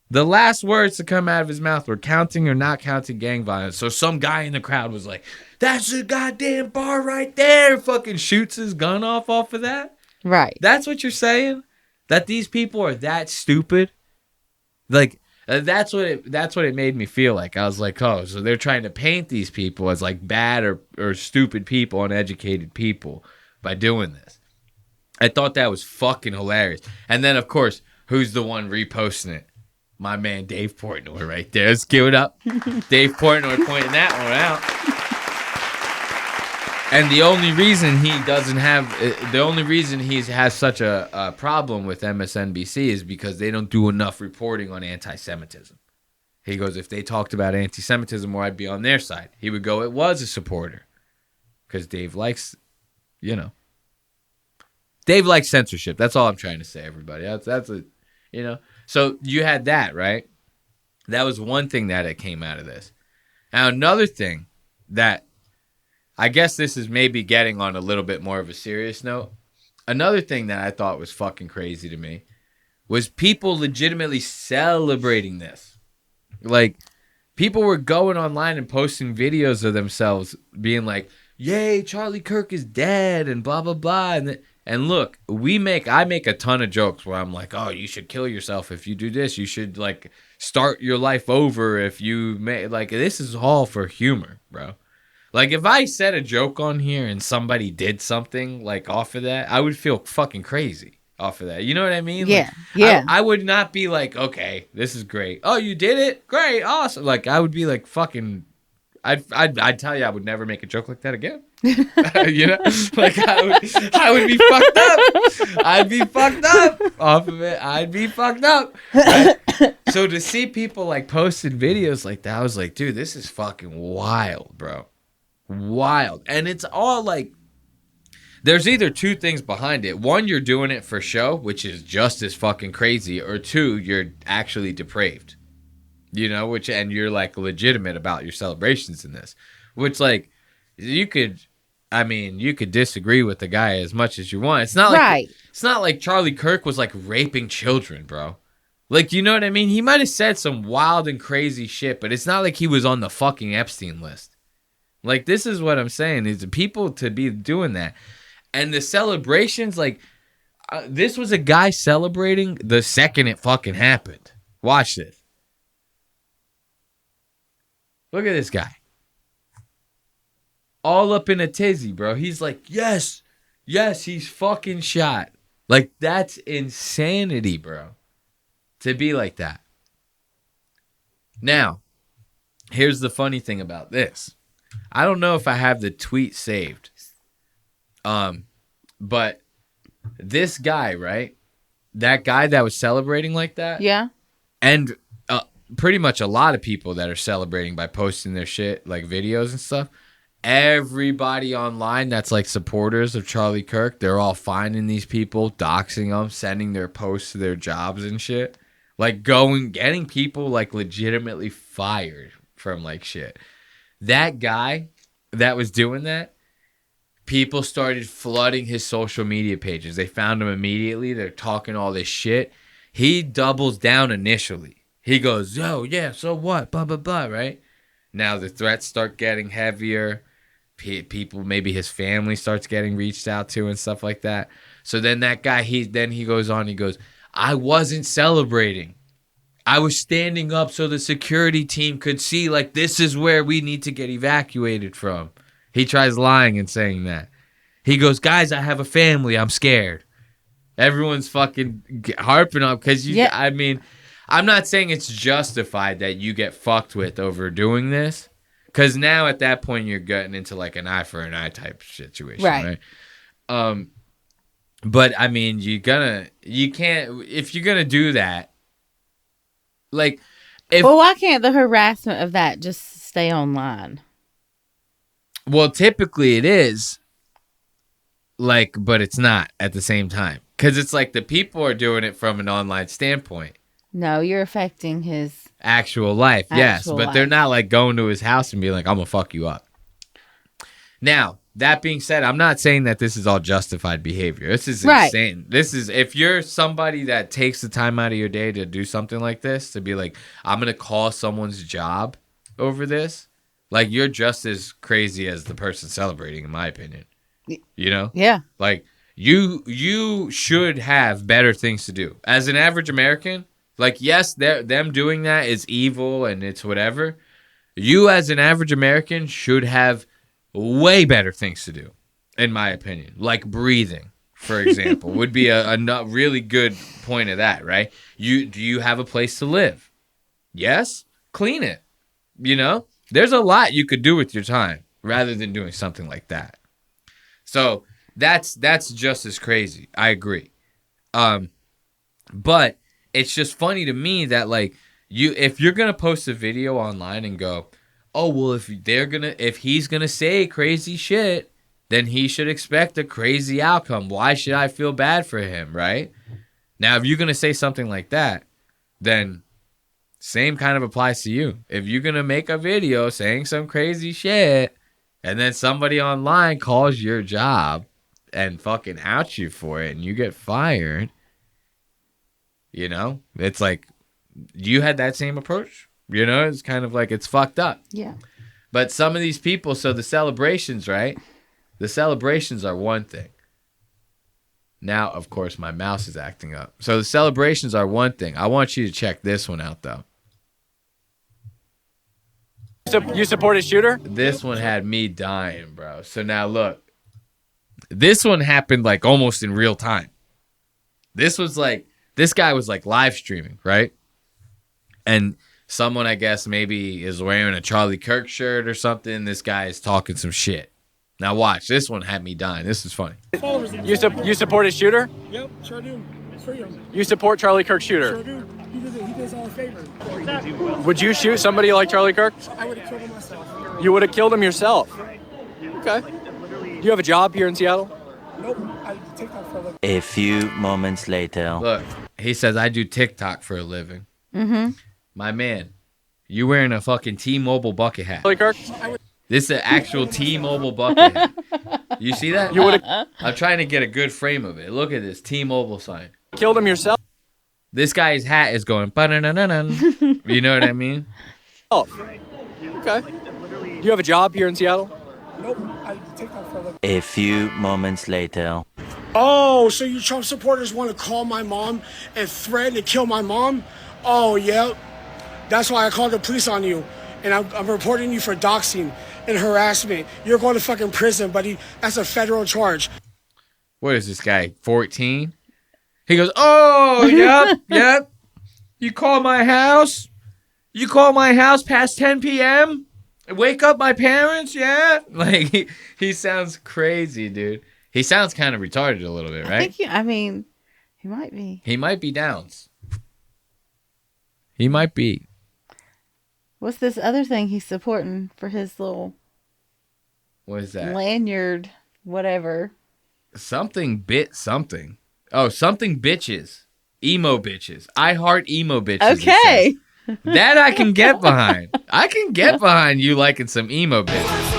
The last words to come out of his mouth were counting or not counting gang violence. So some guy in the crowd was like, that's a goddamn bar right there. Fucking shoots his gun off of that. Right. That's what you're saying? That these people are that stupid? Like, that's what it made me feel like. I was like, oh, so they're trying to paint these people as like bad or stupid people, uneducated people by doing this. I thought that was fucking hilarious. And then, of course, who's the one reposting it? My man Dave Portnoy right there. Let's give it up. Dave Portnoy pointing that one out. And the only reason he has such a problem with MSNBC is because they don't do enough reporting on anti-Semitism. He goes, if they talked about anti-Semitism more, I'd be on their side. He would go, it was a supporter. Because Dave likes, Dave likes censorship. That's all I'm trying to say, everybody. That's a. So you had that, right? That was one thing that came out of this. Now, another thing that I guess this is maybe getting on a little bit more of a serious note. Another thing that I thought was fucking crazy to me was people legitimately celebrating this. Like, people were going online and posting videos of themselves being like, yay, Charlie Kirk is dead and blah, blah, blah. And look, I make a ton of jokes where I'm like, oh, you should kill yourself if you do this. You should like start your life over if you may. Like, this is all for humor, bro. Like, if I said a joke on here and somebody did something like off of that, I would feel fucking crazy off of that. You know what I mean? Yeah, like, yeah. I would not be like, okay, this is great. Oh, you did it? Great, awesome. Like, I would be like fucking. I'd tell you I would never make a joke like that again. You know, like I would be fucked up. I'd be fucked up off of it. I'd be fucked up. Right? So to see people like posting videos like that, I was like, dude, this is fucking wild, bro. Wild. And it's all like, there's either two things behind it. One, you're doing it for show, which is just as fucking crazy, or two, you're actually depraved. You know, and you're like legitimate about your celebrations in this, which like you could disagree with the guy as much as you want. It's not like It's not like Charlie Kirk was like raping children, bro. Like, you know what I mean? He might have said some wild and crazy shit, but it's not like he was on the fucking Epstein list. Like, this is what I'm saying, is the people to be doing that. And the celebrations, like, this was a guy celebrating the second it fucking happened. Watch this. Look at this guy. All up in a tizzy, bro. He's like, yes, he's fucking shot. Like, that's insanity, bro. To be like that. Now, here's the funny thing about this. I don't know if I have the tweet saved. But this guy, right? That guy that was celebrating like that. Yeah. And pretty much a lot of people that are celebrating by posting their shit, like videos and stuff. Everybody online that's like supporters of Charlie Kirk, they're all finding these people, doxing them, sending their posts to their jobs and shit. Like getting people like legitimately fired from like shit. That guy that was doing that, people started flooding his social media pages. They found him immediately. They're talking all this shit. He doubles down initially. He goes, yo, yeah, so what? Blah, blah, blah, right? Now the threats start getting heavier. People, maybe his family starts getting reached out to and stuff like that. So then that guy, he goes on, he goes, I wasn't celebrating. I was standing up so the security team could see, like, this is where we need to get evacuated from. He tries lying and saying that. He goes, guys, I have a family. I'm scared. Everyone's fucking harping on because I mean, I'm not saying it's justified that you get fucked with over doing this, because now at that point you're getting into like an eye for an eye type situation, right? But I mean, you can't if you're gonna do that. Like, why can't the harassment of that just stay online? Well, typically it is. Like, but it's not at the same time, because it's like the people are doing it from an online standpoint. No, you're affecting his actual life. Yes, but they're not like going to his house and being like, I'm gonna fuck you up. Now, that being said, I'm not saying that this is all justified behavior. This is insane. This is, if you're somebody that takes the time out of your day to do something like this, to be like, I'm gonna call someone's job over this, like, you're just as crazy as the person celebrating, in my opinion. You know? Yeah. Like, you should have better things to do. As an average American, like, yes, them doing that is evil and it's whatever. You, as an average American, should have way better things to do, in my opinion. Like breathing, for example, would be a really good point of that, right? Do you have a place to live? Yes? Clean it. You know? There's a lot you could do with your time rather than doing something like that. So that's just as crazy. I agree. But it's just funny to me that, like, if you're gonna post a video online and go, oh, well, if he's gonna say crazy shit, then he should expect a crazy outcome. Why should I feel bad for him, right? Now, if you're gonna say something like that, then same kind of applies to you. If you're gonna make a video saying some crazy shit, and then somebody online calls your job and fucking outs you for it, and you get fired, you know, it's like, you had that same approach. You know, it's kind of like, it's fucked up. Yeah. But some of these people, so the celebrations, right? The celebrations are one thing. Now, of course, my mouse is acting up. So the celebrations are one thing. I want you to check this one out, though. You support a shooter? This one had me dying, bro. So now look. This one happened like almost in real time. This guy was like live streaming, right? And someone, I guess, maybe is wearing a Charlie Kirk shirt or something. This guy is talking some shit. Now watch. This one had me dying. This is funny. You support a shooter? Yep, sure do. It's freedom. You support Charlie Kirk shooter? Sure do. He does all a favor. Would you shoot somebody like Charlie Kirk? I would have killed him myself. You would have killed him yourself? Okay. Do you have a job here in Seattle? Nope. I TikTok for a living. A few moments later. Look, he says, I do TikTok for a living. Mm-hmm. My man, you wearing a fucking T-Mobile bucket hat. Charlie Kirk? This is an actual T-Mobile bucket hat. You see that? You would have I'm trying to get a good frame of it. Look at this T-Mobile sign. killed him yourself? This guy's hat is going ba-na-na-na-na. You know what I mean? Oh. Okay. Do you have a job here in Seattle? Nope. I TikTok for a living. A few moments later. Oh, so you Trump supporters want to call my mom and threaten to kill my mom? Oh, yeah. That's why I called the police on you. And I'm reporting you for doxing and harassment. You're going to fucking prison, buddy. That's a federal charge. What is this guy, 14? He goes, oh, yep. You call my house? You call my house past 10 p.m.? Wake up my parents, yeah? Like, he sounds crazy, dude. He sounds kind of retarded a little bit, right? I mean, he might be. He might be Downs. He might be. What's this other thing he's supporting for his little What is that? lanyard, whatever? Something bit something. Oh, something bitches. Emo bitches. I heart emo bitches. Okay. That I can get behind. I can get behind you liking some emo bitches.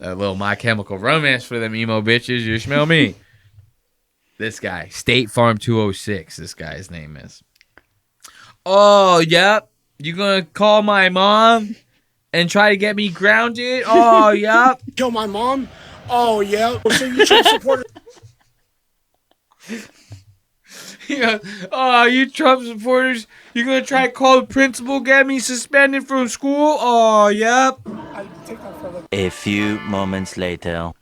A little My Chemical Romance for them emo bitches. You smell me. This guy, State Farm 206, this guy's name is. Oh, yep. You gonna call my mom and try to get me grounded? Oh, yep. Kill my mom? Oh, yeah. So you Trump supporters... He goes, oh, you Trump supporters, you're going to try to call the principal, get me suspended from school? Oh, yep. I TikTok for a living. A few moments later.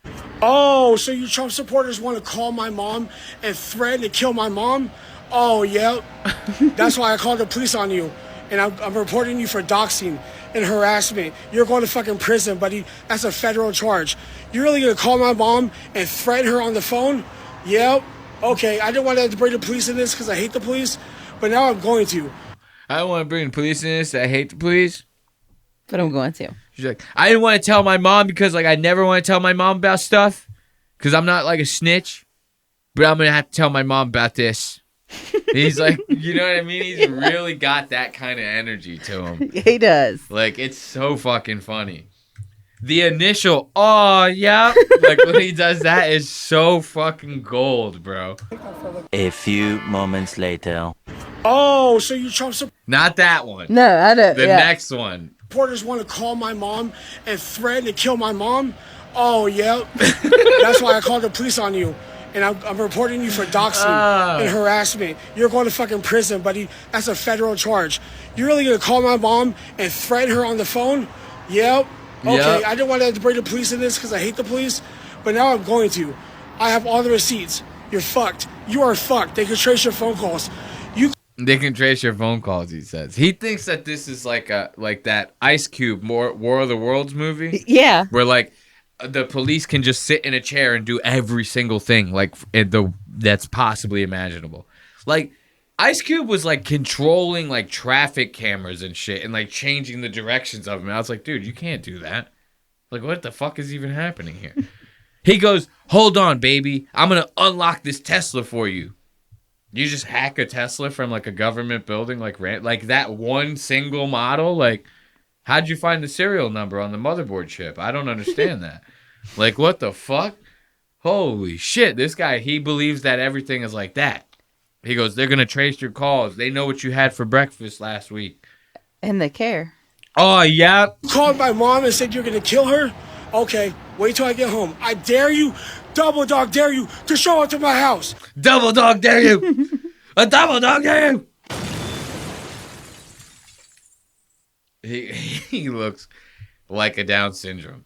Oh, so you Trump supporters want to call my mom and threaten to kill my mom? Oh, yeah. That's why I called the police on you. And I'm reporting you for doxing and harassment. You're going to fucking prison, buddy. That's a federal charge. You're really going to call my mom and threaten her on the phone? Yep. Okay, I didn't want to bring the police in this because I hate the police, but now I'm going to. I don't want to bring the police in this. I hate the police. But I'm going to. She's like, I didn't want to tell my mom because, like, I never want to tell my mom about stuff because I'm not, like, a snitch. But I'm going to have to tell my mom about this. He's like, you know what I mean? He's really got that kind of energy to him. He does. Like, it's so fucking funny. The initial, oh, yeah. Like, when he does that is so fucking gold, bro. A few moments later. Oh, so you Trump Not that one. No, I don't. The next one. supporters want to call my mom and threaten to kill my mom? Oh, yeah. That's why I called the police on you. And I'm reporting you for doxing and harassment. You're going to fucking prison, buddy. That's a federal charge. You're really going to call my mom and threaten her on the phone? Yep. Okay, Yep. I didn't want to bring the police in this because I hate the police, but now I'm going to. I have all the receipts. You're fucked. You are fucked. They can trace your phone calls. They can trace your phone calls, he says. He thinks that this is like that Ice Cube War of the Worlds movie. Yeah. Where, like, the police can just sit in a chair and do every single thing, like, that's possibly imaginable. Like, Ice Cube was, like, controlling, like, traffic cameras and shit and, like, changing the directions of them. And I was like, dude, you can't do that. Like, what the fuck is even happening here? He goes, hold on, baby. I'm going to unlock this Tesla for you. You just hack a Tesla from, like, a government building, like that one single model? Like, how'd you find the serial number on the motherboard chip? I don't understand that. Like, what the fuck? Holy shit. This guy, he believes that everything is like that. He goes, they're going to trace your calls. They know what you had for breakfast last week. And they care. Oh, yeah. Called my mom and said you're going to kill her? Okay, wait till I get home. I dare you double dog dare you to show up to my house. Double dog dare you. A double dog dare you. He looks like a Down syndrome.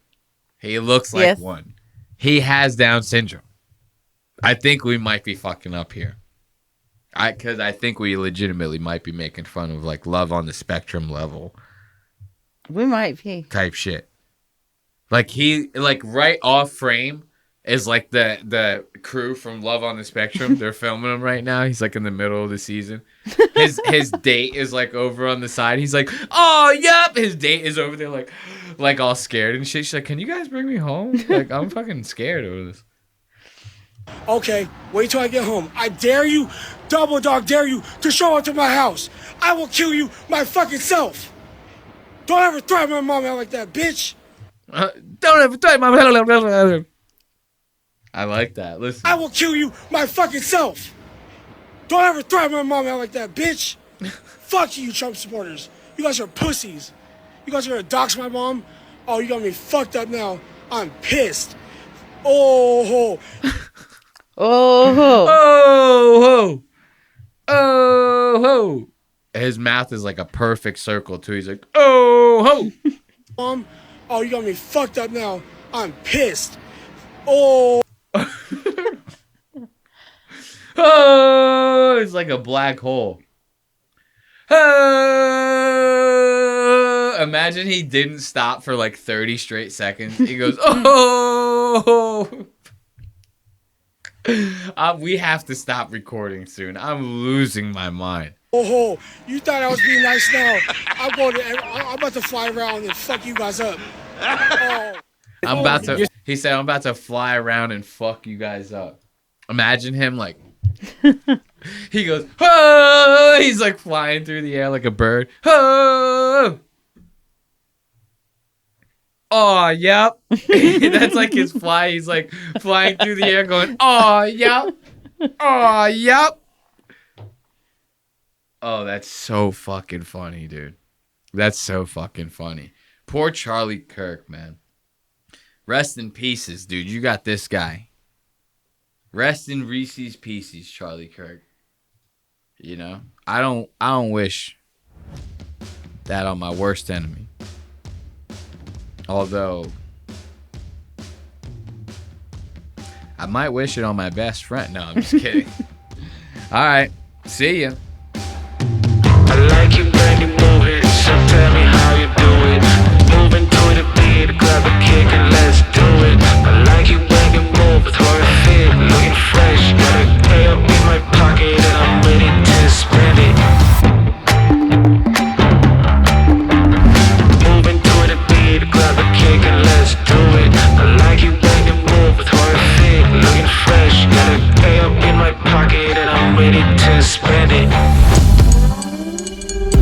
He looks like one. He has Down syndrome. I think we might be fucking up here. Because I think we legitimately might be making fun of like Love on the Spectrum level. We might be. Type shit. Like he, like right off frame is like the crew from Love on the Spectrum. They're filming him right now. He's like in the middle of the season. His date is like over on the side. He's like, oh, yep. His date is over there like all scared and shit. She's like, can you guys bring me home? Like, I'm fucking scared over this. Okay, wait till I get home. I dare you, double dog dare you to show up to my house. I will kill you my fucking self. Don't ever threaten my mom out like that, bitch. Don't ever threaten my mom. I like that. Listen. I will kill you my fucking self. Don't ever threaten my mom out like that, bitch. Fuck you, Trump supporters. You guys are pussies. You guys are gonna dox my mom? Oh, you got me fucked up now. I'm pissed. Oh. Oh. Oh. His mouth is like a perfect circle too. He's like, oh. Mom, oh, you got me fucked up now. I'm pissed. Oh. Oh, it's like a black hole. Oh, imagine he didn't stop for like 30 straight seconds. He goes, oh. We have to stop recording soon. I'm losing my mind. Oh, you thought I was being nice now. I'm about to fly around and fuck you guys up. Oh. He said, I'm about to fly around and fuck you guys up. Imagine him like, he goes, oh, he's like flying through the air like a bird. Oh, oh, yep. That's like his fly. He's like flying through the air going, oh, yep. Oh, yep. Oh, that's so fucking funny, dude. That's so fucking funny. Poor Charlie Kirk, man. Rest in pieces, dude. You got this guy. Rest in Reese's Pieces, Charlie Kirk. You know? I don't wish that on my worst enemy. Although I might wish it on my best friend. No, I'm just kidding. All right. See ya. I like it when you move it, so tell me